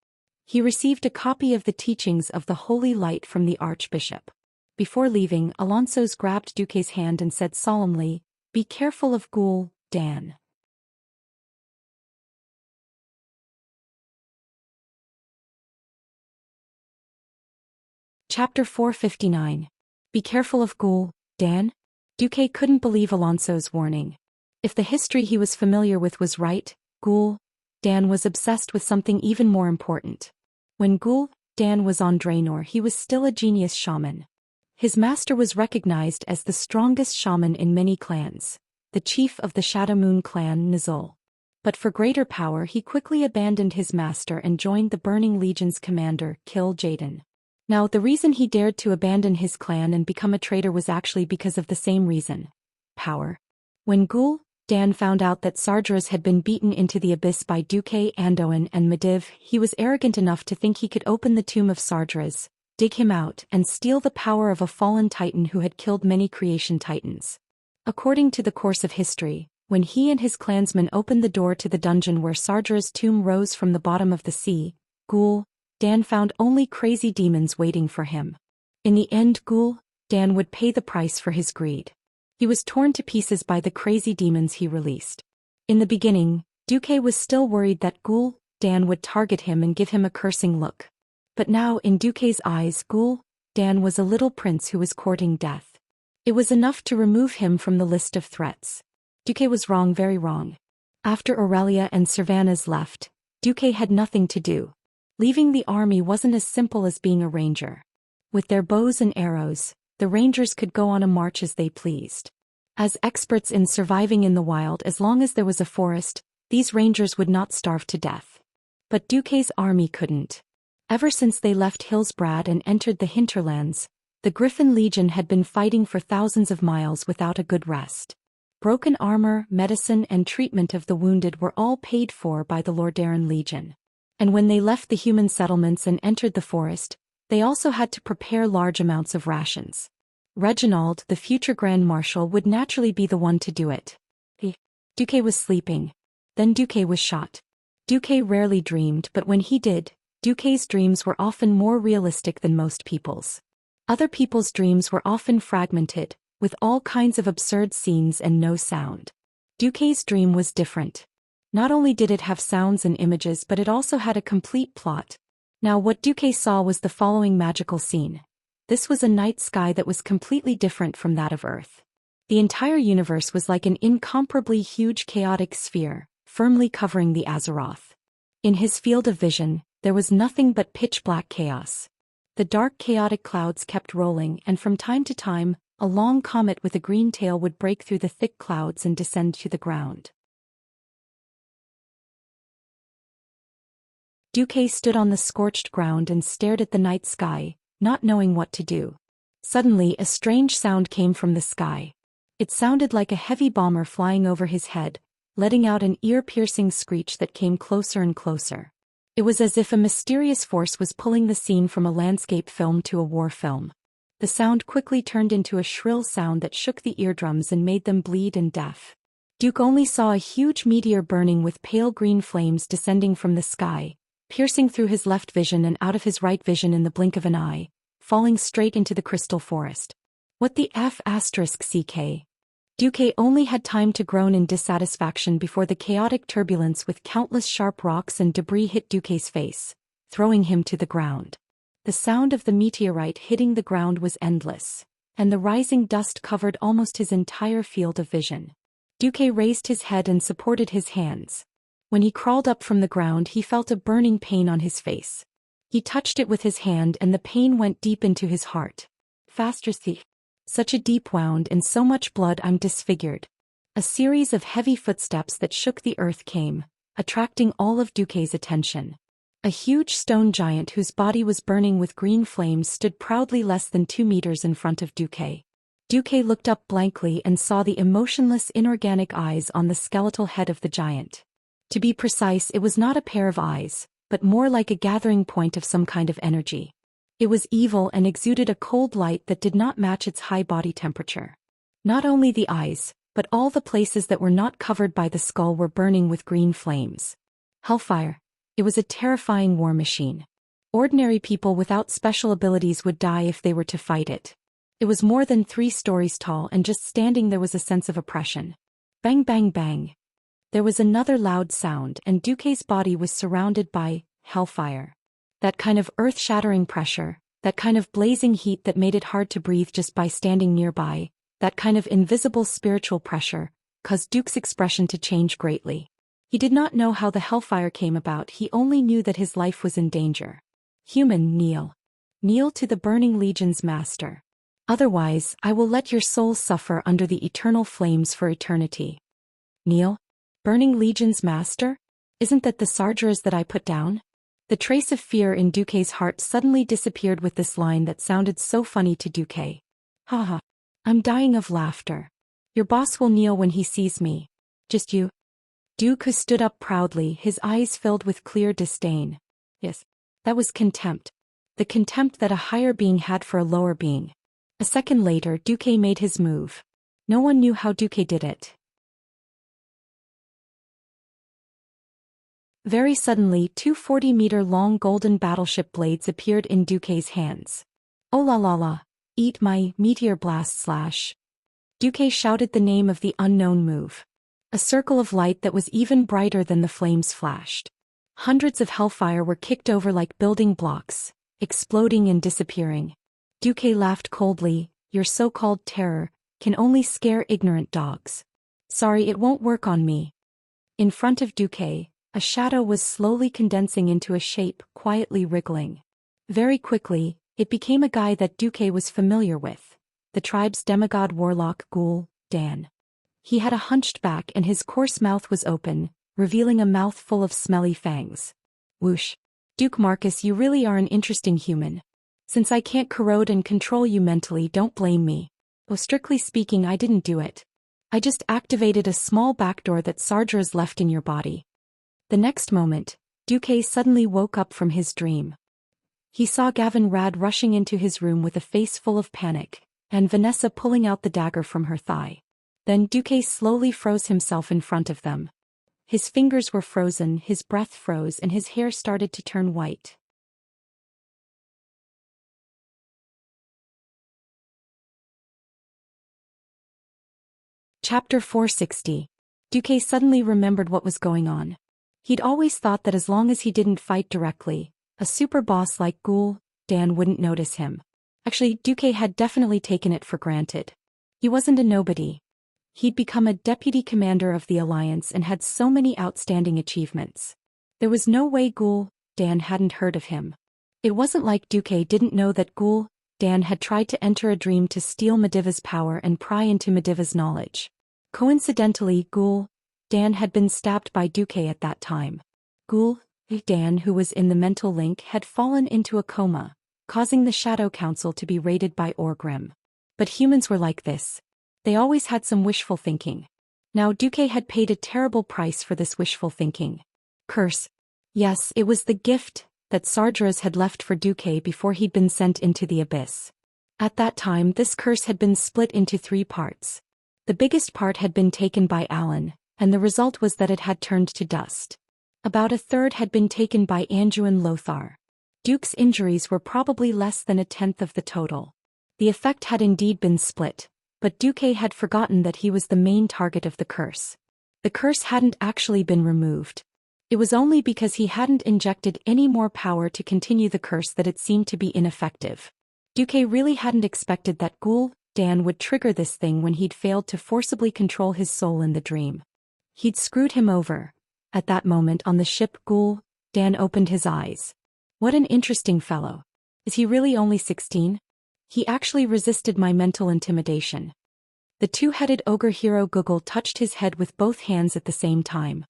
He received a copy of the teachings of the Holy Light from the Archbishop. Before leaving, Alonso's grabbed Duque's hand and said solemnly, "Be careful of Ghoul, Dan." Chapter 459. Be careful of Ghoul, Dan? Duque couldn't believe Alonso's warning. If the history he was familiar with was right, Ghoul, Dan was obsessed with something even more important. When Ghoul, Dan was on Draenor, he was still a genius shaman. His master was recognized as the strongest shaman in many clans, the chief of the Shadowmoon clan Nizul. But for greater power he quickly abandoned his master and joined the Burning Legion's commander, Kil Jaden. Now, the reason he dared to abandon his clan and become a traitor was actually because of the same reason: power. When Ghoul, Dan found out that Sargeras had been beaten into the abyss by Duque, Anduin, and Medivh, he was arrogant enough to think he could open the tomb of Sargeras, dig him out, and steal the power of a fallen titan who had killed many creation titans. According to the course of history, when he and his clansmen opened the door to the dungeon where Sargeras' tomb rose from the bottom of the sea, Ghoul, Dan found only crazy demons waiting for him. In the end, Ghoul, Dan would pay the price for his greed. He was torn to pieces by the crazy demons he released. In the beginning, Duque was still worried that Ghoul, Dan would target him and give him a cursing look. But now, in Duque's eyes, Ghoul, Dan was a little prince who was courting death. It was enough to remove him from the list of threats. Duque was wrong, very wrong. After Aurelia and Servanas left, Duque had nothing to do. Leaving the army wasn't as simple as being a ranger. With their bows and arrows, the rangers could go on a march as they pleased. As experts in surviving in the wild, as long as there was a forest, these rangers would not starve to death. But Duque's army couldn't. Ever since they left Hillsbrad and entered the hinterlands, the Griffin Legion had been fighting for thousands of miles without a good rest. Broken armor, medicine, and treatment of the wounded were all paid for by the Lordaeron Legion. And when they left the human settlements and entered the forest, they also had to prepare large amounts of rations. Reginald, the future Grand Marshal, would naturally be the one to do it. Duque was sleeping. Then Duque was shot. Duque rarely dreamed, but when he did, Duque's dreams were often more realistic than most people's. Other people's dreams were often fragmented, with all kinds of absurd scenes and no sound. Duque's dream was different. Not only did it have sounds and images, but it also had a complete plot. Now, what Duque saw was the following magical scene. This was a night sky that was completely different from that of Earth. The entire universe was like an incomparably huge chaotic sphere, firmly covering the Azeroth. In his field of vision, there was nothing but pitch-black chaos. The dark chaotic clouds kept rolling, and from time to time, a long comet with a green tail would break through the thick clouds and descend to the ground. Duque stood on the scorched ground and stared at the night sky, not knowing what to do. Suddenly, a strange sound came from the sky. It sounded like a heavy bomber flying over his head, letting out an ear-piercing screech that came closer and closer. It was as if a mysterious force was pulling the scene from a landscape film to a war film. The sound quickly turned into a shrill sound that shook the eardrums and made them bleed and deaf. Duque only saw a huge meteor burning with pale green flames descending from the sky, piercing through his left vision and out of his right vision in the blink of an eye, falling straight into the crystal forest. What the F***ck? Duque only had time to groan in dissatisfaction before the chaotic turbulence with countless sharp rocks and debris hit Duque's face, throwing him to the ground. The sound of the meteorite hitting the ground was endless, and the rising dust covered almost his entire field of vision. Duque raised his head and supported his hands. When he crawled up from the ground, he felt a burning pain on his face. He touched it with his hand and the pain went deep into his heart. Faster, thief. Such a deep wound and so much blood, I'm disfigured. A series of heavy footsteps that shook the earth came, attracting all of Duque's attention. A huge stone giant whose body was burning with green flames stood proudly less than 2 meters in front of Duque. Duque looked up blankly and saw the emotionless inorganic eyes on the skeletal head of the giant. To be precise, it was not a pair of eyes, but more like a gathering point of some kind of energy. It was evil and exuded a cold light that did not match its high body temperature. Not only the eyes, but all the places that were not covered by the skull were burning with green flames. Hellfire. It was a terrifying war machine. Ordinary people without special abilities would die if they were to fight it. It was more than 3 stories tall, and just standing there was a sense of oppression. Bang bang bang. There was another loud sound, and Duque's body was surrounded by hellfire. That kind of earth-shattering pressure, that kind of blazing heat that made it hard to breathe just by standing nearby, that kind of invisible spiritual pressure, caused Duke's expression to change greatly. He did not know how the hellfire came about, he only knew that his life was in danger. Human, kneel. Kneel to the Burning Legion's master. Otherwise, I will let your soul suffer under the eternal flames for eternity. Kneel? Burning Legion's master? Isn't that the Sargeras that I put down? The trace of fear in Duque's heart suddenly disappeared with this line that sounded so funny to Duque. Haha. I'm dying of laughter. Your boss will kneel when he sees me. Just you? Duque stood up proudly, his eyes filled with clear disdain. Yes. That was contempt. The contempt that a higher being had for a lower being. A second later, Duque made his move. No one knew how Duque did it. Very suddenly, 2 40-meter-long golden battleship blades appeared in Duque's hands. Oh la la la, eat my meteor blast slash. Duque shouted the name of the unknown move. A circle of light that was even brighter than the flames flashed. Hundreds of hellfire were kicked over like building blocks, exploding and disappearing. Duque laughed coldly. Your so-called terror can only scare ignorant dogs. Sorry, it won't work on me. In front of Duque, a shadow was slowly condensing into a shape, quietly wriggling. Very quickly, it became a guy that Duque was familiar with, the tribe's demigod warlock Ghoul, Dan. He had a hunched back and his coarse mouth was open, revealing a mouth full of smelly fangs. Whoosh. Duke Marcus, you really are an interesting human. Since I can't corrode and control you mentally, don't blame me. Oh, strictly speaking, I didn't do it. I just activated a small backdoor that Sargeras left in your body. The next moment, Duque suddenly woke up from his dream. He saw Gavin Rad rushing into his room with a face full of panic, and Vanessa pulling out the dagger from her thigh. Then Duque slowly froze himself in front of them. His fingers were frozen, his breath froze, and his hair started to turn white. Chapter 460. Duque suddenly remembered what was going on. He'd always thought that as long as he didn't fight directly, a super boss like Ghoul, Dan wouldn't notice him. Actually, Duque had definitely taken it for granted. He wasn't a nobody. He'd become a deputy commander of the Alliance and had so many outstanding achievements. There was no way Ghoul, Dan hadn't heard of him. It wasn't like Duque didn't know that Ghoul, Dan had tried to enter a dream to steal Mediva's power and pry into Mediva's knowledge. Coincidentally, Ghoul, Dan had been stabbed by Duque at that time. Ghoul, Dan, who was in the mental link, had fallen into a coma, causing the Shadow Council to be raided by Orgrim. But humans were like this. They always had some wishful thinking. Now Duque had paid a terrible price for this wishful thinking. Curse. Yes, it was the gift that Sargeras had left for Duque before he'd been sent into the abyss. At that time, this curse had been split into 3 parts. The biggest part had been taken by Alan, and the result was that it had turned to dust. About a third had been taken by Anduin Lothar. Duke's injuries were probably less than 1/10 of the total. The effect had indeed been split, but Duque had forgotten that he was the main target of the curse. The curse hadn't actually been removed. It was only because he hadn't injected any more power to continue the curse that it seemed to be ineffective. Duque really hadn't expected that Ghoul, Dan would trigger this thing when he'd failed to forcibly control his soul in the dream. He'd screwed him over. At that moment on the ship Ghoul, Dan opened his eyes. What an interesting fellow. Is he really only 16? He actually resisted my mental intimidation. The 2-headed ogre hero Google touched his head with both hands at the same time.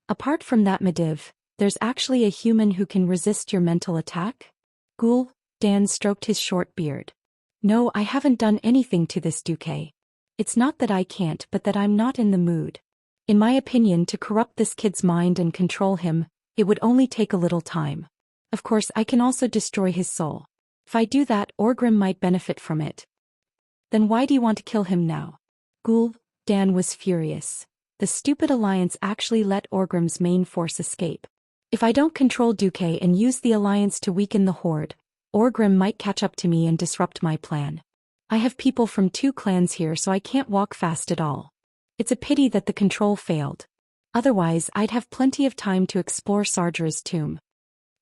Apart from that Mediv, There's actually a human who can resist your mental attack? Ghoul, Dan stroked his short beard. No, I haven't done anything to this Duque. It's not that I can't, but that I'm not in the mood. In my opinion, to corrupt this kid's mind and control him, it would only take a little time. Of course, I can also destroy his soul. If I do that, Orgrim might benefit from it. Then why do you want to kill him now? Ghoul, Dan was furious. The stupid alliance actually let Orgrim's main force escape. If I don't control Duque and use the alliance to weaken the horde, Orgrim might catch up to me and disrupt my plan. I have people from 2 clans here, so I can't walk fast at all. It's a pity that the control failed. Otherwise, I'd have plenty of time to explore Sardra's tomb.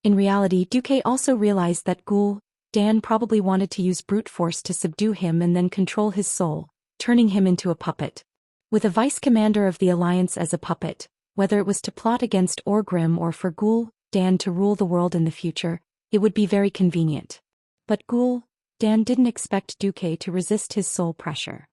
In reality, Duque also realized that Ghoul, Dan probably wanted to use brute force to subdue him and then control his soul, turning him into a puppet. With a vice commander of the alliance as a puppet, whether it was to plot against Orgrim or for Ghoul, Dan to rule the world in the future, it would be very convenient. But Ghoul, Dan didn't expect Duque to resist his soul pressure.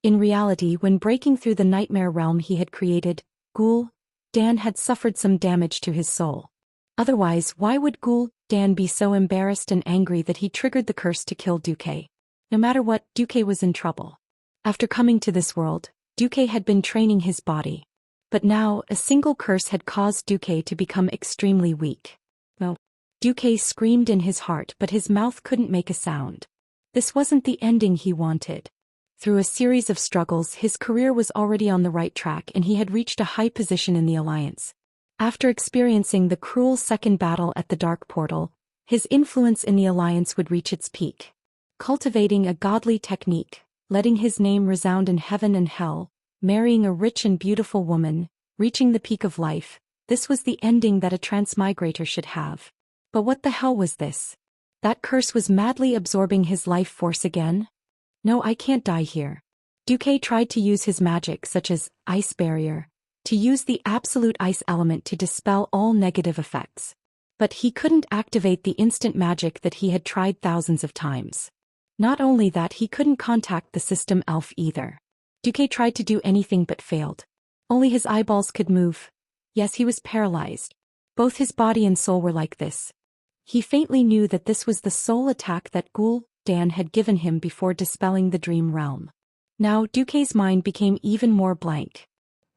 In reality, when breaking through the nightmare realm he had created, Ghoul, Dan had suffered some damage to his soul. Otherwise, why would Ghoul, Dan be so embarrassed and angry that he triggered the curse to kill Duque? No matter what, Duque was in trouble. After coming to this world, Duque had been training his body. But now, a single curse had caused Duque to become extremely weak. Well, Duque screamed in his heart, but his mouth couldn't make a sound. This wasn't the ending he wanted. Through a series of struggles, his career was already on the right track and he had reached a high position in the Alliance. After experiencing the cruel second battle at the Dark Portal, his influence in the Alliance would reach its peak. Cultivating a godly technique, letting his name resound in heaven and hell, marrying a rich and beautiful woman, reaching the peak of life, this was the ending that a transmigrator should have. But what the hell was this? That curse was madly absorbing his life force again? No, I can't die here. Duque tried to use his magic, such as Ice Barrier, to use the absolute ice element to dispel all negative effects. But he couldn't activate the instant magic that he had tried thousands of times. Not only that, he couldn't contact the system elf either. Duque tried to do anything but failed. Only his eyeballs could move. Yes, he was paralyzed. Both his body and soul were like this. He faintly knew that this was the soul attack that Ghoul, Dan had given him before dispelling the dream realm. Now Duque's mind became even more blank.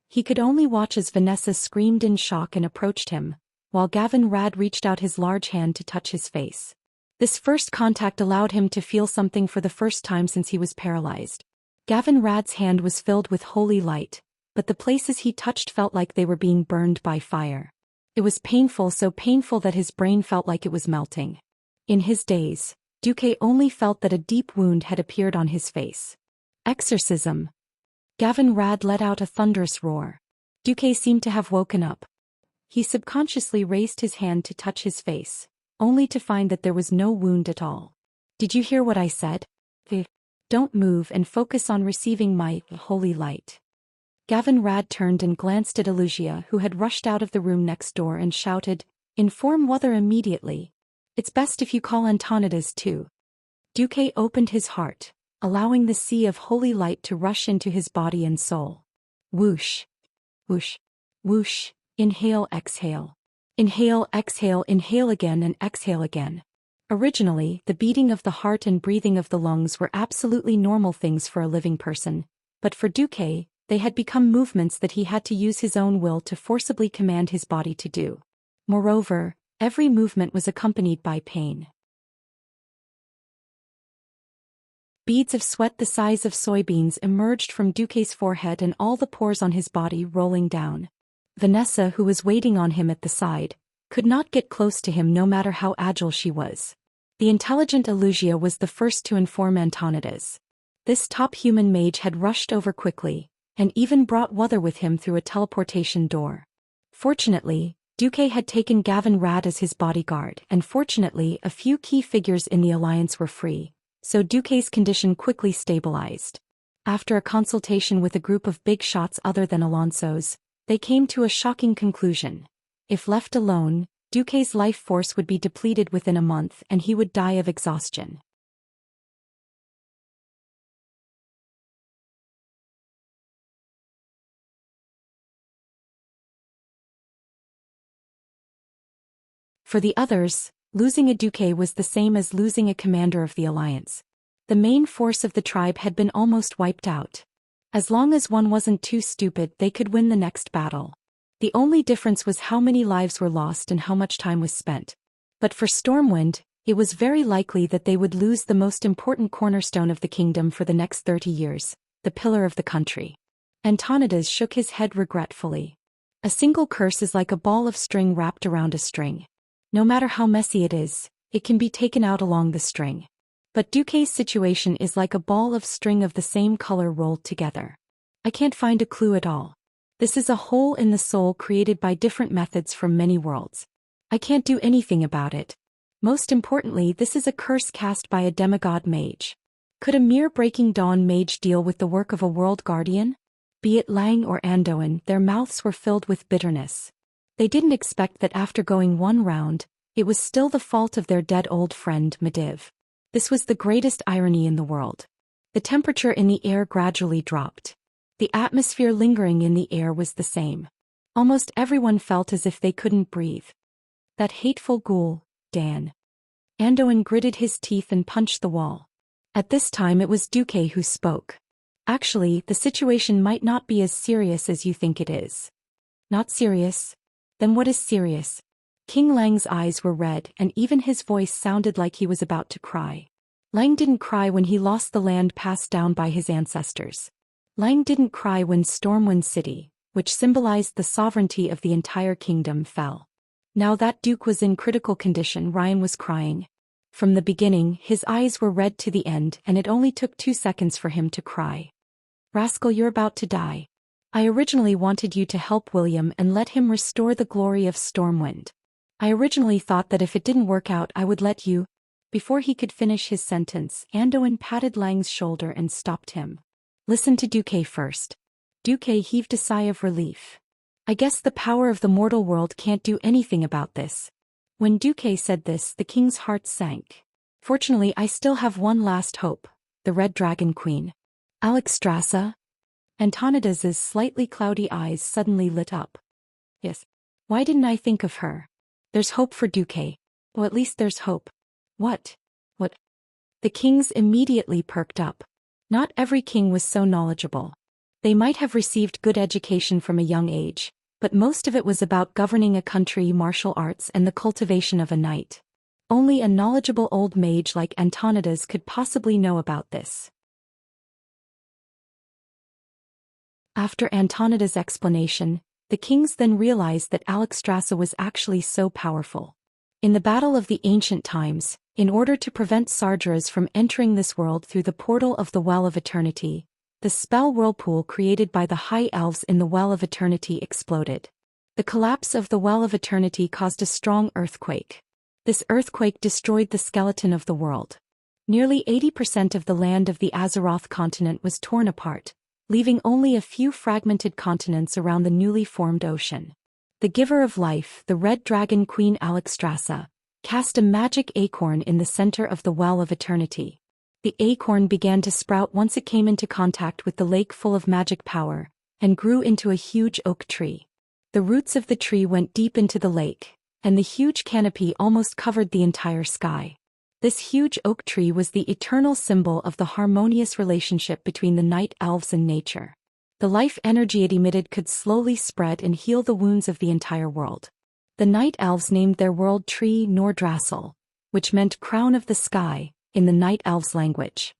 He could only watch as Vanessa screamed in shock and approached him, while Gavin Rad reached out his large hand to touch his face. This first contact allowed him to feel something for the first time since he was paralyzed. Gavin Rad's hand was filled with holy light, but the places he touched felt like they were being burned by fire. It was painful, so painful that his brain felt like it was melting. In his daze, Duque only felt that a deep wound had appeared on his face. Exorcism. Gavin Rad let out a thunderous roar. Duque seemed to have woken up. He subconsciously raised his hand to touch his face, only to find that there was no wound at all. Did you hear what I said? Don't move and focus on receiving my holy light. Gavin Rad turned and glanced at Wuxia, who had rushed out of the room next door, and shouted, "Inform Mother immediately. It's best if you call Antonidas too." Duque opened his heart, allowing the sea of holy light to rush into his body and soul. Whoosh. Whoosh. Whoosh. Inhale, exhale. Inhale, exhale, inhale again and exhale again. Originally, the beating of the heart and breathing of the lungs were absolutely normal things for a living person, but for Duque, they had become movements that he had to use his own will to forcibly command his body to do. Moreover, every movement was accompanied by pain. Beads of sweat the size of soybeans emerged from Duque's forehead and all the pores on his body rolling down. Vanessa, who was waiting on him at the side, could not get close to him no matter how agile she was. The intelligent Wuxia was the first to inform Antonidas. This top human mage had rushed over quickly, and even brought Wuther with him through a teleportation door. Fortunately, Duque had taken Gavin Rad as his bodyguard, and fortunately a few key figures in the Alliance were free, so Duque's condition quickly stabilized. After a consultation with a group of big shots other than Alonso's, they came to a shocking conclusion. If left alone, Duque's life force would be depleted within a month and he would die of exhaustion. For the others, losing a duque was the same as losing a commander of the alliance. The main force of the tribe had been almost wiped out. As long as one wasn't too stupid, they could win the next battle. The only difference was how many lives were lost and how much time was spent. But for Stormwind, it was very likely that they would lose the most important cornerstone of the kingdom for the next 30 years, the pillar of the country. Antonidas shook his head regretfully. A single curse is like a ball of string wrapped around a string. No matter how messy it is, it can be taken out along the string. But Duque's situation is like a ball of string of the same color rolled together. I can't find a clue at all. This is a hole in the soul created by different methods from many worlds. I can't do anything about it. Most importantly, this is a curse cast by a demigod mage. Could a mere Breaking Dawn mage deal with the work of a world guardian? Be it Lang or Andoin, their mouths were filled with bitterness. They didn't expect that after going one round, it was still the fault of their dead old friend Medivh. This was the greatest irony in the world. The temperature in the air gradually dropped. The atmosphere lingering in the air was the same. Almost everyone felt as if they couldn't breathe. That hateful ghoul, Dan. Andoin gritted his teeth and punched the wall. At this time it was Duque who spoke. Actually, the situation might not be as serious as you think it is. Not serious? Then what is serious? King Lang's eyes were red and even his voice sounded like he was about to cry. Lang didn't cry when he lost the land passed down by his ancestors. Lang didn't cry when Stormwind City, which symbolized the sovereignty of the entire kingdom, fell. Now that Duke was in critical condition, Ryan was crying. From the beginning, his eyes were red to the end and it only took 2 seconds for him to cry. Rascal, you're about to die. I originally wanted you to help William and let him restore the glory of Stormwind. I originally thought that if it didn't work out I would let you. Before he could finish his sentence, Andoin patted Lang's shoulder and stopped him. Listen to Duque first. Duque heaved a sigh of relief. I guess the power of the mortal world can't do anything about this. When Duque said this, the king's heart sank. Fortunately, I still have one last hope, the Red Dragon Queen. Alexstrasza? Antonidas's slightly cloudy eyes suddenly lit up. Yes. Why didn't I think of her? There's hope for Duque. Well, at least there's hope. What? What? The kings immediately perked up. Not every king was so knowledgeable. They might have received good education from a young age, but most of it was about governing a country, martial arts, and the cultivation of a knight. Only a knowledgeable old mage like Antonidas could possibly know about this. After Antonidas' explanation, the kings then realized that Alexstrasza was actually so powerful. In the Battle of the Ancient Times, in order to prevent Sargeras from entering this world through the portal of the Well of Eternity, the spell whirlpool created by the High Elves in the Well of Eternity exploded. The collapse of the Well of Eternity caused a strong earthquake. This earthquake destroyed the skeleton of the world. Nearly 80% of the land of the Azeroth continent was torn apart, leaving only a few fragmented continents around the newly formed ocean. The giver of life, the Red Dragon Queen Alexstrasza, cast a magic acorn in the center of the Well of Eternity. The acorn began to sprout once it came into contact with the lake full of magic power, and grew into a huge oak tree. The roots of the tree went deep into the lake, and the huge canopy almost covered the entire sky. This huge oak tree was the eternal symbol of the harmonious relationship between the night elves and nature. The life energy it emitted could slowly spread and heal the wounds of the entire world. The night elves named their world tree Nordrassil, which meant crown of the sky, in the night elves' language.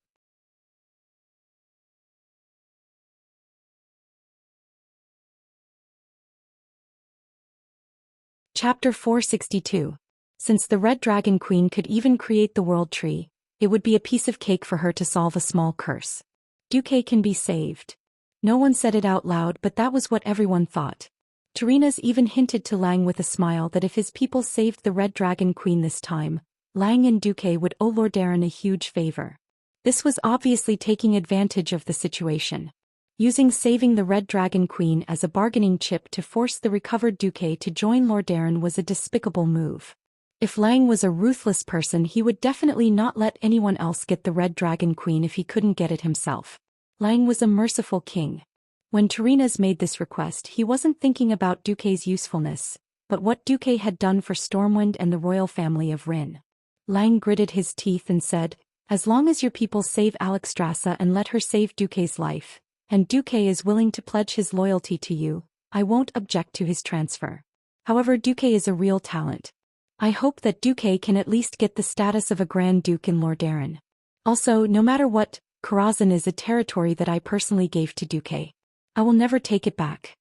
Chapter 462. Since the Red Dragon Queen could even create the world tree, it would be a piece of cake for her to solve a small curse. Duque can be saved. No one said it out loud, but that was what everyone thought. Tarinas even hinted to Lang with a smile that if his people saved the Red Dragon Queen this time, Lang and Duque would owe Lordaeron a huge favor. This was obviously taking advantage of the situation. Using saving the Red Dragon Queen as a bargaining chip to force the recovered Duque to join Lordaeron was a despicable move. If Lang was a ruthless person, he would definitely not let anyone else get the Red Dragon Queen if he couldn't get it himself. Lang was a merciful king. When Tarinas made this request, he wasn't thinking about Duque's usefulness, but what Duque had done for Stormwind and the royal family of Rin. Lang gritted his teeth and said, "As long as your people save Alexstrasza and let her save Duque's life, and Duque is willing to pledge his loyalty to you, I won't object to his transfer. However, Duque is a real talent. I hope that Duque can at least get the status of a Grand Duke in Lordaeron. Also, no matter what, Karazhan is a territory that I personally gave to Duque. I will never take it back."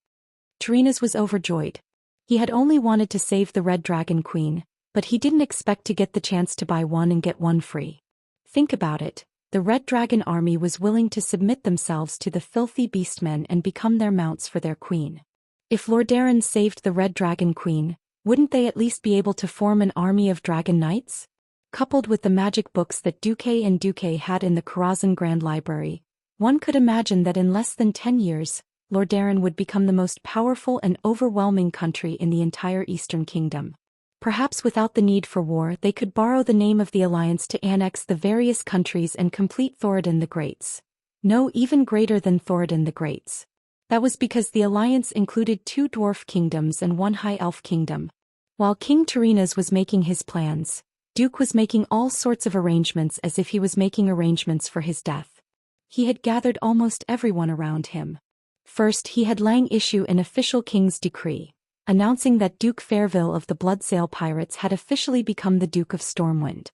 Tyrrhenas was overjoyed. He had only wanted to save the Red Dragon Queen, but he didn't expect to get the chance to buy one and get one free. Think about it, the Red Dragon army was willing to submit themselves to the filthy beastmen and become their mounts for their queen. If Lordaeron saved the Red Dragon Queen, wouldn't they at least be able to form an army of dragon knights? Coupled with the magic books that Duque and Duque had in the Karazhan Grand Library, one could imagine that in less than 10 years, Lordaeron would become the most powerful and overwhelming country in the entire Eastern Kingdom. Perhaps without the need for war, they could borrow the name of the alliance to annex the various countries and complete Thoradin the Greats. No, even greater than Thoradin the Greats. That was because the alliance included 2 dwarf kingdoms and 1 high elf kingdom. While King Tyrrhenas was making his plans, Duke was making all sorts of arrangements as if he was making arrangements for his death. He had gathered almost everyone around him. First, he had Lang issue an official king's decree, announcing that Duke Fairville of the Bloodsail Pirates had officially become the Duke of Stormwind.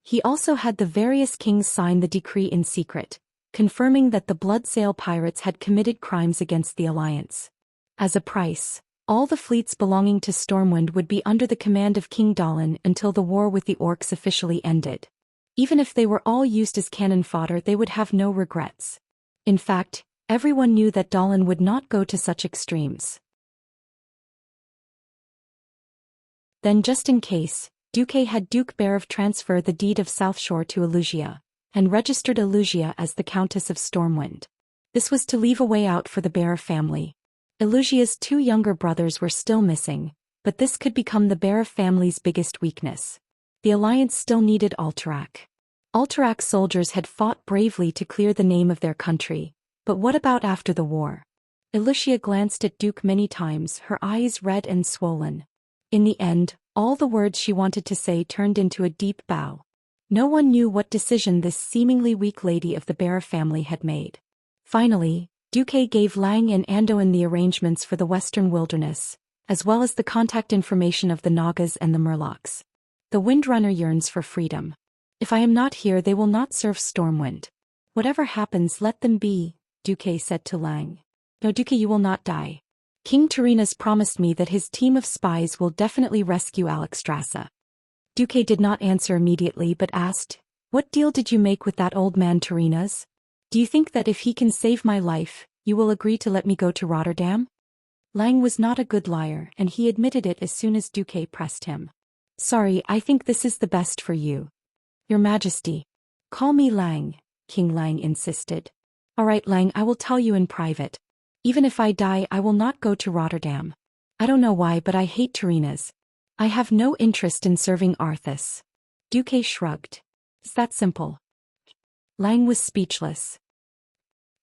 He also had the various kings sign the decree in secret, confirming that the Bloodsail Pirates had committed crimes against the alliance. As a price, all the fleets belonging to Stormwind would be under the command of King Dallin until the war with the orcs officially ended. Even if they were all used as cannon fodder, they would have no regrets. In fact, everyone knew that Dallin would not go to such extremes. Then, just in case, Duque had Duke Bearov transfer the deed of Southshore to Elugia, and registered Elugia as the Countess of Stormwind. This was to leave a way out for the Bearov family. Elugia's 2 younger brothers were still missing, but this could become the Bearov family's biggest weakness. The alliance still needed Alterac. Alterac's soldiers had fought bravely to clear the name of their country, but what about after the war? Elugia glanced at Duke many times, her eyes red and swollen. In the end, all the words she wanted to say turned into a deep bow. No one knew what decision this seemingly weak lady of the Bearov family had made. Finally, Duque gave Lang and Andoin the arrangements for the Western Wilderness, as well as the contact information of the Nagas and the Murlocs. The Windrunner yearns for freedom. If I am not here, they will not serve Stormwind. Whatever happens, let them be, Duque said to Lang. No, Duque, you will not die. King Tyrrhenas promised me that his team of spies will definitely rescue Alexstrasza. Duque did not answer immediately but asked, "What deal did you make with that old man Tyrrhenas? Do you think that if he can save my life, you will agree to let me go to Rotterdam?" Lang was not a good liar, and he admitted it as soon as Duque pressed him. "Sorry, I think this is the best for you. Your Majesty." "Call me Lang," King Lang insisted. "All right, Lang, I will tell you in private. Even if I die, I will not go to Rotterdam. I don't know why, but I hate Tyrrhenas. I have no interest in serving Arthas." Duque shrugged. "It's that simple." Lang was speechless.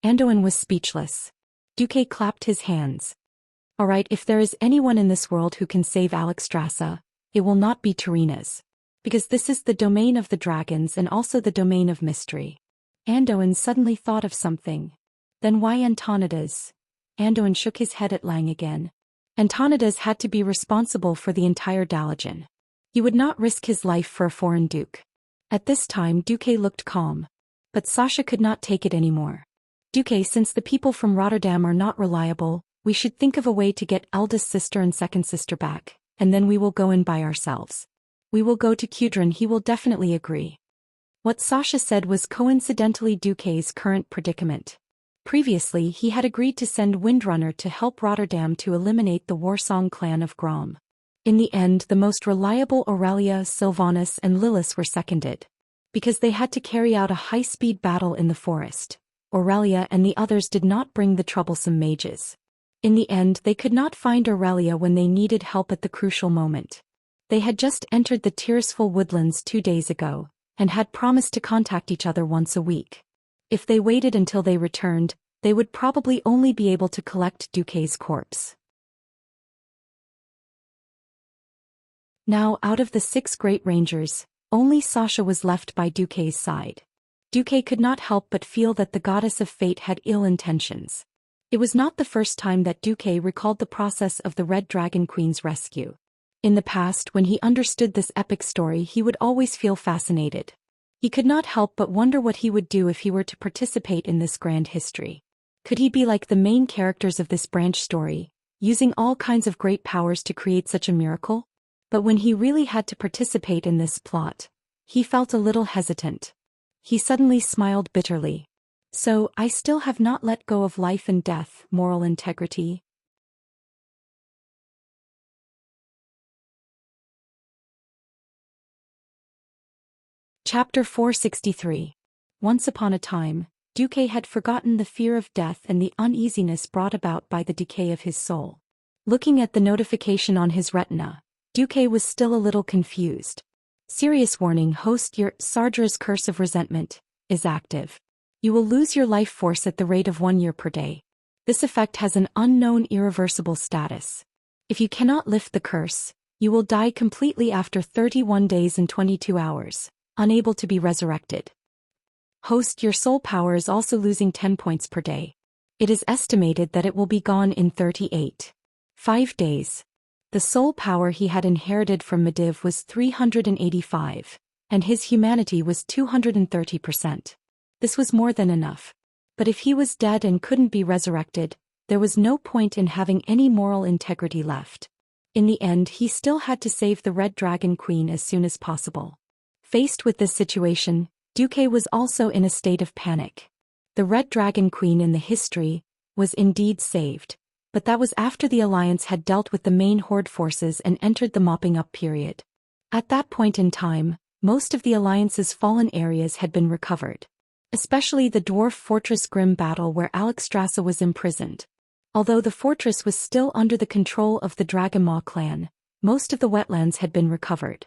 Andoin was speechless. Duque clapped his hands. "All right, if there is anyone in this world who can save Alexstrasza, it will not be Tyrrhenas. Because this is the domain of the dragons and also the domain of mystery." Andoin suddenly thought of something. "Then why Antonidas?" Andoin shook his head at Lang again. Antonidas had to be responsible for the entire Dalajan. He would not risk his life for a foreign duke. At this time, Duque looked calm. But Sasha could not take it anymore. "Duque, since the people from Rotterdam are not reliable, we should think of a way to get eldest sister and second sister back, and then we will go in by ourselves. We will go to Kudrin, he will definitely agree." What Sasha said was coincidentally Duque's current predicament. Previously, he had agreed to send Windrunner to help Rotterdam to eliminate the Warsong clan of Grom. In the end, the most reliable Aurelia, Sylvanas, and Lillis were seconded. Because they had to carry out a high-speed battle in the forest, Aurelia and the others did not bring the troublesome mages. In the end, they could not find Aurelia when they needed help at the crucial moment. They had just entered the Tirisful woodlands 2 days ago, and had promised to contact each other once a week. If they waited until they returned, they would probably only be able to collect Duque's corpse. Now, out of the 6 great rangers, only Sasha was left by Duque's side. Duque could not help but feel that the goddess of fate had ill intentions. It was not the first time that Duque recalled the process of the Red Dragon Queen's rescue. In the past, when he understood this epic story, he would always feel fascinated. He could not help but wonder what he would do if he were to participate in this grand history. Could he be like the main characters of this branch story, using all kinds of great powers to create such a miracle? But when he really had to participate in this plot, he felt a little hesitant. He suddenly smiled bitterly. So, I still have not let go of life and death, moral integrity. Chapter 463. Once upon a time, Duque had forgotten the fear of death and the uneasiness brought about by the decay of his soul. Looking at the notification on his retina, Duque was still a little confused. Serious warning: host, your Sardra's curse of resentment is active. You will lose your life force at the rate of 1 year per day. This effect has an unknown irreversible status. If you cannot lift the curse, you will die completely after 31 days and 22 hours, unable to be resurrected. Host, your soul power is also losing 10 points per day. It is estimated that it will be gone in 5 days. The soul power he had inherited from Mediv was 385, and his humanity was 230%. This was more than enough. But if he was dead and couldn't be resurrected, there was no point in having any moral integrity left. In the end, he still had to save the Red Dragon Queen as soon as possible. Faced with this situation, Duque was also in a state of panic. The Red Dragon Queen in the history was indeed saved, but that was after the Alliance had dealt with the main Horde forces and entered the mopping up period. At that point in time, most of the Alliance's fallen areas had been recovered. Especially the dwarf fortress Grim Battle where Alexstrasza was imprisoned. Although the fortress was still under the control of the Dragonmaw clan, most of the wetlands had been recovered.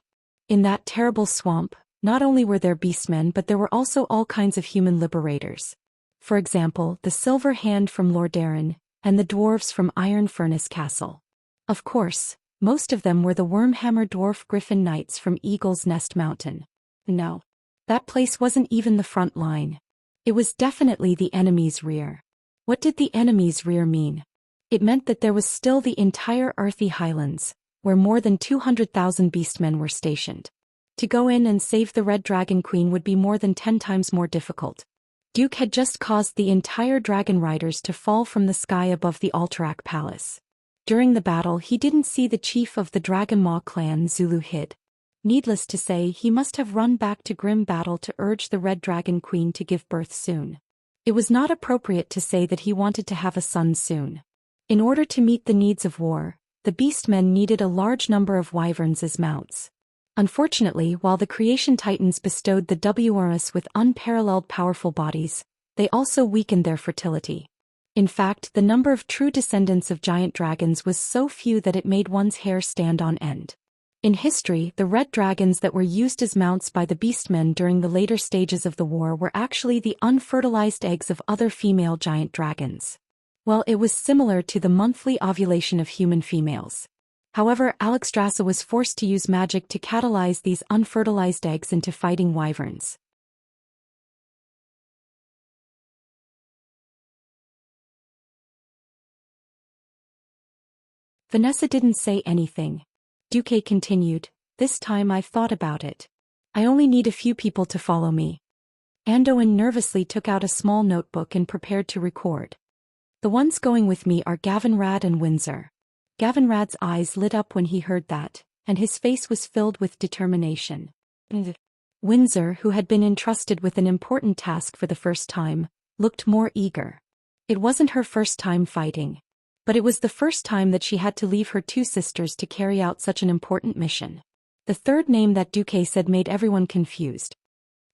In that terrible swamp, not only were there beastmen but there were also all kinds of human liberators. For example, the Silver Hand from Lordaeron, and the dwarves from Iron Furnace Castle. Of course, most of them were the Wormhammer dwarf Griffin Knights from Eagle's Nest Mountain. No. That place wasn't even the front line. It was definitely the enemy's rear. What did the enemy's rear mean? It meant that there was still the entire Earthy Highlands, where more than 200,000 beastmen were stationed. To go in and save the Red Dragon Queen would be more than 10 times more difficult. Duque had just caused the entire dragon riders to fall from the sky above the Alterac Palace. During the battle, he didn't see the chief of the Dragonmaw clan, Zulu, hid. Needless to say, he must have run back to Grim Battle to urge the Red Dragon Queen to give birth soon. It was not appropriate to say that he wanted to have a son soon. In order to meet the needs of war, the beastmen needed a large number of wyverns as mounts. Unfortunately, while the creation titans bestowed the Wrs with unparalleled powerful bodies, they also weakened their fertility. In fact, the number of true descendants of giant dragons was so few that it made one's hair stand on end. In history, the red dragons that were used as mounts by the beastmen during the later stages of the war were actually the unfertilized eggs of other female giant dragons. Well, it was similar to the monthly ovulation of human females. However, Alexstrasza was forced to use magic to catalyze these unfertilized eggs into fighting wyverns. Vanessa didn't say anything. Duque continued, "This time I've thought about it. I only need a few people to follow me." Andoin nervously took out a small notebook and prepared to record. "The ones going with me are Gavinrad and Windsor." Gavinrad's eyes lit up when he heard that, and his face was filled with determination. Windsor, who had been entrusted with an important task for the first time, looked more eager. It wasn't her first time fighting. But it was the first time that she had to leave her two sisters to carry out such an important mission. The third name that Duque said made everyone confused.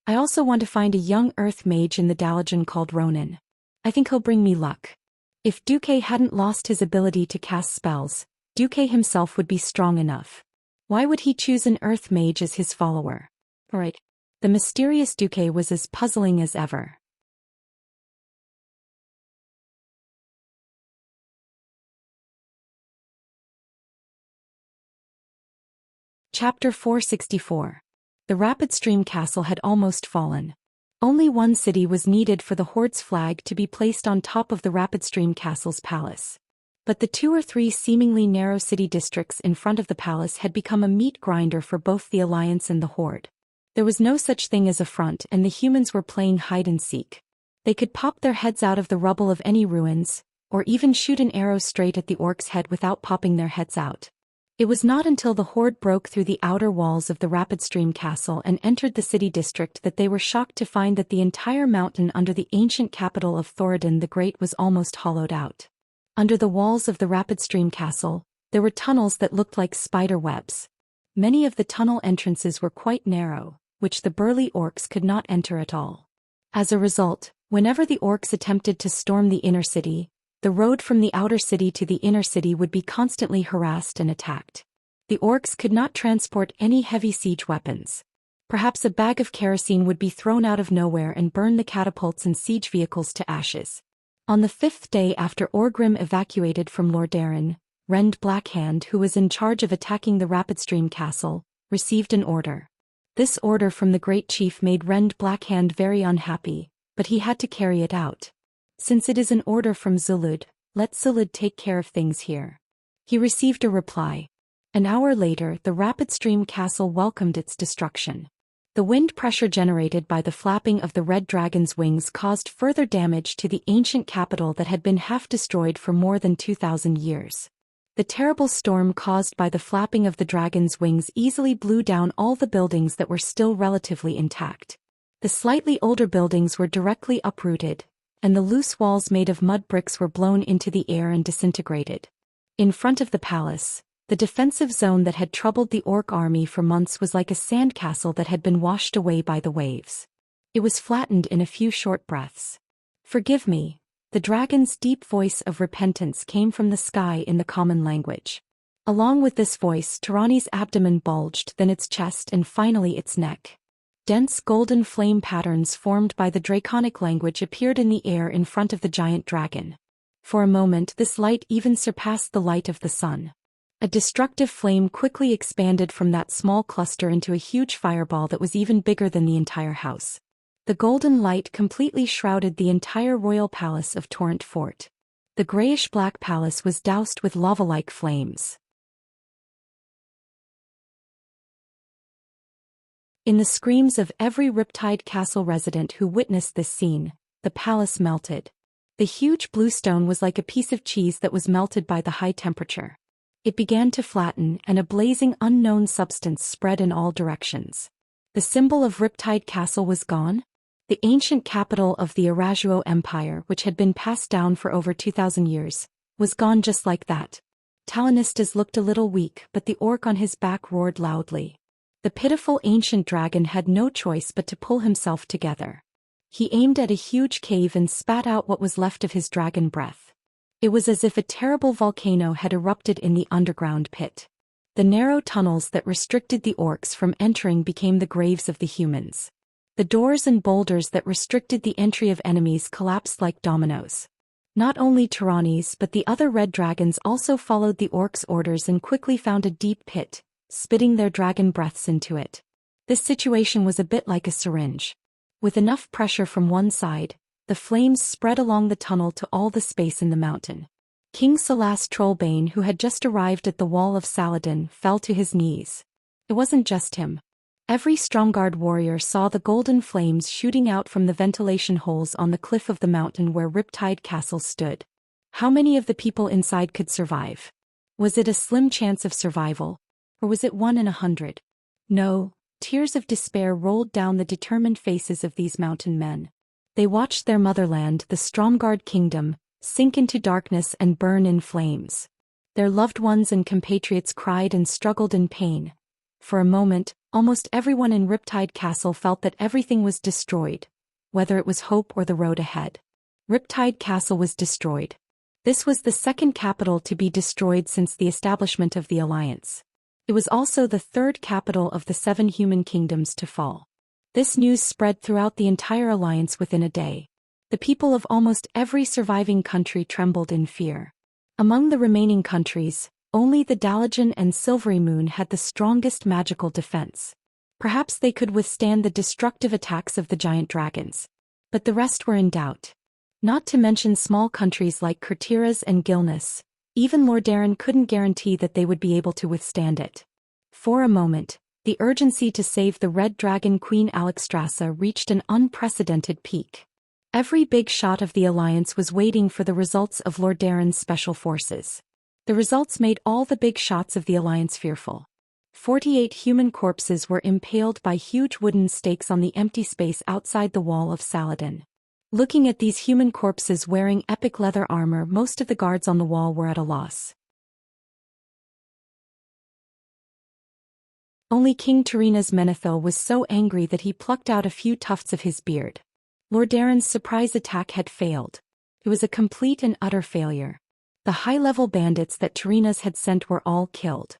"I also want to find a young earth mage in the Dalajan called Ronan. I think he'll bring me luck." If Duque hadn't lost his ability to cast spells, Duque himself would be strong enough. Why would he choose an earth mage as his follower? Right. The mysterious Duque was as puzzling as ever. Chapter 464. The Rapid Stream Castle had almost fallen. Only one city was needed for the Horde's flag to be placed on top of the Rapid Stream Castle's palace. But the 2 or 3 seemingly narrow city districts in front of the palace had become a meat grinder for both the Alliance and the Horde. There was no such thing as a front, and the humans were playing hide-and-seek. They could pop their heads out of the rubble of any ruins, or even shoot an arrow straight at the orc's head without popping their heads out. It was not until the Horde broke through the outer walls of the Rapid Stream Castle and entered the city district that they were shocked to find that the entire mountain under the ancient capital of Thoradin the Great was almost hollowed out. Under the walls of the Rapid Stream Castle, there were tunnels that looked like spider webs. Many of the tunnel entrances were quite narrow, which the burly orcs could not enter at all. As a result, whenever the orcs attempted to storm the inner city, the road from the outer city to the inner city would be constantly harassed and attacked. The orcs could not transport any heavy siege weapons. Perhaps a bag of kerosene would be thrown out of nowhere and burn the catapults and siege vehicles to ashes. On the 5th day after Orgrim evacuated from Lordaeron, Rend Blackhand, who was in charge of attacking the Rapid Stream Castle, received an order. This order from the Great Chief made Rend Blackhand very unhappy, but he had to carry it out. Since it is an order from Zulud, let Zulud take care of things here. He received a reply. An hour later, the Rapid Stream Castle welcomed its destruction. The wind pressure generated by the flapping of the red dragon's wings caused further damage to the ancient capital that had been half destroyed for more than 2,000 years. The terrible storm caused by the flapping of the dragon's wings easily blew down all the buildings that were still relatively intact. The slightly older buildings were directly uprooted, and the loose walls made of mud bricks were blown into the air and disintegrated. In front of the palace, the defensive zone that had troubled the orc army for months was like a sandcastle that had been washed away by the waves. It was flattened in a few short breaths. "Forgive me." The dragon's deep voice of repentance came from the sky in the common language. Along with this voice, Tirani's abdomen bulged, then its chest, and finally its neck. Dense golden flame patterns formed by the draconic language appeared in the air in front of the giant dragon. For a moment, this light even surpassed the light of the sun. A destructive flame quickly expanded from that small cluster into a huge fireball that was even bigger than the entire house. The golden light completely shrouded the entire royal palace of Torrent Fort. The grayish-black palace was doused with lava-like flames. In the screams of every Riptide Castle resident who witnessed this scene, the palace melted. The huge blue stone was like a piece of cheese that was melted by the high temperature. It began to flatten, and a blazing unknown substance spread in all directions. The symbol of Riptide Castle was gone. The ancient capital of the Arazuo Empire, which had been passed down for over 2,000 years, was gone just like that. Talanistas looked a little weak, but the orc on his back roared loudly. The pitiful ancient dragon had no choice but to pull himself together. He aimed at a huge cave and spat out what was left of his dragon breath. It was as if a terrible volcano had erupted in the underground pit. The narrow tunnels that restricted the orcs from entering became the graves of the humans. The doors and boulders that restricted the entry of enemies collapsed like dominoes. Not only Tirani's but the other red dragons also followed the orcs' orders and quickly found a deep pit, spitting their dragon breaths into it. This situation was a bit like a syringe. With enough pressure from one side, the flames spread along the tunnel to all the space in the mountain. King Salas Trollbane, who had just arrived at the wall of Saladin, fell to his knees. It wasn't just him. Every Stromgarde warrior saw the golden flames shooting out from the ventilation holes on the cliff of the mountain where Riptide Castle stood. How many of the people inside could survive? Was it a slim chance of survival? Or was it 1 in 100? No, tears of despair rolled down the determined faces of these mountain men. They watched their motherland, the Stromgarde kingdom, sink into darkness and burn in flames. Their loved ones and compatriots cried and struggled in pain. For a moment, almost everyone in Riptide Castle felt that everything was destroyed, whether it was hope or the road ahead. Riptide Castle was destroyed. This was the second capital to be destroyed since the establishment of the Alliance. It was also the third capital of the 7 human kingdoms to fall. This news spread throughout the entire Alliance within a day. The people of almost every surviving country trembled in fear. Among the remaining countries, Only the Dalajan and Silvery Moon had the strongest magical defense. Perhaps they could withstand the destructive attacks of the giant dragons. But the rest were in doubt. Not to mention small countries like Kurtiras and Gilnis. Even Lord Darren couldn't guarantee that they would be able to withstand it. For a moment, the urgency to save the Red Dragon Queen Alexstrasza reached an unprecedented peak. Every big shot of the Alliance was waiting for the results of Lord Darren's special forces. The results made all the big shots of the Alliance fearful. 48 human corpses were impaled by huge wooden stakes on the empty space outside the wall of Saladin. Looking at these human corpses wearing epic leather armor, most of the guards on the wall were at a loss. Only King Tarina's Menethil was so angry that he plucked out a few tufts of his beard. Lord Darren's surprise attack had failed. It was a complete and utter failure. The high-level bandits that Tarina's had sent were all killed.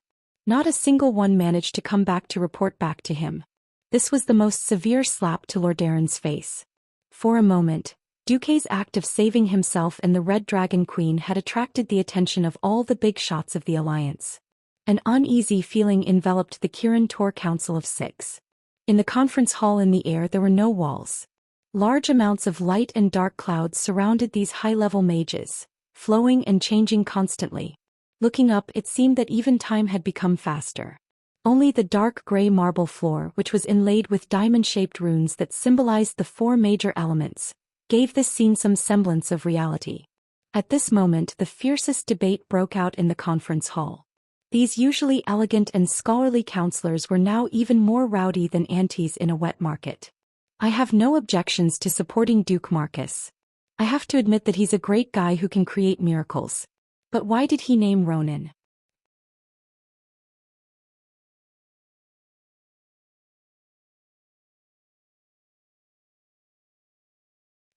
Not a single one managed to come back to report back to him. This was the most severe slap to Lord Darren's face. For a moment, Duque's act of saving himself and the Red Dragon Queen had attracted the attention of all the big shots of the Alliance. An uneasy feeling enveloped the Kirin Tor Council of Six. In the conference hall in the air there were no walls. Large amounts of light and dark clouds surrounded these high-level mages, flowing and changing constantly. Looking up, it seemed that even time had become faster. Only the dark gray marble floor, which was inlaid with diamond-shaped runes that symbolized the four major elements, gave this scene some semblance of reality. At this moment, the fiercest debate broke out in the conference hall. These usually elegant and scholarly counselors were now even more rowdy than aunties in a wet market. I have no objections to supporting Duke Marcus. I have to admit that he's a great guy who can create miracles. But why did he name Ronan?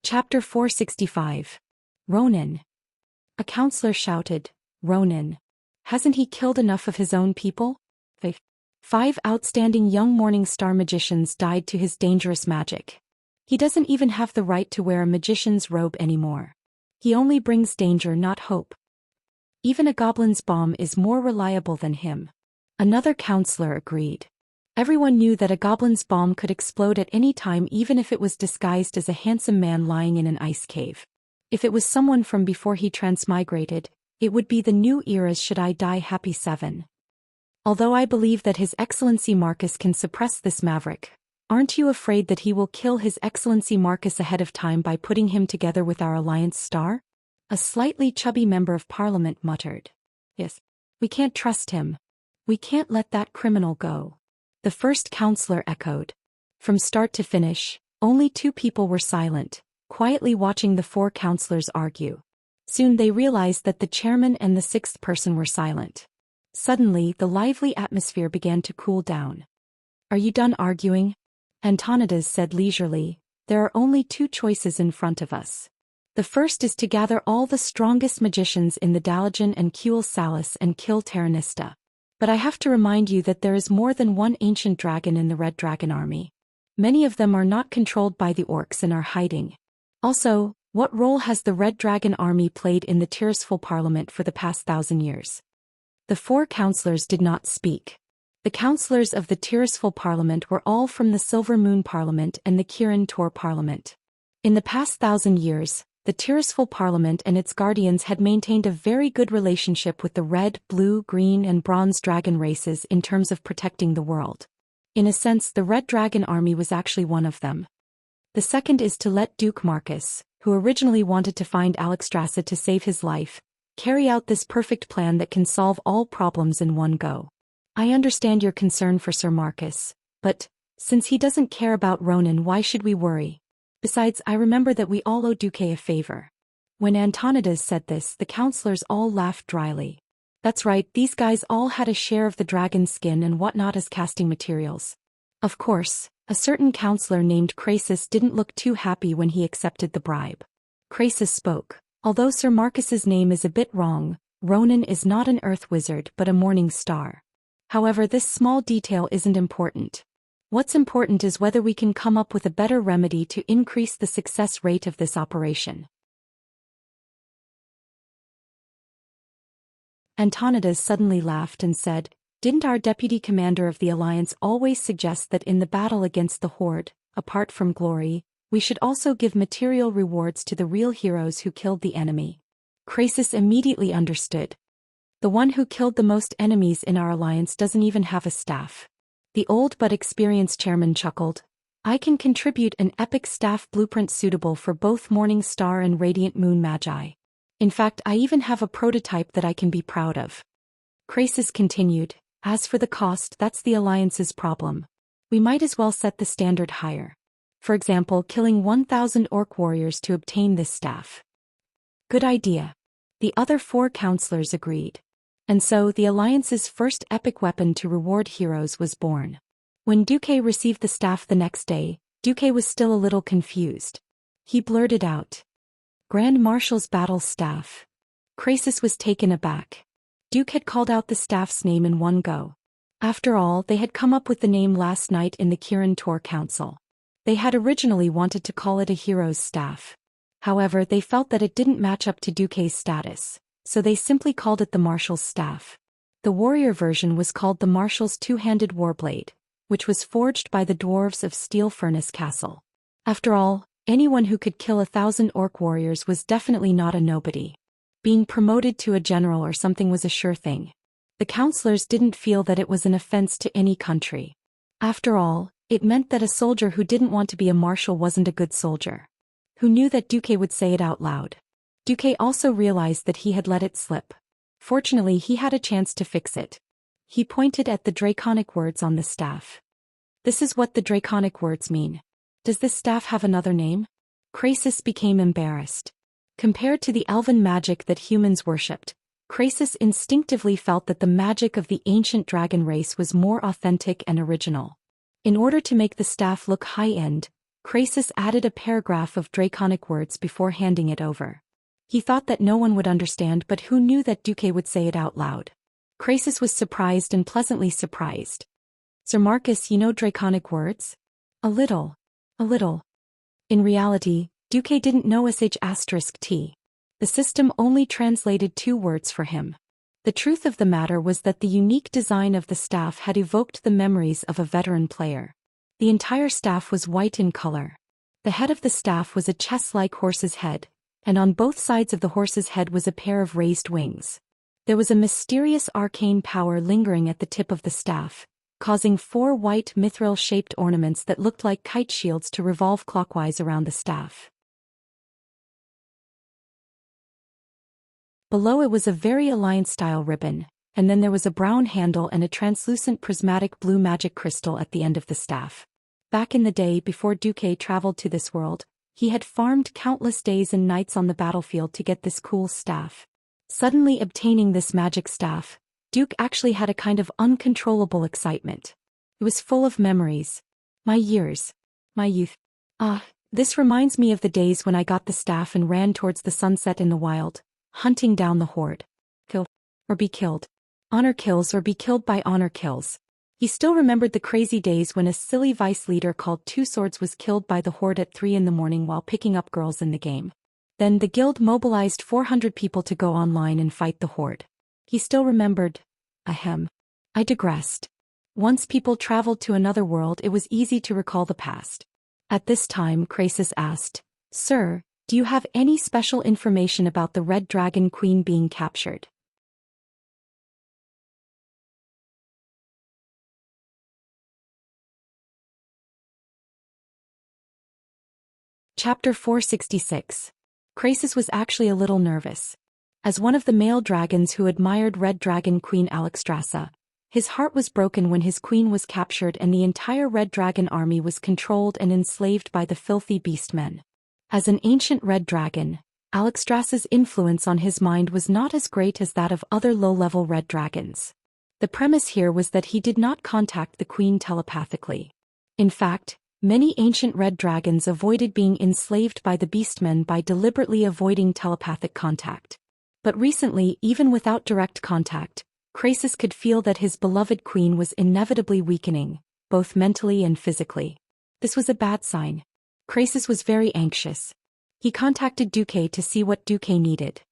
Chapter 465. Ronan. A counselor shouted, "Ronan. Hasn't he killed enough of his own people?" 5 outstanding young Morning Star magicians died to his dangerous magic. He doesn't even have the right to wear a magician's robe anymore. He only brings danger, not hope. Even a goblin's bomb is more reliable than him. Another counselor agreed. Everyone knew that a goblin's bomb could explode at any time, even if it was disguised as a handsome man lying in an ice cave. If it was someone from before he transmigrated, it would be the new era's Should I Die Happy 7. Although I believe that His Excellency Marcus can suppress this maverick, aren't you afraid that he will kill His Excellency Marcus ahead of time by putting him together with our Alliance star? A slightly chubby member of Parliament muttered. Yes. We can't trust him. We can't let that criminal go. The first counselor echoed. From start to finish, only 2 people were silent, quietly watching the 4 counselors argue. Soon they realized that the chairman and the 6th person were silent. Suddenly, the lively atmosphere began to cool down. Are you done arguing? Antonidas said leisurely, there are only 2 choices in front of us. The first is to gather all the strongest magicians in the Dalajan and Kuel Salis and kill Terranista. But I have to remind you that there is more than one ancient dragon in the Red Dragon army. Many of them are not controlled by the orcs and are hiding. Also, what role has the Red Dragon army played in the Tirisful Parliament for the past 1,000 years? The 4 counselors did not speak. The counselors of the Tirisful Parliament were all from the Silver Moon Parliament and the Kirin Tor Parliament. In the past 1,000 years, the Tirisful Parliament and its guardians had maintained a very good relationship with the red, blue, green and bronze dragon races in terms of protecting the world. In a sense, the Red Dragon army was actually one of them. The second is to let Duke Marcus, who originally wanted to find Alexstrasza to save his life, carry out this perfect plan that can solve all problems in one go. I understand your concern for Sir Marcus, but, since he doesn't care about Ronan, why should we worry? Besides, I remember that we all owe Duque a favor. When Antonidas said this, the counselors all laughed dryly. That's right, these guys all had a share of the dragon's skin and whatnot as casting materials. Of course, a certain counselor named Crasus didn't look too happy when he accepted the bribe. Crasus spoke. Although Sir Marcus's name is a bit wrong, Ronan is not an earth wizard but a morning star. However, this small detail isn't important. What's important is whether we can come up with a better remedy to increase the success rate of this operation. Antonidas suddenly laughed and said, "Didn't our deputy commander of the alliance always suggest that in the battle against the Horde, apart from glory, we should also give material rewards to the real heroes who killed the enemy?" Croesus immediately understood. The one who killed the most enemies in our alliance doesn't even have a staff. The old but experienced chairman chuckled. "I can contribute an epic staff blueprint suitable for both Morning Star and Radiant Moon Magi. In fact, I even have a prototype that I can be proud of." Croesus continued, "As for the cost, that's the alliance's problem. We might as well set the standard higher. For example, killing 1,000 orc warriors to obtain this staff." "Good idea." The other 4 counselors agreed. And so the alliance's first epic weapon to reward heroes was born. When Duque received the staff the next day, Duque was still a little confused. He blurted out, "Grand Marshal's battle staff." Croesus was taken aback. Duke had called out the staff's name in one go. After all, they had come up with the name last night in the Kirin Tor Council. They had originally wanted to call it a hero's staff. However, they felt that it didn't match up to Duque's status, so they simply called it the Marshal's staff. The warrior version was called the Marshal's two-handed warblade, which was forged by the dwarves of Steel Furnace Castle. After all, anyone who could kill 1,000 orc warriors was definitely not a nobody. Being promoted to a general or something was a sure thing. The counselors didn't feel that it was an offense to any country. After all, it meant that a soldier who didn't want to be a marshal wasn't a good soldier. Who knew that Duque would say it out loud? Duque also realized that he had let it slip. Fortunately, he had a chance to fix it. He pointed at the draconic words on the staff. "This is what the draconic words mean. Does this staff have another name?" Croesus became embarrassed. Compared to the elven magic that humans worshipped, Croesus instinctively felt that the magic of the ancient dragon race was more authentic and original. In order to make the staff look high-end, Croesus added a paragraph of draconic words before handing it over. He thought that no one would understand, but who knew that Duque would say it out loud? Croesus was surprised and pleasantly surprised. "Sir Marcus, you know draconic words?" A little. In reality, Duque didn't know **T. The system only translated 2 words for him. The truth of the matter was that the unique design of the staff had evoked the memories of a veteran player. The entire staff was white in color. The head of the staff was a chess-like horse's head, and on both sides of the horse's head was a pair of raised wings. There was a mysterious arcane power lingering at the tip of the staff, causing 4 white mithril-shaped ornaments that looked like kite shields to revolve clockwise around the staff. Below it was a very Alliance-style ribbon, and then there was a brown handle and a translucent prismatic blue magic crystal at the end of the staff. Back in the day before Duque traveled to this world, he had farmed countless days and nights on the battlefield to get this cool staff. Suddenly obtaining this magic staff, Duke actually had a kind of uncontrollable excitement. It was full of memories. My years. My youth. This reminds me of the days when I got the staff and ran towards the sunset in the wild, hunting down the horde. Kill. Or be killed. Honor kills or be killed by honor kills. He still remembered the crazy days when a silly vice leader called Two Swords was killed by the horde at 3 in the morning while picking up girls in the game. Then the guild mobilized 400 people to go online and fight the horde. He still remembered. I digressed. Once people traveled to another world, it was easy to recall the past. At this time, Croesus asked, "Sir, do you have any special information about the Red Dragon Queen being captured?" Chapter 466. Croesus was actually a little nervous. As one of the male dragons who admired Red Dragon Queen Alexstrasza, his heart was broken when his queen was captured and the entire Red Dragon army was controlled and enslaved by the filthy beastmen. As an ancient red dragon, Alexstrasza's influence on his mind was not as great as that of other low-level red dragons. The premise here was that he did not contact the queen telepathically. In fact, many ancient red dragons avoided being enslaved by the beastmen by deliberately avoiding telepathic contact. But recently, even without direct contact, Croesus could feel that his beloved queen was inevitably weakening, both mentally and physically. This was a bad sign. Croesus was very anxious. He contacted Duque to see what Duque needed.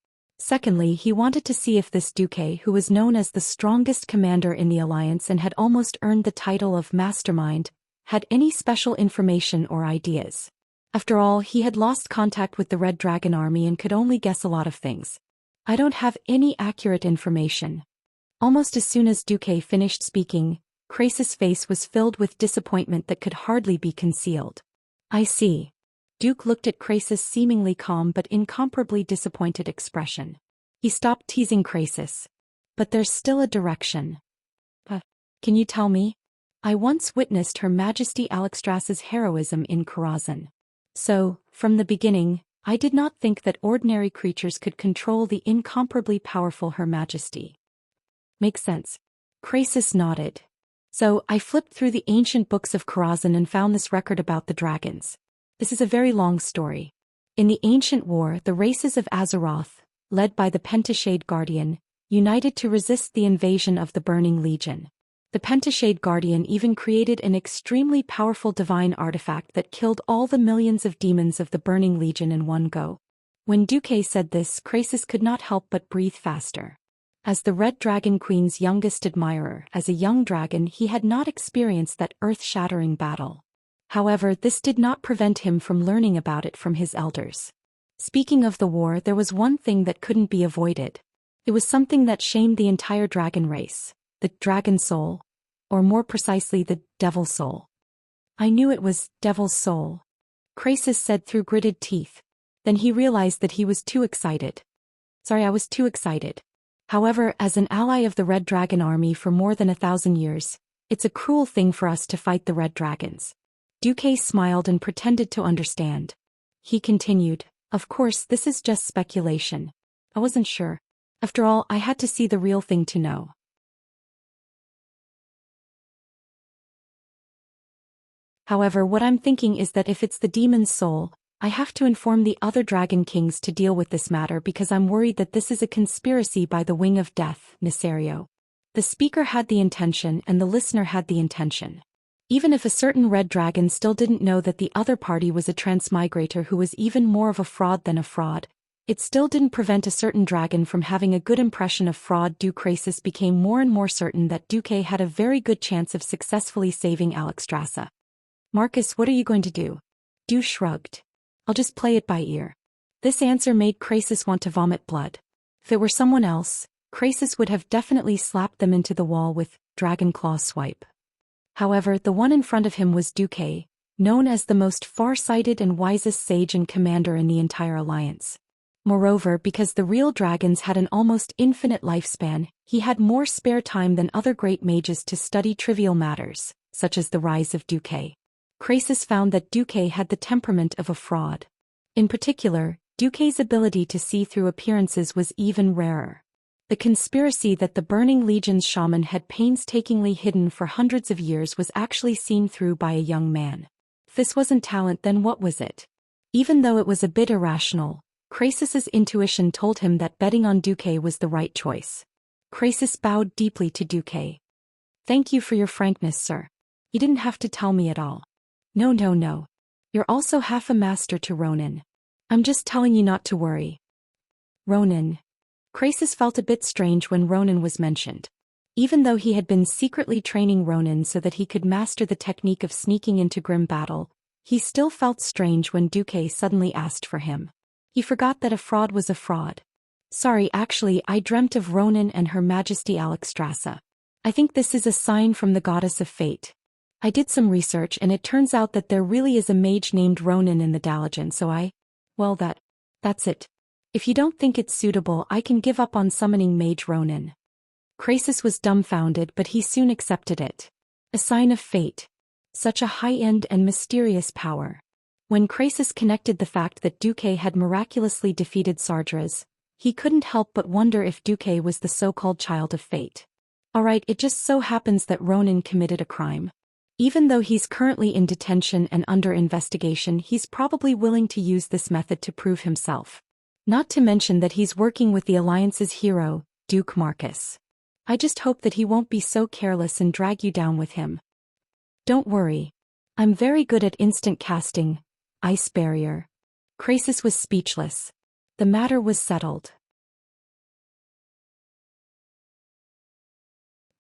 Secondly, he wanted to see if this Duque, who was known as the strongest commander in the Alliance and had almost earned the title of Mastermind, had any special information or ideas. After all, he had lost contact with the Red Dragon army and could only guess a lot of things. I don't have any accurate information. Almost as soon as Duque finished speaking, Krasis' face was filled with disappointment that could hardly be concealed. I see. Duke looked at Krasis' seemingly calm but incomparably disappointed expression. He stopped teasing Krasis. But there's still a direction. Can you tell me? I once witnessed Her Majesty Alexstrasza's heroism in Karazhan. So, from the beginning, I did not think that ordinary creatures could control the incomparably powerful Her Majesty. Makes sense. Krasis nodded. So, I flipped through the ancient books of Karazhan and found this record about the dragons. This is a very long story. In the ancient war, the races of Azeroth, led by the Pentashade Guardian, united to resist the invasion of the Burning Legion. The Pentashade Guardian even created an extremely powerful divine artifact that killed all the millions of demons of the Burning Legion in one go. When Duque said this, Krasis could not help but breathe faster. As the Red Dragon Queen's youngest admirer, as a young dragon, he had not experienced that earth-shattering battle. However, this did not prevent him from learning about it from his elders. Speaking of the war, there was one thing that couldn't be avoided. It was something that shamed the entire dragon race. The dragon soul, or more precisely the devil soul. I knew it was devil's soul, Krasis said through gritted teeth. Then he realized that he was too excited. Sorry, I was too excited. However, as an ally of the Red Dragon army for more than 1,000 years, it's a cruel thing for us to fight the Red Dragons. Duque smiled and pretended to understand. He continued, of course, this is just speculation. I wasn't sure. After all, I had to see the real thing to know. However, what I'm thinking is that if it's the demon's soul, I have to inform the other dragon kings to deal with this matter because I'm worried that this is a conspiracy by the Wing of Death, Nesario. The speaker had the intention and the listener had the intention. Even if a certain red dragon still didn't know that the other party was a transmigrator who was even more of a fraud than a fraud, it still didn't prevent a certain dragon from having a good impression of fraud. Krasis became more and more certain that Duque had a very good chance of successfully saving Alexstrasza. Marcus, what are you going to do? Du shrugged. I'll just play it by ear. This answer made Krasis want to vomit blood. If it were someone else, Krasis would have definitely slapped them into the wall with Dragon Claw Swipe. However, the one in front of him was Duque, known as the most far-sighted and wisest sage and commander in the entire alliance. Moreover, because the real dragons had an almost infinite lifespan, he had more spare time than other great mages to study trivial matters, such as the rise of Duque. Krasis found that Duque had the temperament of a fraud. In particular, Duque's ability to see through appearances was even rarer. The conspiracy that the Burning Legion's shaman had painstakingly hidden for hundreds of years was actually seen through by a young man. If this wasn't talent, then what was it? Even though it was a bit irrational, Krasis's intuition told him that betting on Duque was the right choice. Krasis bowed deeply to Duque. Thank you for your frankness, sir. You didn't have to tell me at all. No. You're also half a master to Ronin. I'm just telling you not to worry. Ronin. Krasis felt a bit strange when Ronin was mentioned. Even though he had been secretly training Ronin so that he could master the technique of sneaking into grim battle, he still felt strange when Duque suddenly asked for him. He forgot that a fraud was a fraud. Sorry, actually, I dreamt of Ronin and Her Majesty Alexstrasza. I think this is a sign from the goddess of fate. I did some research and it turns out that there really is a mage named Ronin in the Dalajan, so well, that's it. If you don't think it's suitable, I can give up on summoning Mage Ronin. Krasis was dumbfounded, but he soon accepted it. A sign of fate. Such a high-end and mysterious power. When Krasis connected the fact that Duque had miraculously defeated Sardras, he couldn't help but wonder if Duque was the so-called child of fate. Alright, it just so happens that Ronin committed a crime. Even though he's currently in detention and under investigation, he's probably willing to use this method to prove himself. Not to mention that he's working with the Alliance's hero, Duke Marcus. I just hope that he won't be so careless and drag you down with him. Don't worry. I'm very good at instant casting, Ice Barrier. Krasis was speechless. The matter was settled.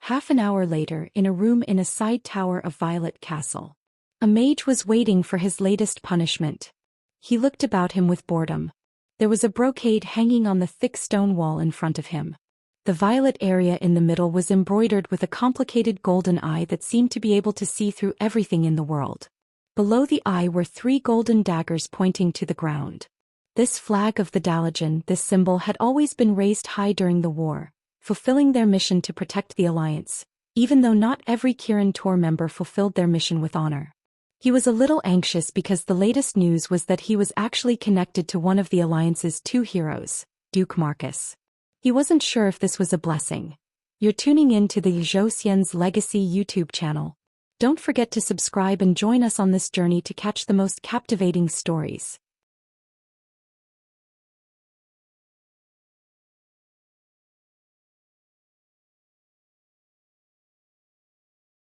Half an hour later, in a room in a side tower of Violet Castle, a mage was waiting for his latest punishment. He looked about him with boredom. There was a brocade hanging on the thick stone wall in front of him. The violet area in the middle was embroidered with a complicated golden eye that seemed to be able to see through everything in the world. Below the eye were 3 golden daggers pointing to the ground. This flag of the Dalajan, this symbol had always been raised high during the war, fulfilling their mission to protect the Alliance, even though not every Kirin Tor member fulfilled their mission with honor. He was a little anxious because the latest news was that he was actually connected to one of the Alliance's 2 heroes, Duke Marcus. He wasn't sure if this was a blessing. You're tuning in to the Zhou Xian's Legacy YouTube channel. Don't forget to subscribe and join us on this journey to catch the most captivating stories.